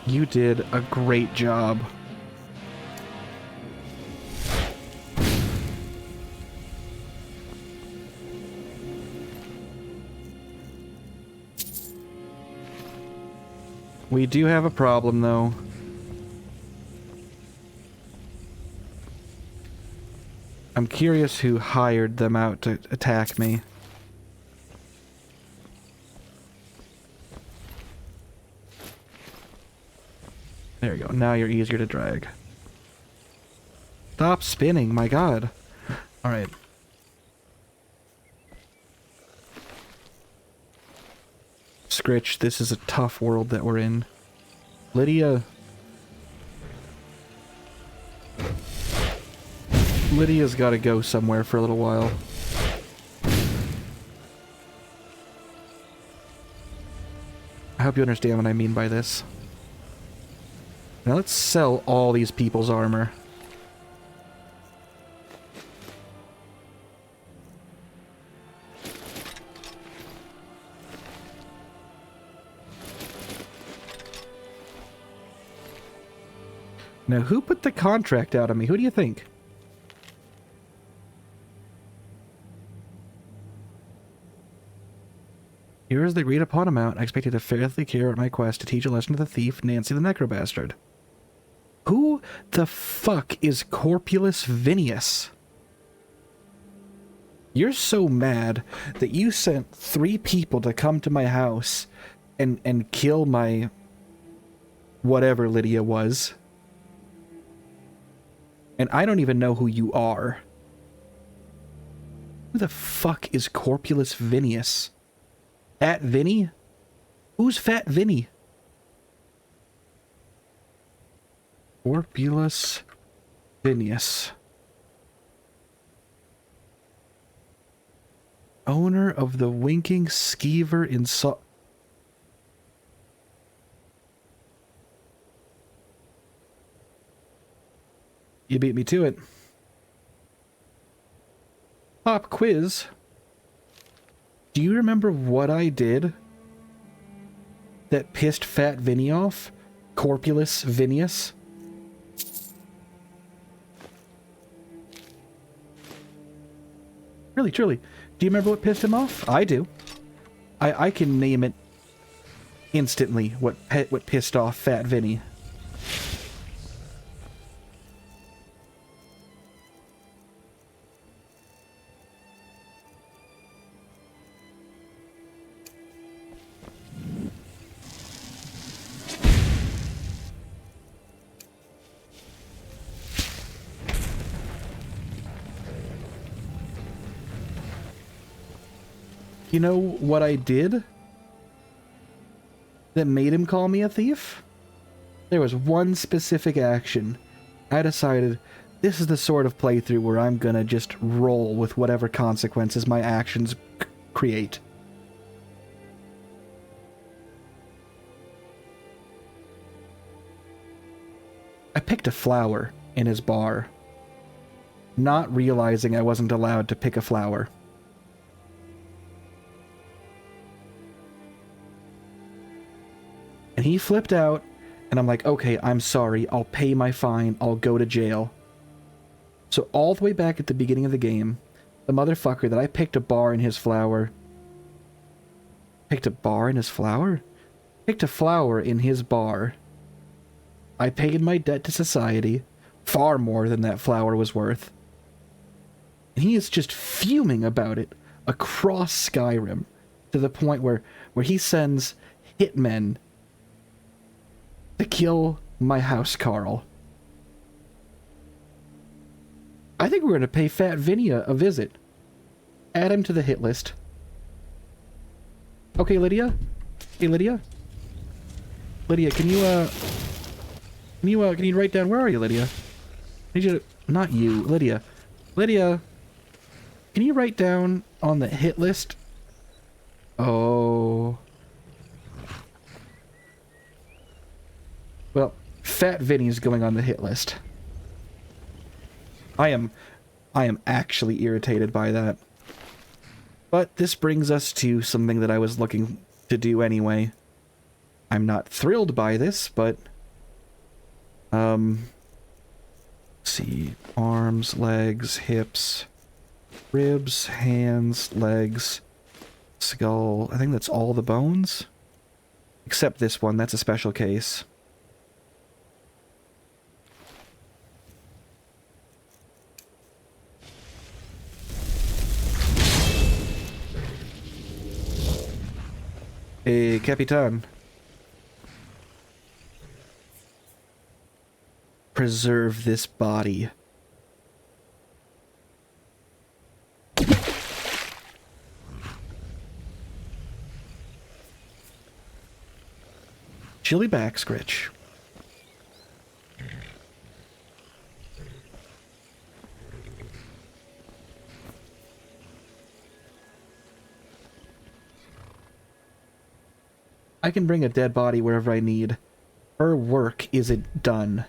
You did a great job. We do have a problem, though. I'm curious who hired them out to attack me. There you go. Now you're easier to drag. Stop spinning, my god. Alright. Scritch, this is a tough world that we're in. Lydia's gotta go somewhere for a little while. I hope you understand what I mean by this. Now let's sell all these people's armor. Now, who put the contract out on me? Who do you think? Here is the agreed upon amount. I expect you to fairly carry out my quest to teach a lesson to the thief, Nancy the Necrobastard. Who the fuck is Corpulus Vinius? You're so mad that you sent 3 people to come to my house and kill my... whatever Lydia was. And I don't even know who you are. Who the fuck is Corpulus Vinius? Fat Vinny? Who's Fat Vinny? Corpulus Vinius. Owner of the Winking Skeever in You beat me to it. Pop quiz. Do you remember what I did that pissed Fat Vinny off? Corpulus Vinius? Really, truly. Do you remember what pissed him off? I do. I can name it instantly what pissed off Fat Vinny. You know what I did that made him call me a thief? There was one specific action. I decided this is the sort of playthrough where I'm gonna just roll with whatever consequences my actions create. I picked a flower in his bar, not realizing I wasn't allowed to pick a flower. And he flipped out, and I'm like, okay, I'm sorry, I'll pay my fine, I'll go to jail. So all the way back at the beginning of the game, the motherfucker that I picked a bar in his flower... Picked a bar in his flower? Picked a flower in his bar. I paid my debt to society, far more than that flower was worth. And he is just fuming about it across Skyrim, to the point where he sends hitmen to kill my house Carl. I think we're going to pay Fat Vinny a visit. Add him to the hit list. Okay, Lydia? Hey, Lydia? Lydia, can you write down, where are you, Lydia? I need you to, not you, Lydia. Lydia, can you write down on the hit list? Oh... Well, Fat Vinny's going on the hit list. I am actually irritated by that. But this brings us to something that I was looking to do anyway. I'm not thrilled by this, but Let's see, arms, legs, hips, ribs, hands, legs, skull. I think that's all the bones. Except this one, that's a special case. Hey, Capitan. Preserve this body. Chili back scritch. I can bring a dead body wherever I need. Her work isn't done.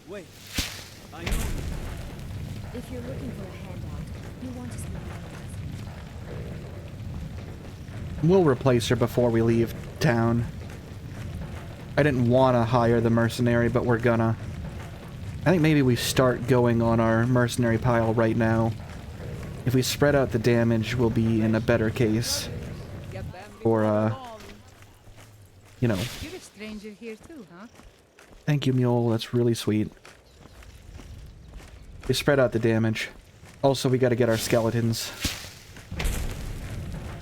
Wait, I know. If you're looking for a handout, you want to speak. We'll replace her before we leave town. I didn't want to hire the mercenary, but we're gonna. I think maybe we start going on our mercenary pile right now. If we spread out the damage, we'll be in a better case. Or, you know. You're a stranger here too, huh? Thank you, Mule. That's really sweet. We spread out the damage. Also, we gotta get our skeletons.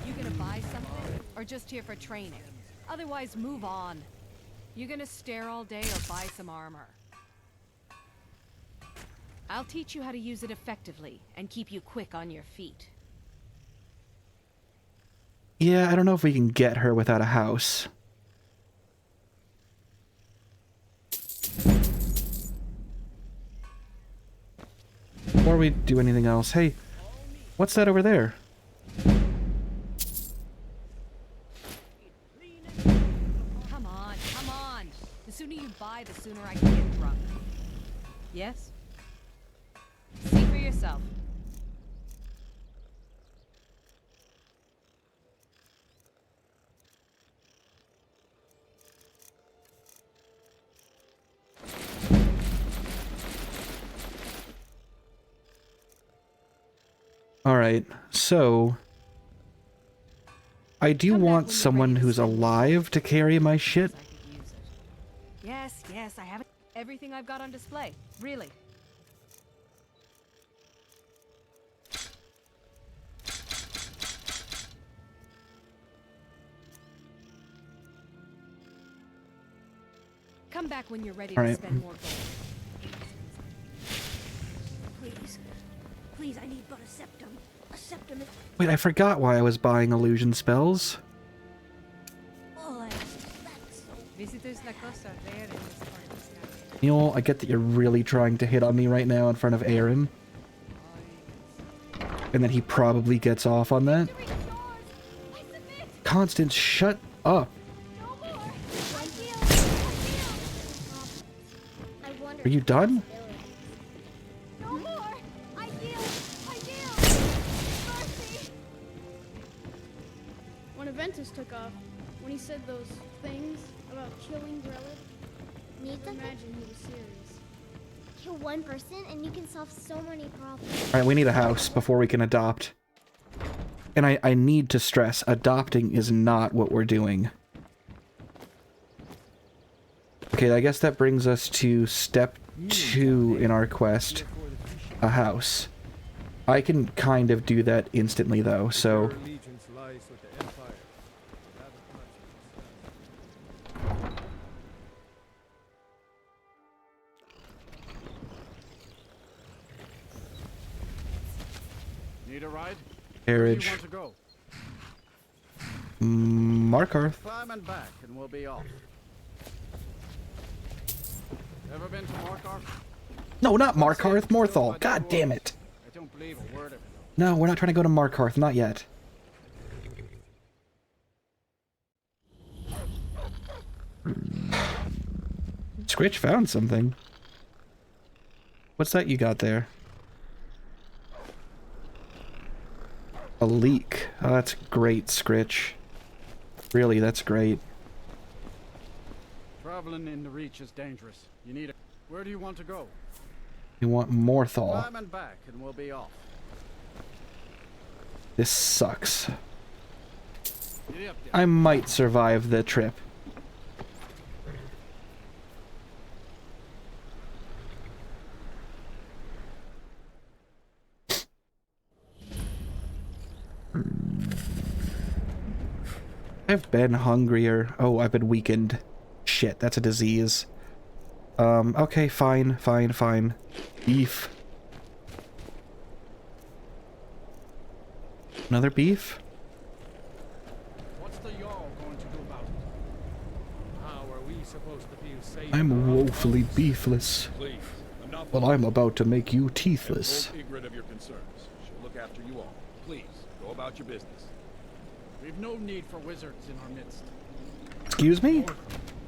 You gonna buy something? Or just here for training? Otherwise, move on. You gonna stare all day or buy some armor? I'll teach you how to use it effectively and keep you quick on your feet. Yeah, I don't know if we can get her without a house. Before we do anything else, hey, what's that over there? Come on, come on. The sooner you buy, the sooner I can get drunk. Yes? See for yourself. Alright, so... I do want someone who's alive to carry my shit. Yes, yes, I have everything I've got on display. Really. Come back when you're ready to spend more gold. Please. Please, I need but a septum. A septum is... Wait, I forgot why I was buying illusion spells. All I ask is that. Visitors like us are rare in this part of the sky. Neil, I get that you're really trying to hit on me right now in front of Aaron. And then he probably gets off on that. Constance, shut up. Are you done? No more! I yield! I yield! Mercy! When Aventus took off, when he said those things about killing Grelid, imagine he was serious. Kill one person and you can solve so many problems. Alright, we need a house before we can adopt. And I need to stress, adopting is not what we're doing. Okay, I guess that brings us to step 2 in our quest. A house. I can kind of do that instantly though, so... Need a ride? Carriage. Where do you want to go? Markarth. Climb and back, and we'll be off. Ever been to Markarth? No, not Markarth, Morthal. God damn it. I don't believe a word of it. No, we're not trying to go to Markarth, not yet. Scritch found something. What's that you got there? A leak. Oh, that's great, Scritch. Really, that's great. Traveling in the Reach is dangerous. You need a... Where do you want to go? You want Morthal. Climb and back, and we'll be off. This sucks. I might survive the trip. I've been hungrier. Oh, I've been weakened. Shit, that's a disease. Okay, fine. Beef. Another beef? What's the Jarl going to do about it? How are we supposed to feel safe? I'm woefully beefless. Please, enough. Well, I'm about to make you teethless. Hold ignorant of your concerns. She'll look after you all. Please, go about your business. We've no need for wizards in our midst. Excuse me?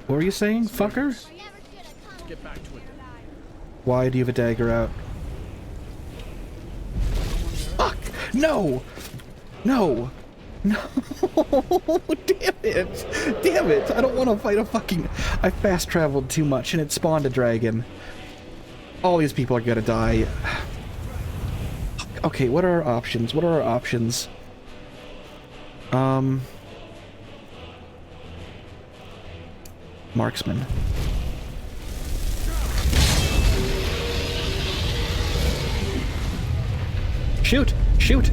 What were you saying, fucker? Let's get back to it. Why do you have a dagger out? Fuck! No! No! No! Damn it! Damn it! I don't want to fight a fucking... I fast traveled too much and it spawned a dragon. All these people are gonna die. Okay, what are our options? What are our options? Marksman. Shoot! Shoot!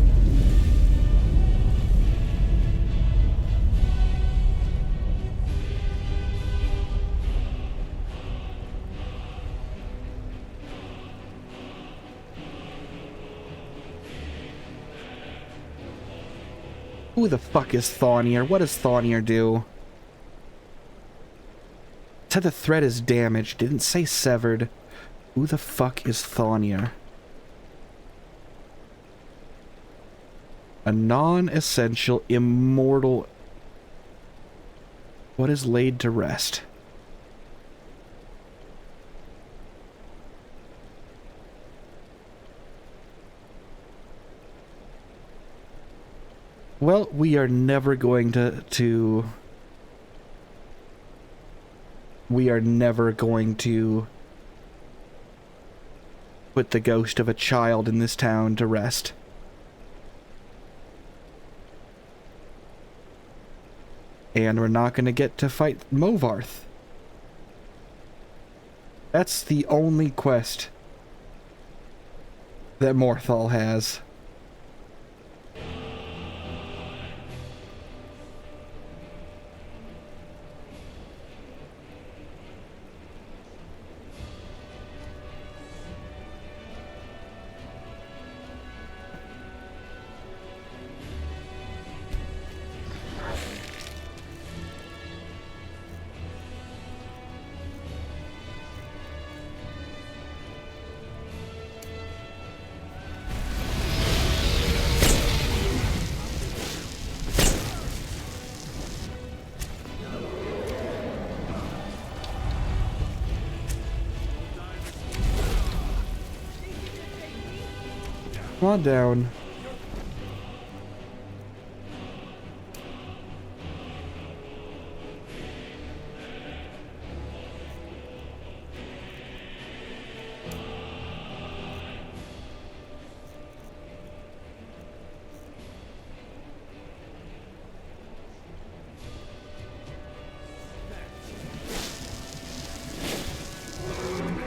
Who the fuck is Thawnier? What does Thawnier do? It said the thread is damaged. Didn't say severed. Who the fuck is Thawnier? A non-essential, immortal... What is laid to rest? Well, we are never going to... We are never going to put the ghost of a child in this town to rest. And we're not going to get to fight Movarth. That's the only quest that Morthal has. Come on down.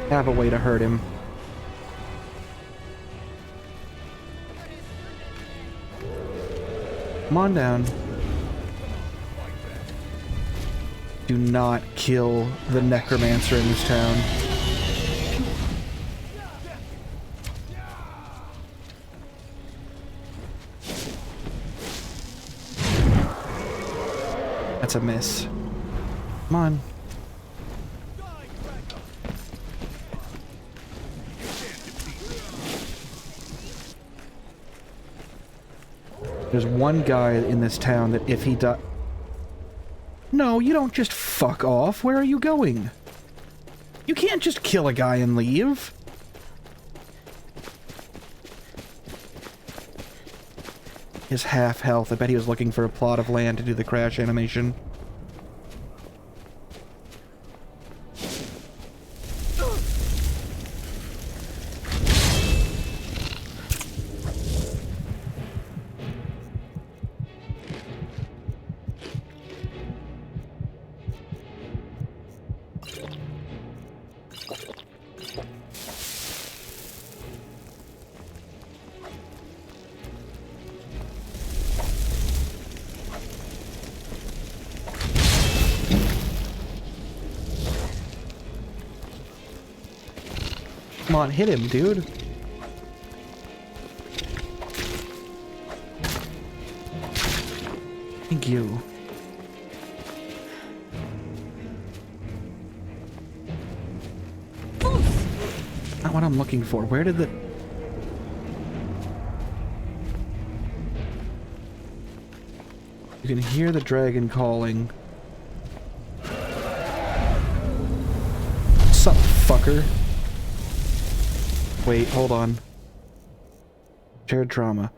Have a way to hurt him. Come on down. Do not kill the necromancer in this town. That's a miss. Come on. There's one guy in this town that if he dies... No, you don't just fuck off. Where are you going? You can't just kill a guy and leave. His half health. I bet he was looking for a plot of land to do the crash animation. Come on, hit him, dude. Thank you. Not what I'm looking for. Where did the... You can hear the dragon calling. Sup, fucker? Wait, hold on. Shared trauma.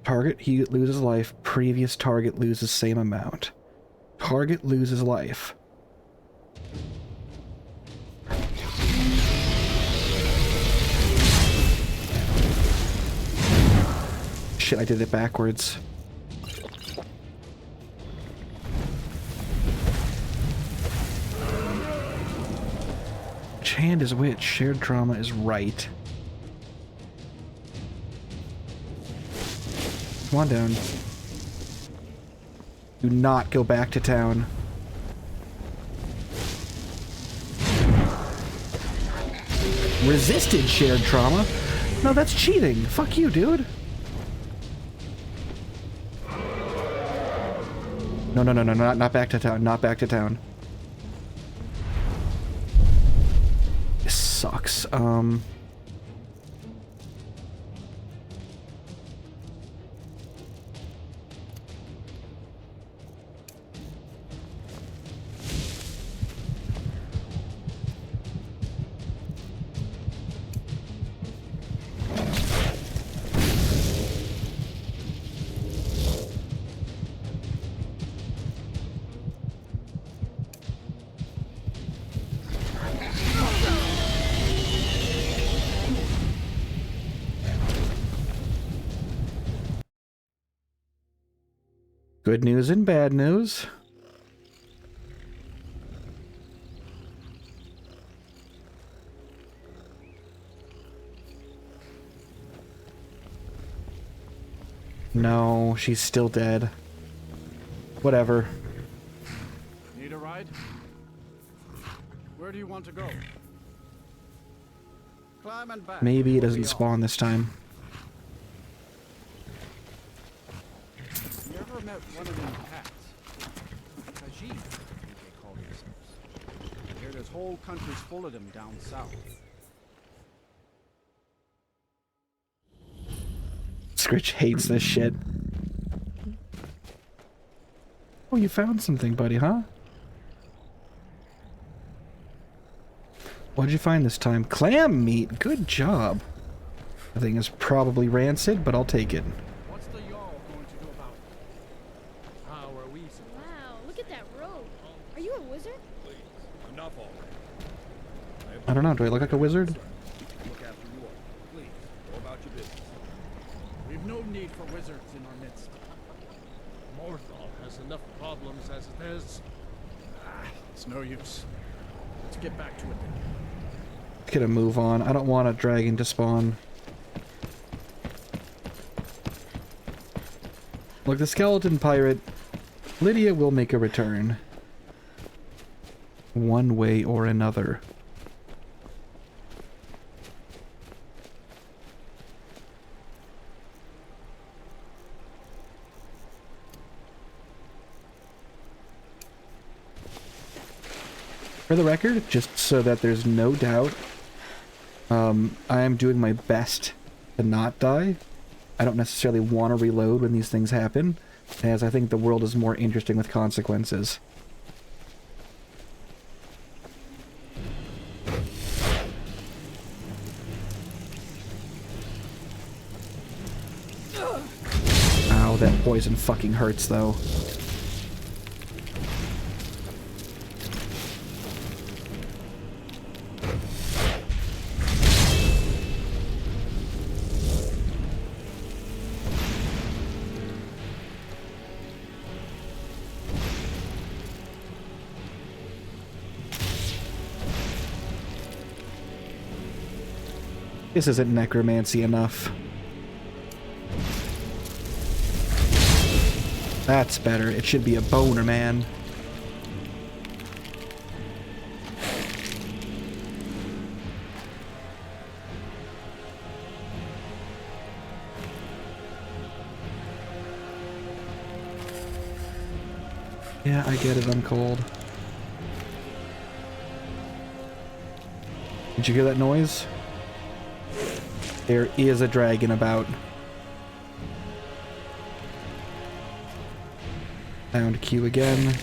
Target, he loses life. Previous target loses same amount. Target loses life. Shit, I did it backwards. Which hand is which? Shared trauma is right. Come on down. Do not go back to town. Resisted shared trauma? No, that's cheating. Fuck you, dude. No, not back to town. Not back to town. This sucks. Good news and bad news. No, she's still dead. Whatever. Need a ride? Where do you want to go? Climb and back. Maybe it doesn't spawn this time. You ever met one of them cats? Khajiit, I think they call themselves. I hear there's whole countries full of them down south. Scritch hates this shit. Oh, you found something, buddy, huh? What'd you find this time? Clam meat! Good job! The thing is probably rancid, but I'll take it. What's the Jarl going to do about it? How are we supposed to? Wow, look at that road. Are you a wizard? Please, enough already. I don't know, do I look like a wizard? Look after you all. Please, go about your business. We've no need for wizards in our midst. Morthal has enough problems as it is. It's no use. Let's get back to it then. Get a move on. I don't want a dragon to spawn. Look, the skeleton pirate. Lydia will make a return. One way or another. For the record, just so that there's no doubt, I am doing my best to not die. I don't necessarily want to reload when these things happen, as I think the world is more interesting with consequences. that poison fucking hurts, though. This isn't necromancy enough. That's better. It should be a boner, man. Yeah, I get it. I'm cold. Did you hear that noise? There is a dragon about. Found Q again.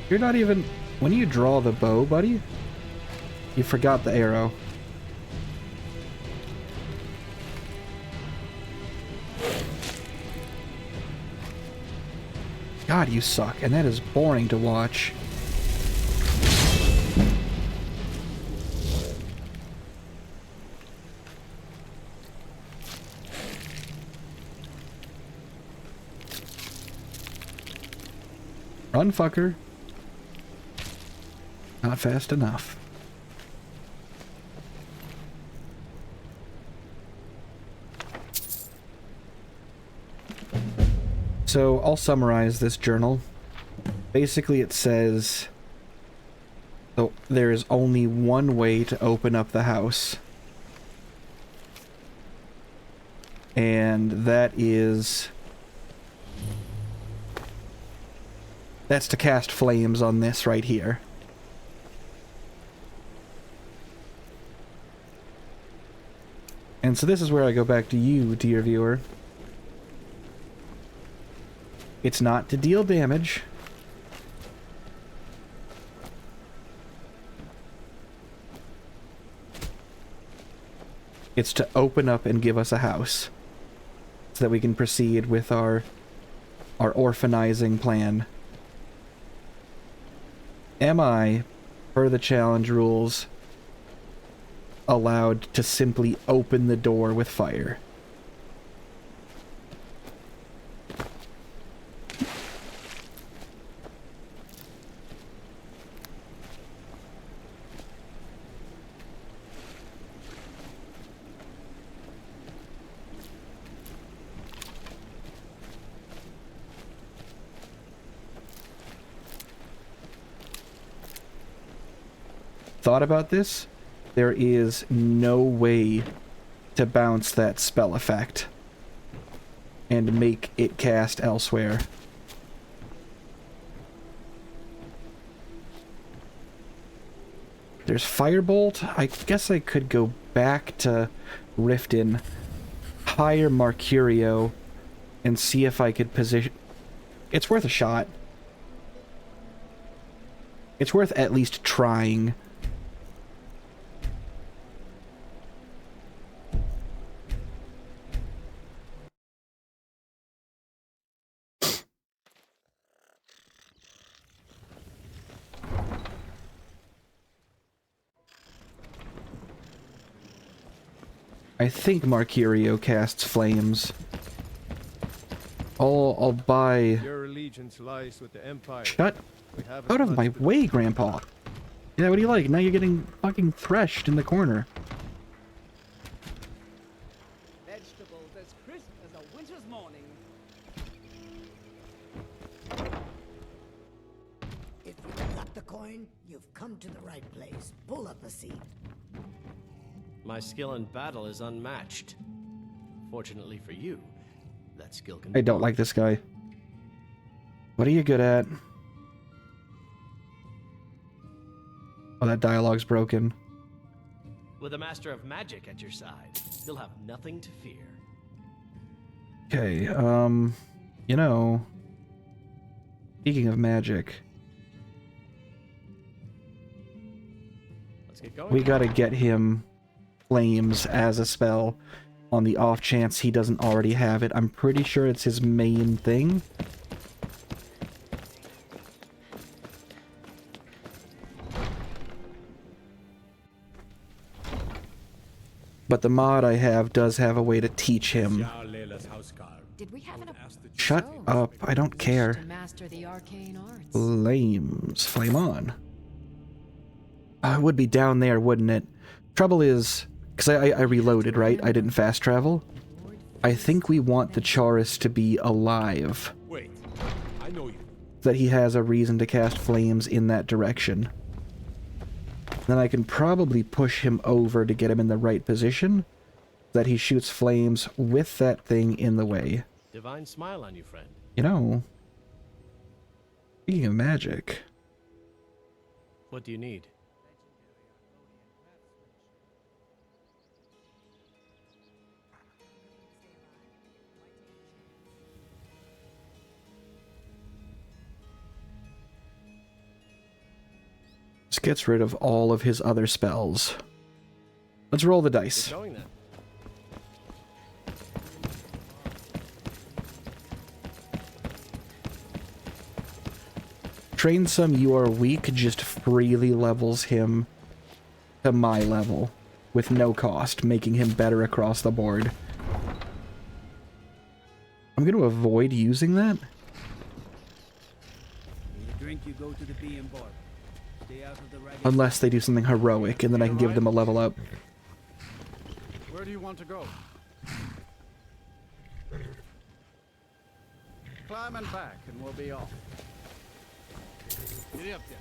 You're not even... When you draw the bow, buddy, you forgot the arrow. God, you suck, and that is boring to watch. Run, fucker. Not fast enough. So, I'll summarize this journal. Basically, it says... So, there is only one way to open up the house. And that is... That's to cast flames on this right here. And so this is where I go back to you, dear viewer. It's not to deal damage. It's to open up and give us a house. So that we can proceed with our orphanizing plan. Am I, per the challenge rules, allowed to simply open the door with fire? Thought about this? There is no way to bounce that spell effect and make it cast elsewhere. There's Firebolt. I guess I could go back to Riften, hire Mercurio, and see if I could position... It's worth a shot. It's worth at least trying. I think Mercurio casts flames. I'll buy... Your allegiance lies with the Empire. Shut out of my way, Grandpa. Yeah, what do you like? Now you're getting fucking threshed in the corner. Vegetables as crisp as a winter's morning. If you've got the coin, you've come to the right place. Pull up a seat. My skill in battle is unmatched. Fortunately for you, that skill can... I don't like this guy. What are you good at? Oh, that dialogue's broken. With a master of magic at your side, you'll have nothing to fear. Okay, you know, speaking of magic, Let's get going. we gotta get him flames as a spell on the off chance he doesn't already have it. I'm pretty sure it's his main thing. But the mod I have does have a way to teach him. Did we have Shut up, I don't care. to master the arcane arts? Flames. Flame on. It would be down there, wouldn't it? Trouble is, because I reloaded, right? I didn't fast travel. I think we want the Chaurus to be alive. Wait, I know you. That he has a reason to cast flames in that direction. Then I can probably push him over to get him in the right position, that he shoots flames with that thing in the way. Divine smile on you, friend. You know, speaking of magic... What do you need? This gets rid of all of his other spells. Let's roll the dice. Keep going then. Train some you are weak just freely levels him to my level with no cost, making him better across the board. I'm going to avoid using that. You drink, you go to the bee and bar. Stay out of the ragged... Unless they do something heroic, and then I can give them a level up. Where do you want to go? Climb and back, and we'll be off. Get up there.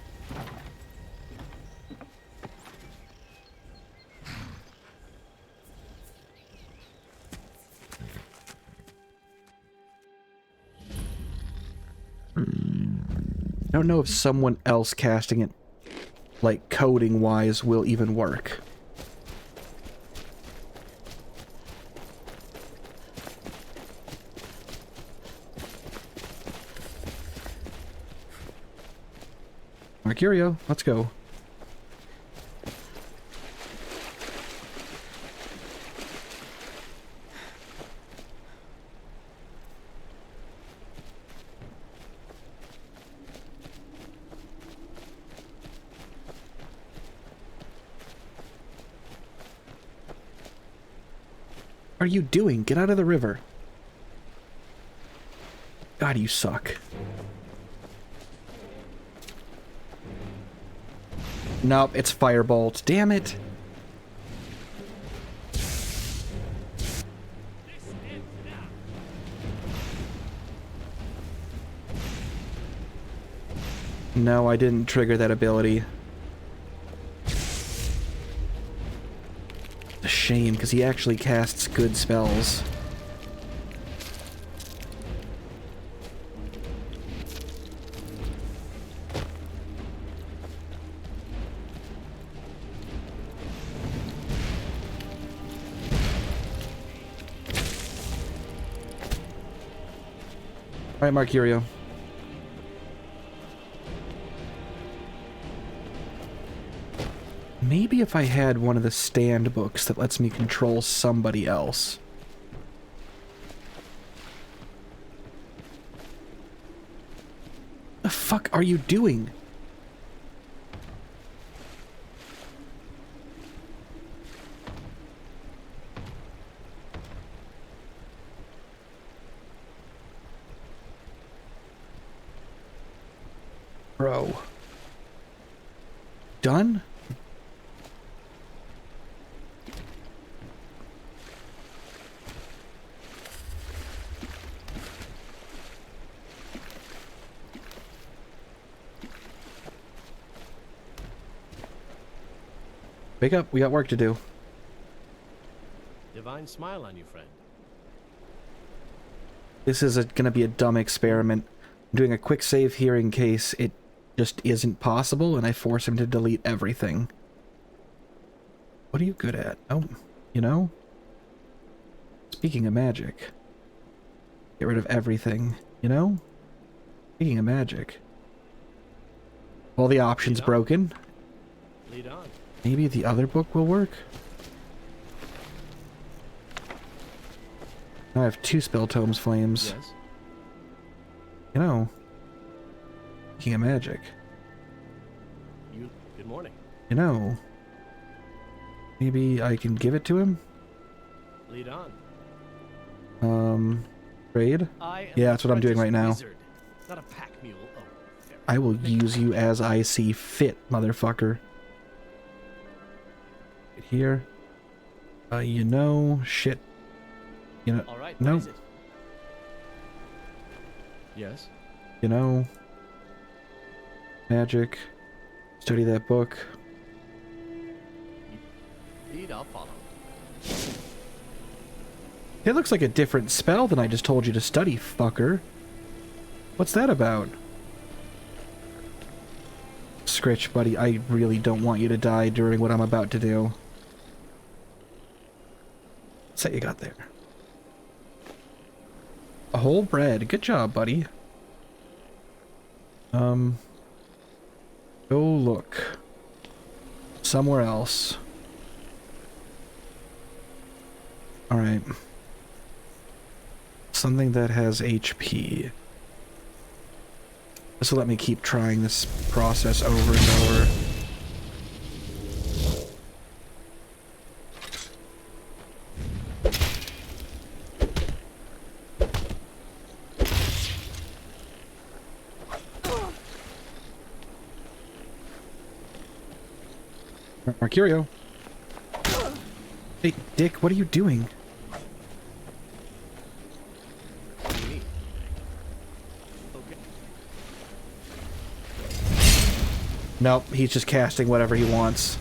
I don't know if someone else casting it, like coding-wise, will even work. Mercurio, let's go. What are you doing? Get out of the river. God, you suck. Nope, it's Firebolt. Damn it. No, I didn't trigger that ability. A shame, because he actually casts good spells. Alright, Mercurio. Maybe if I had one of the stand books that lets me control somebody else. The fuck are you doing? Bro. Done? Wake up, we got work to do. Divine smile on you, friend. This is gonna be a dumb experiment. I'm doing a quick save here in case it just isn't possible and I force him to delete everything. What are you good at? Oh, you know? Speaking of magic. Get rid of everything, you know? Speaking of magic. All the options broken. Lead on. Maybe the other book will work? Now I have 2 spell tomes flames. Yes. You know, King of Magic. Good morning. You know, maybe I can give it to him? Lead on. Trade? Yeah, that's what I'm doing right now. Wizard, not a pack mule. Oh, I will use you as I see fit, motherfucker. Right here. You know, shit. You know, all right, no. what is it? Yes. You know, magic. Study that book. Lead, I'll follow. It looks like a different spell than I just told you to study, fucker. What's that about? Scritch, buddy, I really don't want you to die during what I'm about to do. What's that you got there? A whole bread. Good job, buddy. Go look. Somewhere else. Alright. Something that has HP. This will let me keep trying this process over and over. Mercurio. Hey, Dick, what are you doing? Nope, he's just casting whatever he wants.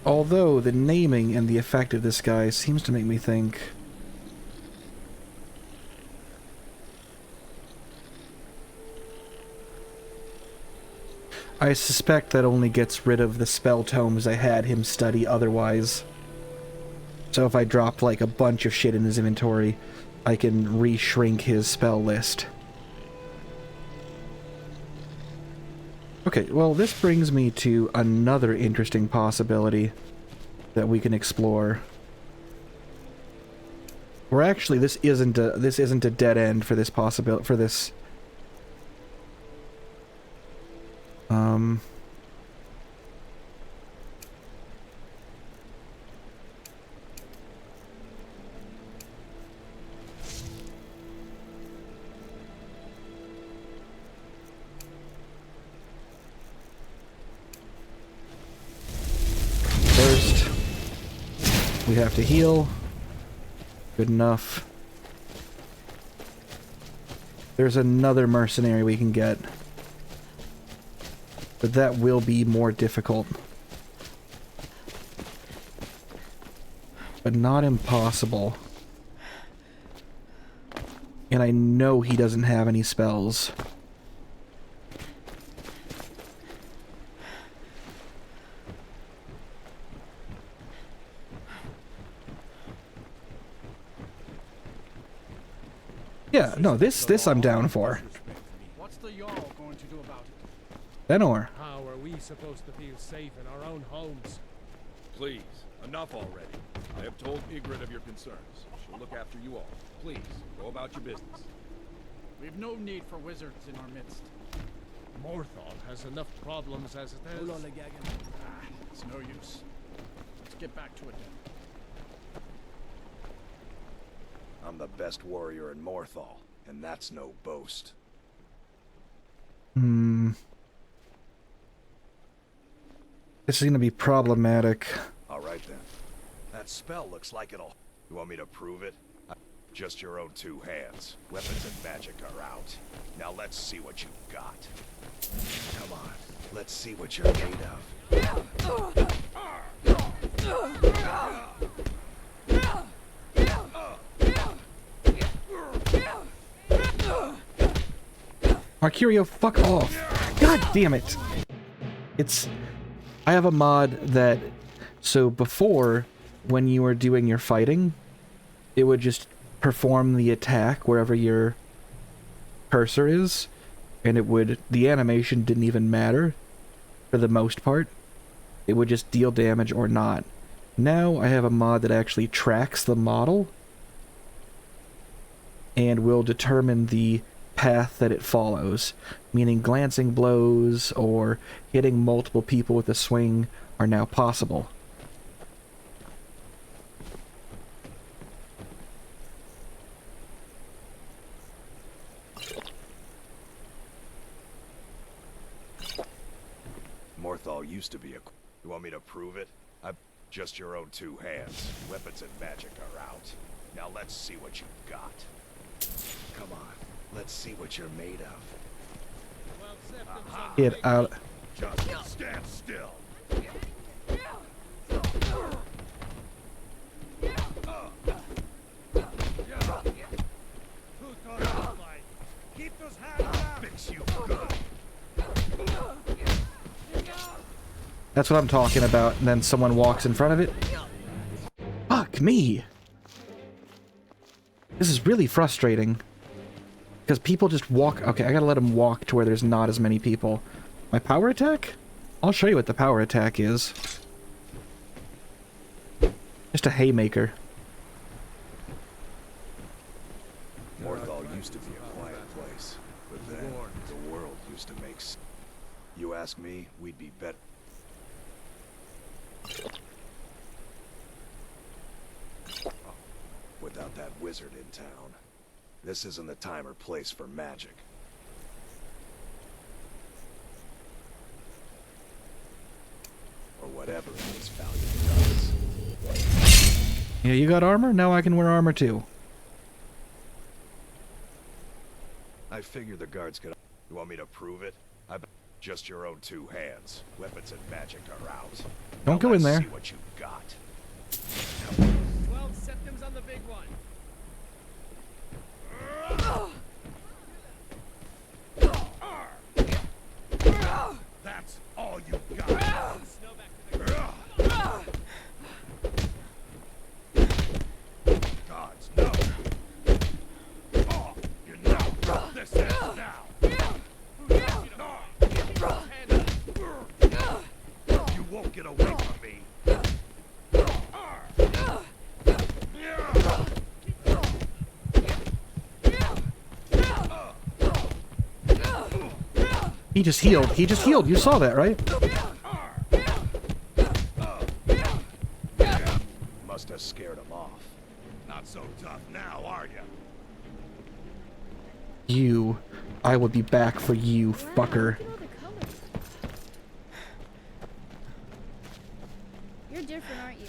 Although the naming and the effect of this guy seems to make me think... I suspect that only gets rid of the spell tomes I had him study otherwise. So if I drop like a bunch of shit in his inventory, I can re-shrink his spell list. Okay, well this brings me to another interesting possibility that we can explore. Or actually, this isn't a dead end for this possibility, for this. First, we have to heal. Good enough. There's another mercenary we can get. But that will be more difficult. But not impossible. And I know he doesn't have any spells. Yeah, no, this I'm down for. What's the Jarl going to do about it? Benor. How are we supposed to feel safe in our own homes? Please, enough already. I have told Ygritte of your concerns. She'll look after you all. Please, go about your business. We've no need for wizards in our midst. Morthal has enough problems as it is. It's no use. Let's get back to it then. I'm the best warrior in Morthal, and that's no boast. This is gonna be problematic. All right then. That spell looks like it'll... You want me to prove it? Just your own 2 hands. Weapons and magic are out. Now let's see what you've got. Come on, let's see what you're made of. Mercurio, fuck off. God damn it. I have a mod that, so before, when you were doing your fighting, it would just perform the attack wherever your cursor is, and the animation didn't even matter for the most part. It would just deal damage or not. Now I have a mod that actually tracks the model and will determine the path that it follows, meaning glancing blows or hitting multiple people with a swing are now possible. Morthal used to be a... You want me to prove it? Just your own two hands. Weapons and magic are out. Now let's see what you've got. Come on, let's see what you're made of. Get out. Just stand still. Keep those hands up. Fix you good. That's what I'm talking about, and then someone walks in front of it. Fuck me! This is really frustrating. Because people just walk... Okay, I gotta let them walk to where there's not as many people. My power attack? I'll show you what the power attack is. Just a haymaker. Morthal used to be a quiet place, but then the world used to make sense. You ask me, we'd be better. Without that wizard in town. This isn't the time or place for magic. Or whatever its value does. Yeah, you got armor? Now I can wear armor too. I figure the guards could... You want me to prove it? Just your own two hands. Weapons and magic are out. Don't go in there. See what you've got. 12 septims on the big one. That's all you got. Gods, no. Oh, you know this is now. You won't get away from me. He just healed. He just healed. You saw that, right? Must have scared him off. Not so tough now, are you? You. I will be back for you, fucker. You're different, aren't you?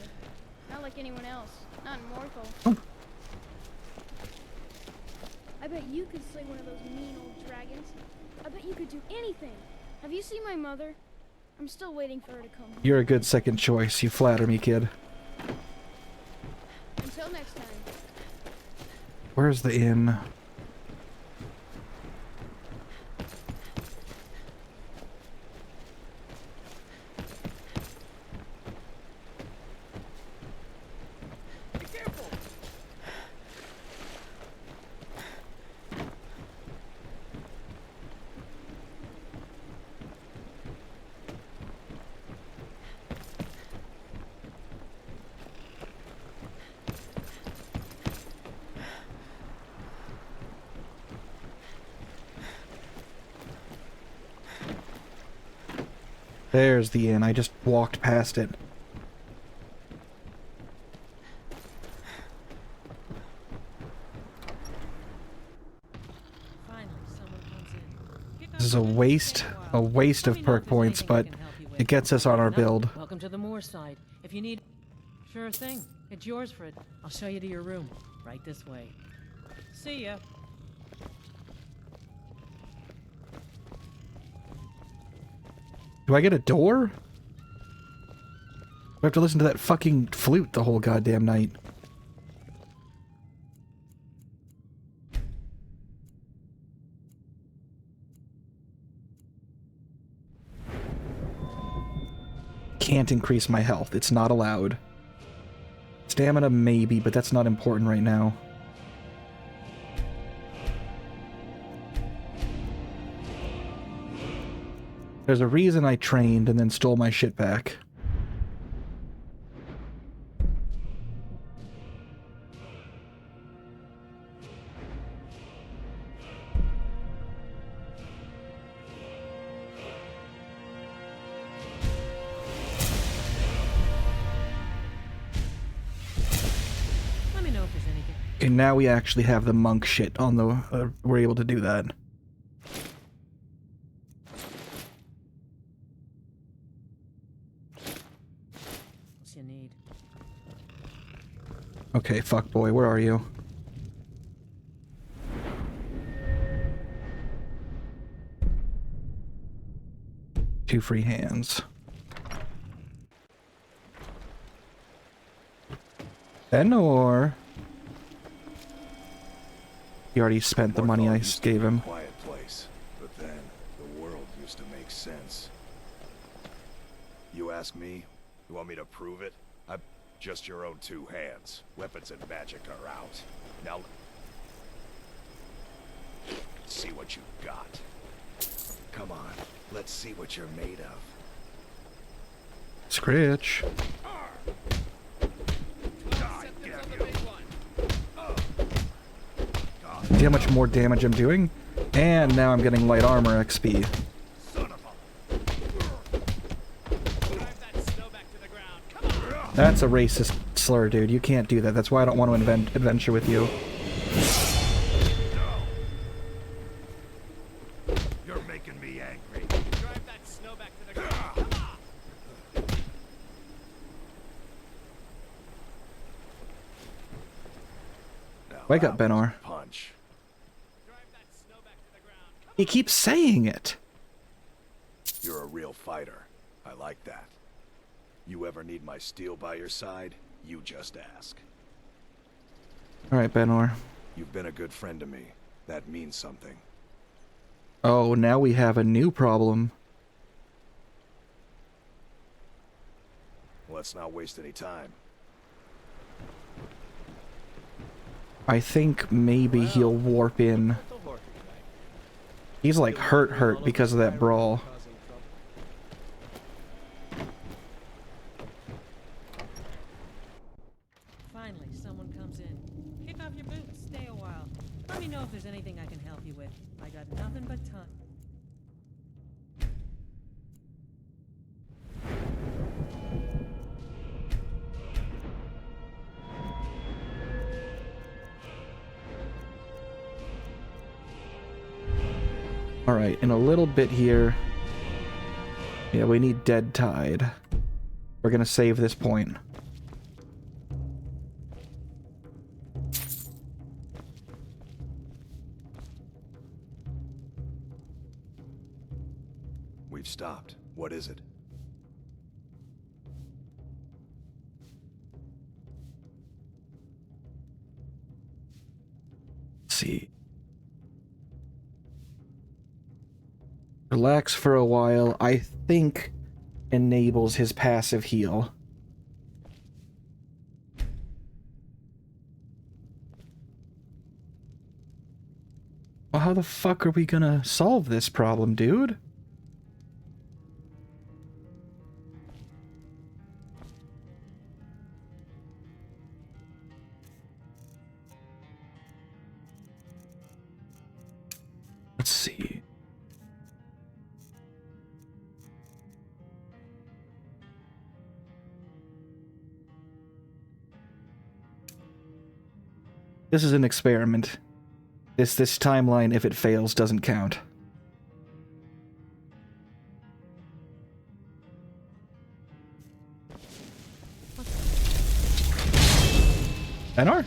Not like anyone else. Not in Morthal. Oh. I bet you could slay one of those mean old dragons. I bet you could do anything. Have you seen my mother? I'm still waiting for her to come home. You're a good second choice. You flatter me, kid. Until next time. Where's the inn? There's the inn. I just walked past it. This is a waste of perk points, but it gets us on our build. Welcome to the Moorside. If you need... Sure thing. It's yours for it. I'll show you to your room. Right this way. See ya. Do I get a door? I have to listen to that fucking flute the whole goddamn night. Can't increase my health. It's not allowed. Stamina maybe, but that's not important right now. There's a reason I trained and then stole my shit back. Let me know if there's anything. And now we actually have the monk shit on the... we're able to do that. What's you need? Okay, fuck boy, where are you? Two free hands. Benor. He already spent the money I gave him. Quiet place, but then the world used to make sense. You ask me? You want me to prove it? Just your own two hands. Weapons and magic are out. Now, see what you got. Come on, let's see what you're made of. Scritch. See how much more damage I'm doing? And now I'm getting light armor XP. That's a racist slur, dude. You can't do that. That's why I don't want to adventure with you. You're making me angry. Drive that snow back to the ground. Come on. Wake up, Benor. Punch. He keeps saying it. You're a real fighter. I like that. You ever need my steel by your side, you just ask. Alright, Benor. You've been a good friend to me. That means something. Oh, now we have a new problem. Let's not waste any time. I think maybe he'll warp in. He's like hurt because of that brawl. Finally, someone comes in. Kick off your boots, stay a while. Let me know if there's anything I can help you with. I got nothing but time. Alright, in a little bit here. Yeah, we need Dead Tide. We're gonna save this point. We've stopped. What is it? Let's see. Relax for a while, I think enables his passive heal. Well, how the fuck are we gonna solve this problem, dude? Let's see. This is an experiment. This timeline, if it fails, doesn't count. NR?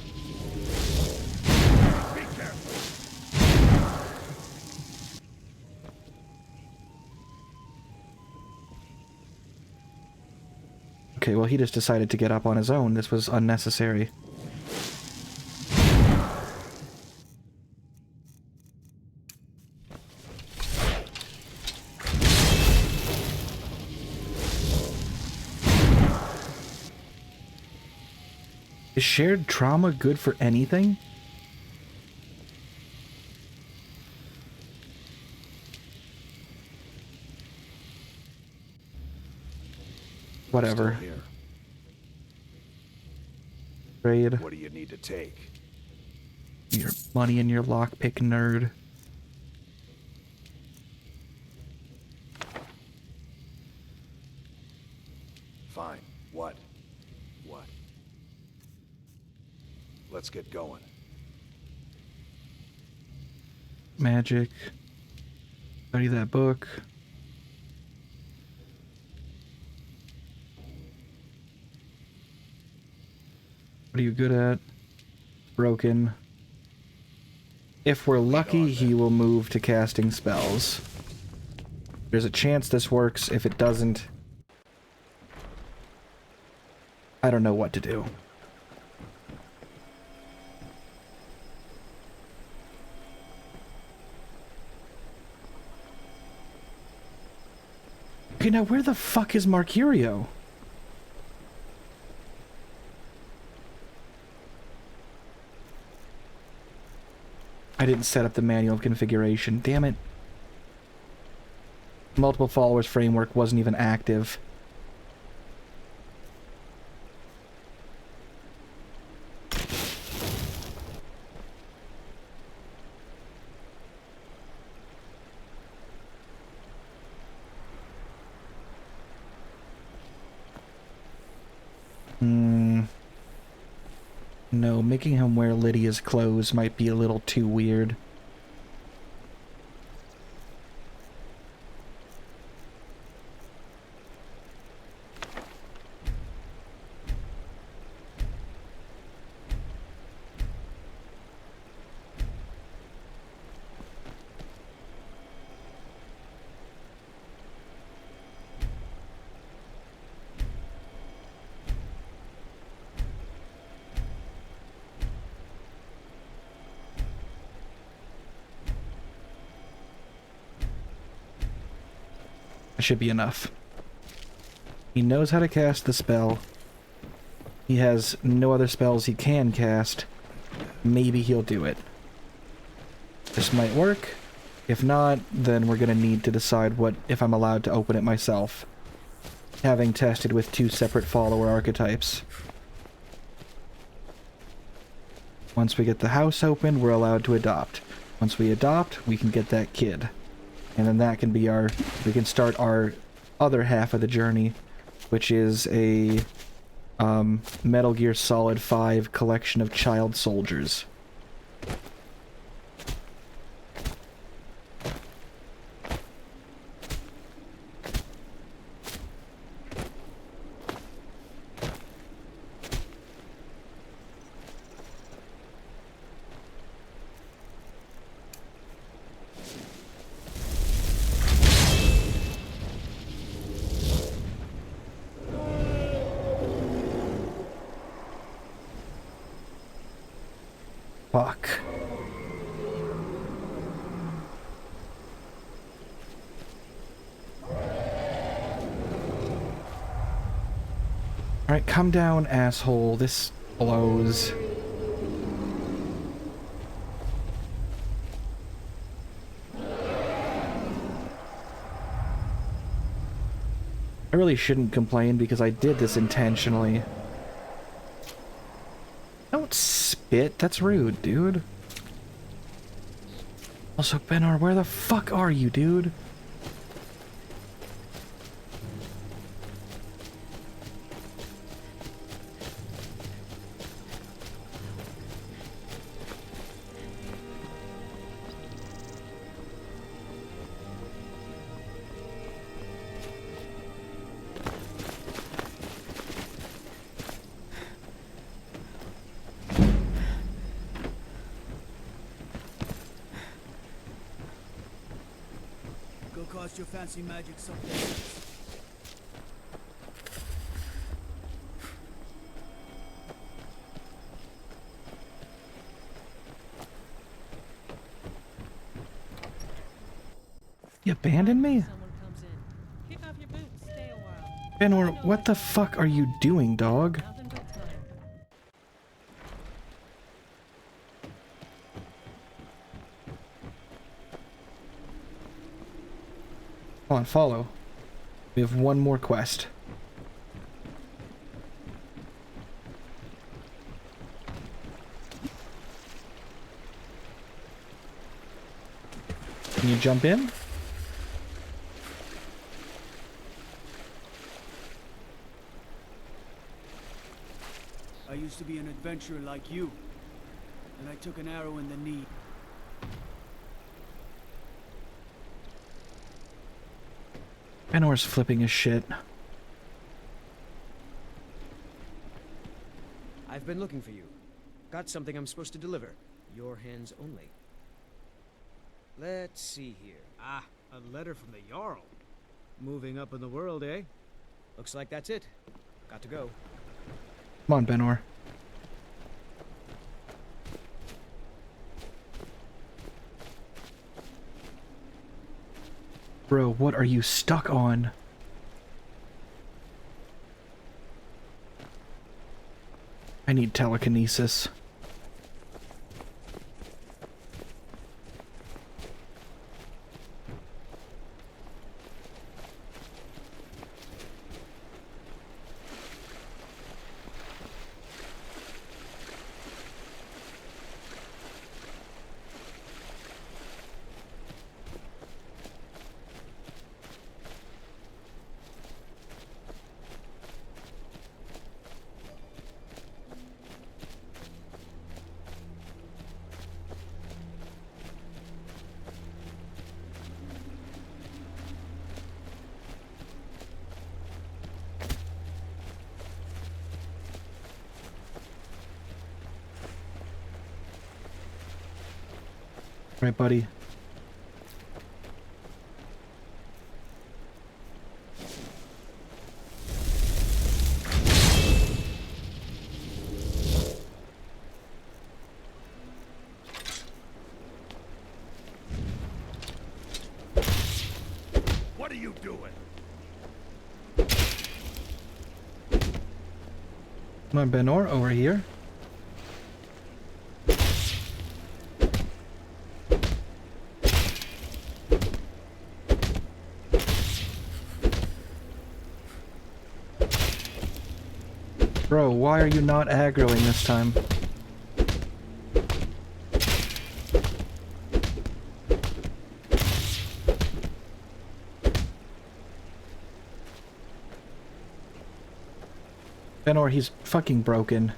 Okay, well, he just decided to get up on his own. This was unnecessary. Is shared trauma good for anything? Whatever. Still here. Trade. What do you need to take? Your money and your lockpick, nerd. Fine. What? What? Let's get going. Magic. Study that book. What are you good at? Broken. If we're lucky, he will move to casting spells. There's a chance this works. If it doesn't, I don't know what to do. Okay, now where the fuck is Mercurio? I didn't set up the manual configuration. Damn it. Multiple followers framework wasn't even active. No, making him wear Lydia's clothes might be a little too weird. Should be enough. He knows how to cast the spell. He has no other spells he can cast. Maybe he'll do it. This might work. If not, then we're gonna need to decide what if I'm allowed to open it myself, having tested with 2 separate follower archetypes. Once we get the house open, we're allowed to adopt. Once we adopt, we can get that kid. And then that can be we can start our other half of the journey, which is a Metal Gear Solid 5 collection of child soldiers. Fuck. Alright, come down, asshole. This blows. I really shouldn't complain because I did this intentionally. Don't spit, that's rude, dude. Also, Benor, where the fuck are you, dude? Your fancy magic something else. You abandoned me? Benor, what the fuck are you doing, dog? Come on, follow. We have one more quest. Can you jump in? I used to be an adventurer like you, and I took an arrow in the knee. Benor's flipping his shit. I've been looking for you. Got something I'm supposed to deliver. Your hands only. Let's see here. Ah, a letter from the Jarl. Moving up in the world, eh? Looks like that's it. Got to go. Come on, Benor. Bro, what are you stuck on? I need telekinesis. Right, buddy. What are you doing? Come on, Benor, over here. Bro, why are you not aggroing this time? Benor, he's fucking broken.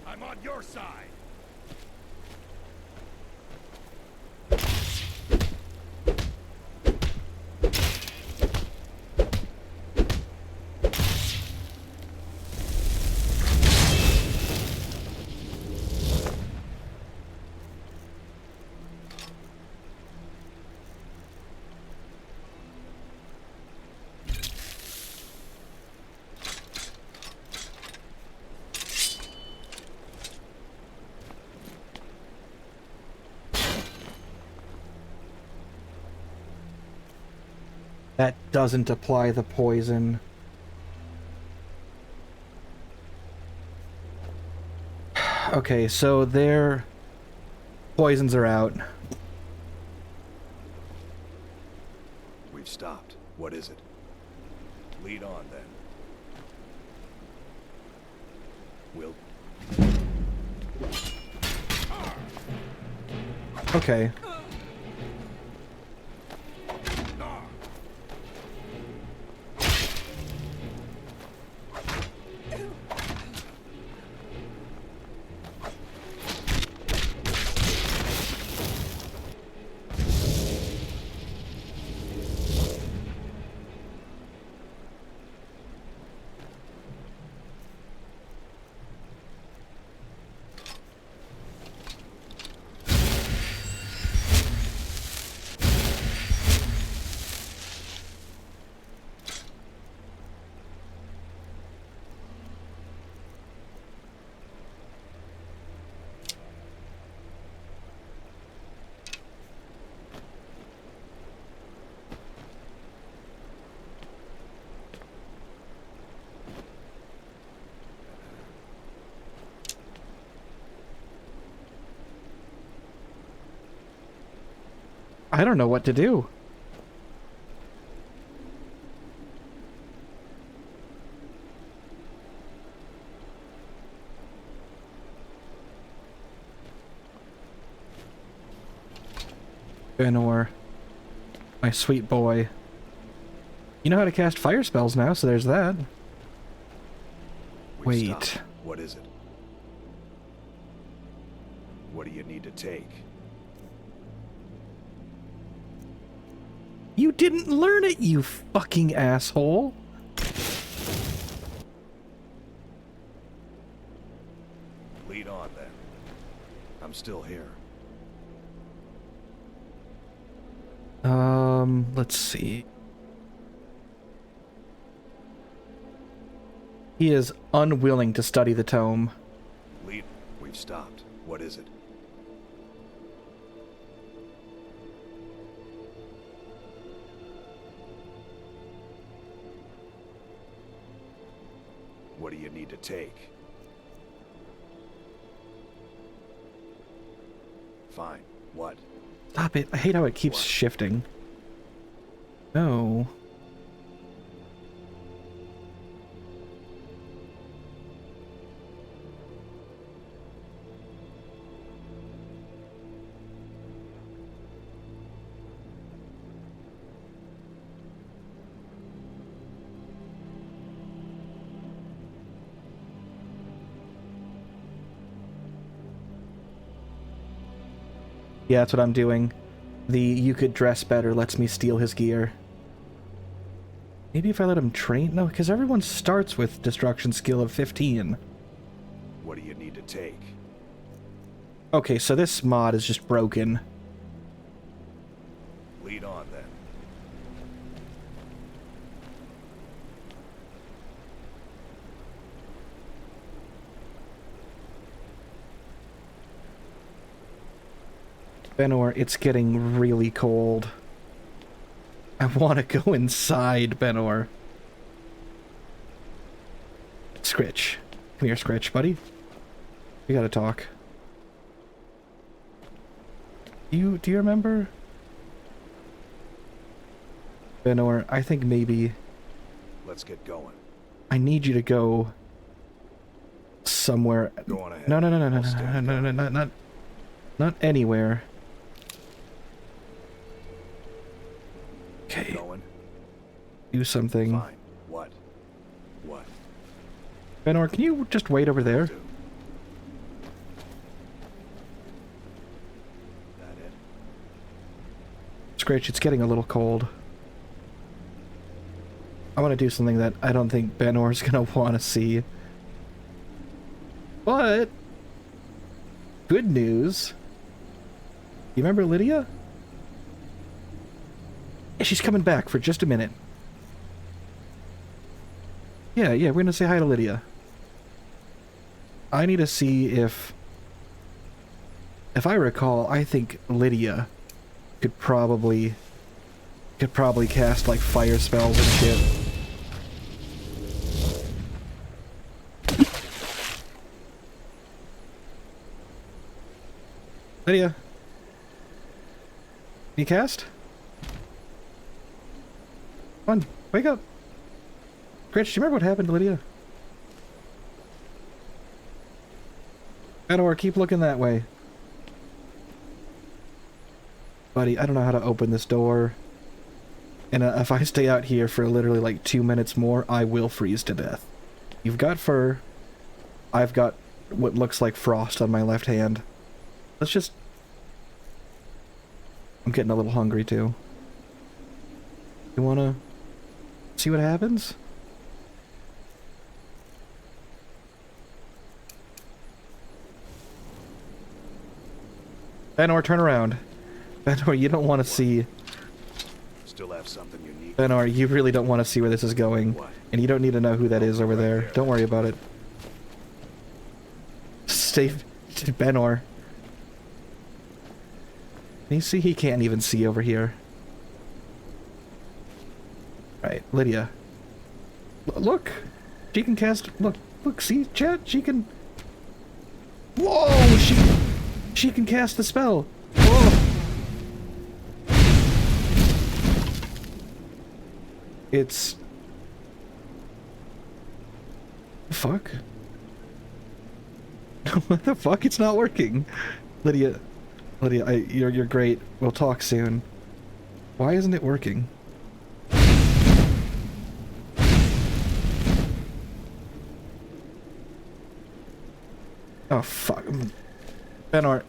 I'm on your side. That doesn't apply the poison. Okay, so their poisons are out. We've stopped. What is it? Lead on, then. We'll... Okay. I don't know what to do. Benor. My sweet boy. You know how to cast fire spells now, so there's that. We've Wait. stopped. What is it? What do you need to take? You didn't learn it, you fucking asshole! Lead on, then. I'm still here. Let's see. He is unwilling to study the tome. Lead. We've stopped. What is it? What do you need to take? Fine. What? Stop it. I hate how it keeps shifting. No. Yeah, that's what I'm doing. The you could dress better lets me steal his gear. Maybe if I let him train? No, because everyone starts with destruction skill of 15. What do you need to take? Okay, so this mod is just broken. Lead on, then. Benor, it's getting really cold. I want to go inside, Benor. Scritch. Come here, Scritch, buddy. We gotta talk. Do you remember? Benor, I think maybe... Let's get going. I need you to go... somewhere... Go on ahead. No, not anywhere. Okay. Going. Do something. Fine. What? What? Benor, can you just wait over there? That it? Scratch, it's getting a little cold. I want to do something that I don't think Benor's gonna want to see. But... good news. You remember Lydia? Yeah, she's coming back for just a minute. Yeah, we're gonna say hi to Lydia. I need to see if I recall, I think Lydia could probably cast like fire spells and shit. Lydia, can you cast? Come on, wake up. Gretch, do you remember what happened to Lydia? Benor, keep looking that way. Buddy, I don't know how to open this door. And if I stay out here for literally like 2 minutes more, I will freeze to death. You've got fur. I've got what looks like frost on my left hand. Let's just... I'm getting a little hungry too. You wanna see what happens? Benor, turn around. Benor, you don't want to see... Still have something you need. Benor, you really don't want to see where this is going. What? And you don't need to know who that is over there. Don't worry about it. Stay... Benor. Can you see? He can't even see over here. Right, Lydia. Look! She can cast... Look, see, chat? She can... Whoa! She can cast the spell! Whoa! It's... Fuck? What the fuck? It's not working. Lydia, Lydia, you're great. We'll talk soon. Why isn't it working? Oh, fuck. Benor.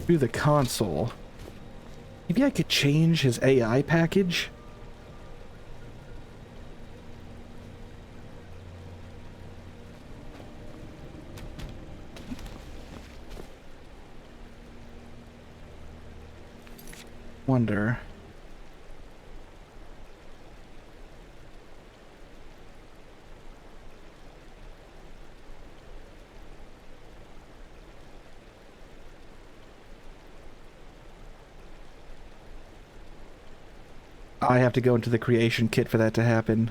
Through the console. Maybe I could change his AI package? Wonder. I have to go into the creation kit for that to happen.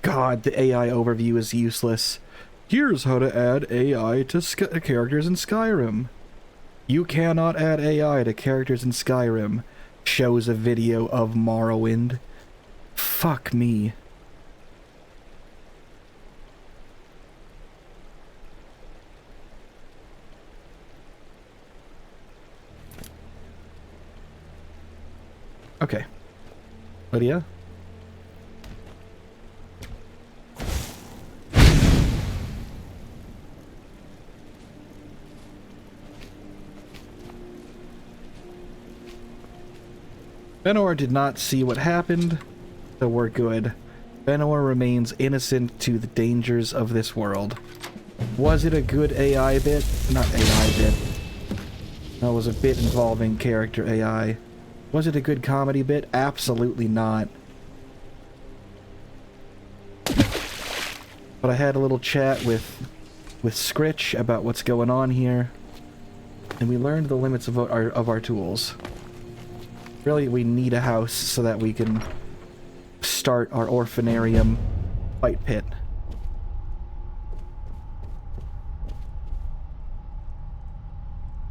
God, the AI overview is useless. Here's how to add AI to characters in Skyrim. You cannot add AI to characters in Skyrim. Shows a video of Morrowind. Fuck me. Okay. Lydia? Benor did not see what happened, so we're good. Benor remains innocent to the dangers of this world. Was it a good AI bit? Not AI bit. No, it was a bit involving character AI. Was it a good comedy bit? Absolutely not. But I had a little chat with Scritch about what's going on here, and we learned the limits of our tools. Really, we need a house so that we can start our orphanarium fight pit.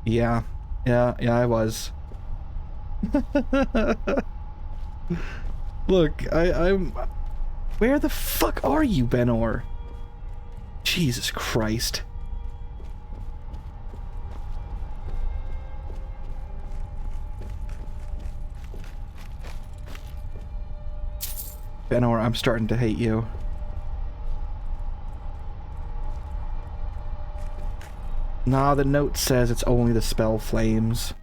Yeah, I was. Look, I'm... Where the fuck are you, Benor? Jesus Christ. Benor, I'm starting to hate you. Nah, the note says it's only the spell flames.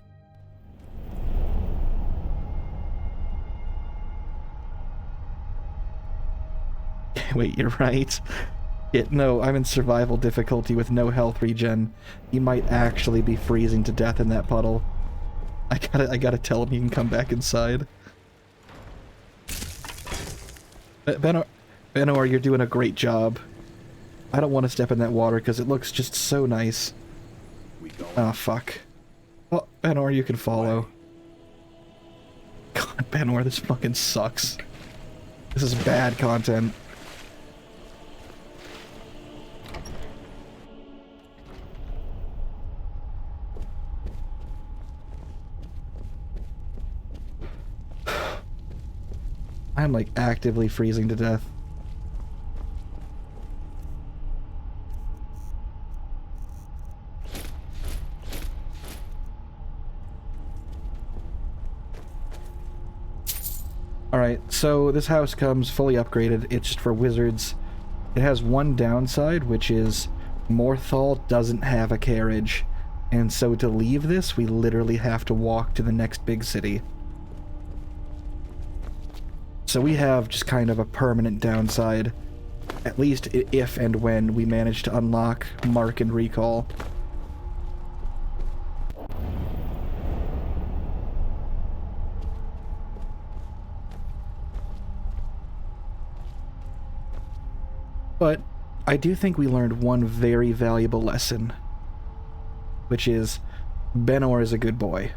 Wait, you're right. No, I'm in survival difficulty with no health regen. He might actually be freezing to death in that puddle. I gotta tell him he can come back inside. Benor, you're doing a great job. I don't want to step in that water because it looks just so nice. Ah, fuck. Well, Benor, you can follow. God, Benor, this fucking sucks. This is bad content. I'm like actively freezing to death. Alright, so this house comes fully upgraded. It's just for wizards. It has one downside, which is Morthal doesn't have a carriage. And so to leave this, we literally have to walk to the next big city. So we have just kind of a permanent downside, at least if and when we manage to unlock Mark and Recall. But I do think we learned one very valuable lesson, which is Benor is a good boy.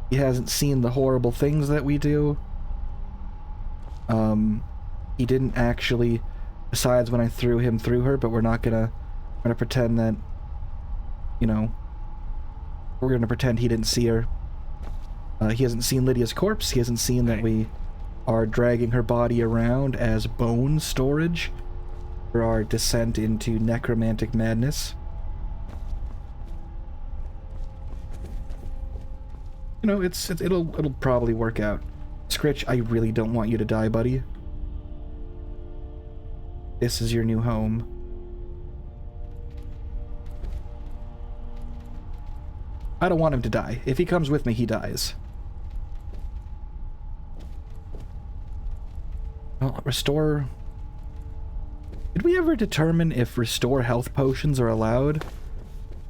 He hasn't seen the horrible things that we do. He didn't actually, besides when I threw him through her, but we're not gonna pretend that, you know, We're gonna pretend he didn't see her. He hasn't seen Lydia's corpse. He hasn't seen that we are dragging her body around as bone storage for our descent into necromantic madness. You know, it'll probably work out. Scritch, I really don't want you to die, buddy. This is your new home. I don't want him to die. If he comes with me, he dies. Well, restore... Did we ever determine if restore health potions are allowed?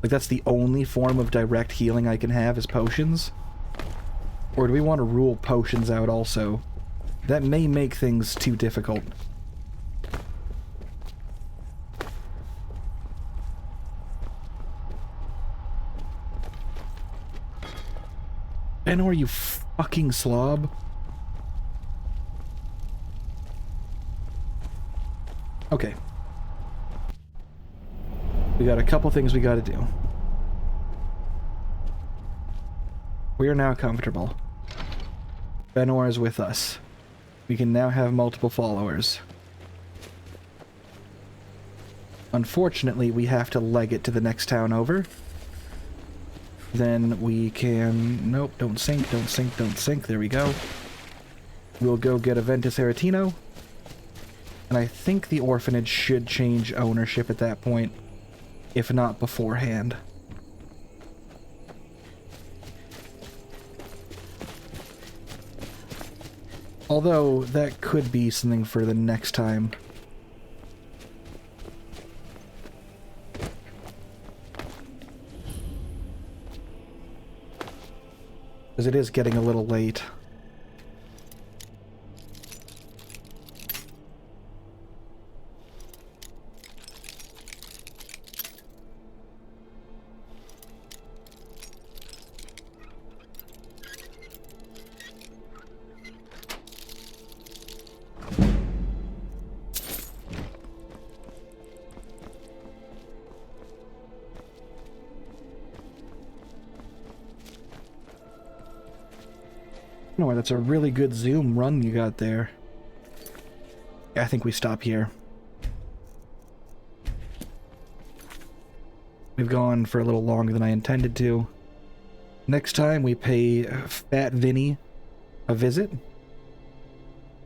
Like, that's the only form of direct healing I can have is potions? Or do we want to rule potions out also? That may make things too difficult. Benor, you fucking slob. Okay. We got a couple things we gotta do. We are now comfortable. Benor is with us. We can now have multiple followers. Unfortunately, we have to leg it to the next town over. Then we can... Nope, don't sink, don't sink, don't sink. There we go. We'll go get a Ventus Aretino. And I think the orphanage should change ownership at that point, if not beforehand. Although, that could be something for the next time. Because it is getting a little late. No, that's a really good zoom run you got there. I think we stop here. We've gone for a little longer than I intended to. Next time we pay Fat Vinny a visit.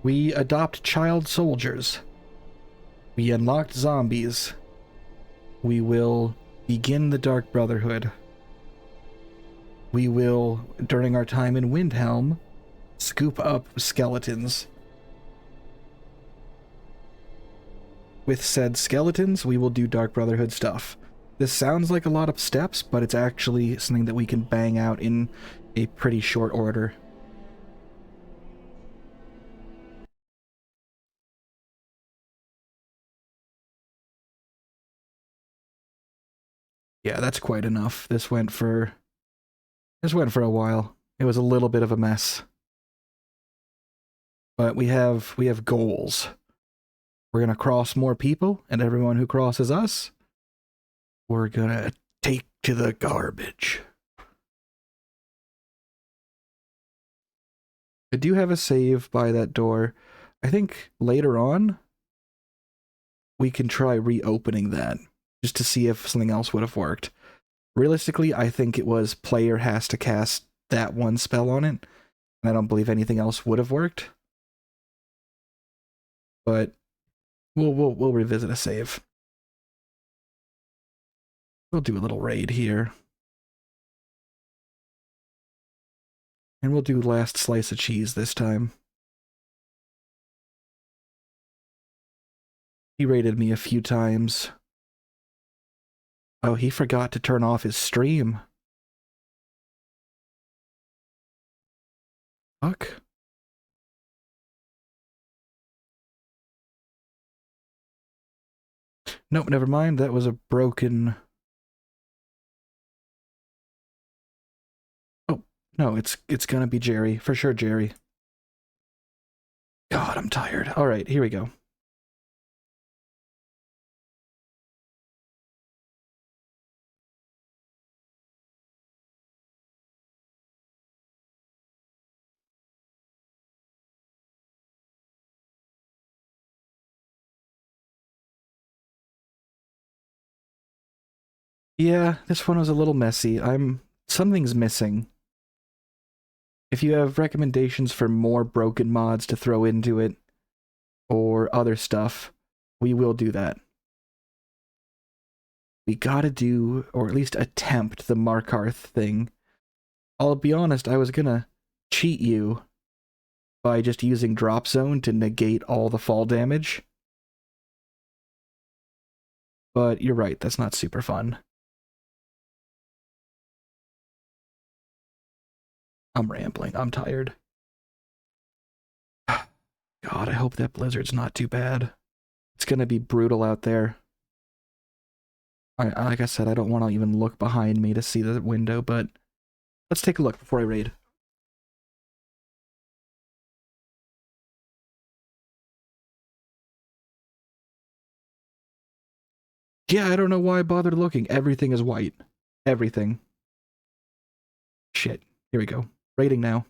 We adopt child soldiers. We unlocked zombies. We will begin the Dark Brotherhood. We will, during our time in Windhelm, scoop up skeletons. With said skeletons, we will do Dark Brotherhood stuff. This sounds like a lot of steps, but it's actually something that we can bang out in a pretty short order. Yeah, that's quite enough. This went for a while. It was a little bit of a mess. But we have goals. We're gonna cross more people, and everyone who crosses us, we're gonna take to the garbage. I do have a save by that door. I think later on, we can try reopening that, just to see if something else would have worked. Realistically, I think it was player has to cast that one spell on it, and I don't believe anything else would have worked. But we'll revisit a save. We'll do a little raid here. And we'll do last slice of cheese this time. He raided me a few times. Oh, he forgot to turn off his stream. Fuck. Nope, never mind. That was a broken... Oh, no, it's gonna be Jerry. For sure, Jerry. God, I'm tired. Alright, here we go. Yeah, this one was a little messy. Something's missing. If you have recommendations for more broken mods to throw into it, or other stuff, we will do that. We gotta do, or at least attempt, the Markarth thing. I'll be honest, I was gonna cheat you by just using Drop Zone to negate all the fall damage. But you're right, that's not super fun. I'm rambling, I'm tired. God, I hope that blizzard's not too bad. It's gonna be brutal out there. Like I said, I don't want to even look behind me to see the window, but let's take a look before I raid. Yeah, I don't know why I bothered looking. Everything is white. Everything. Shit. Here we go. Raiding now.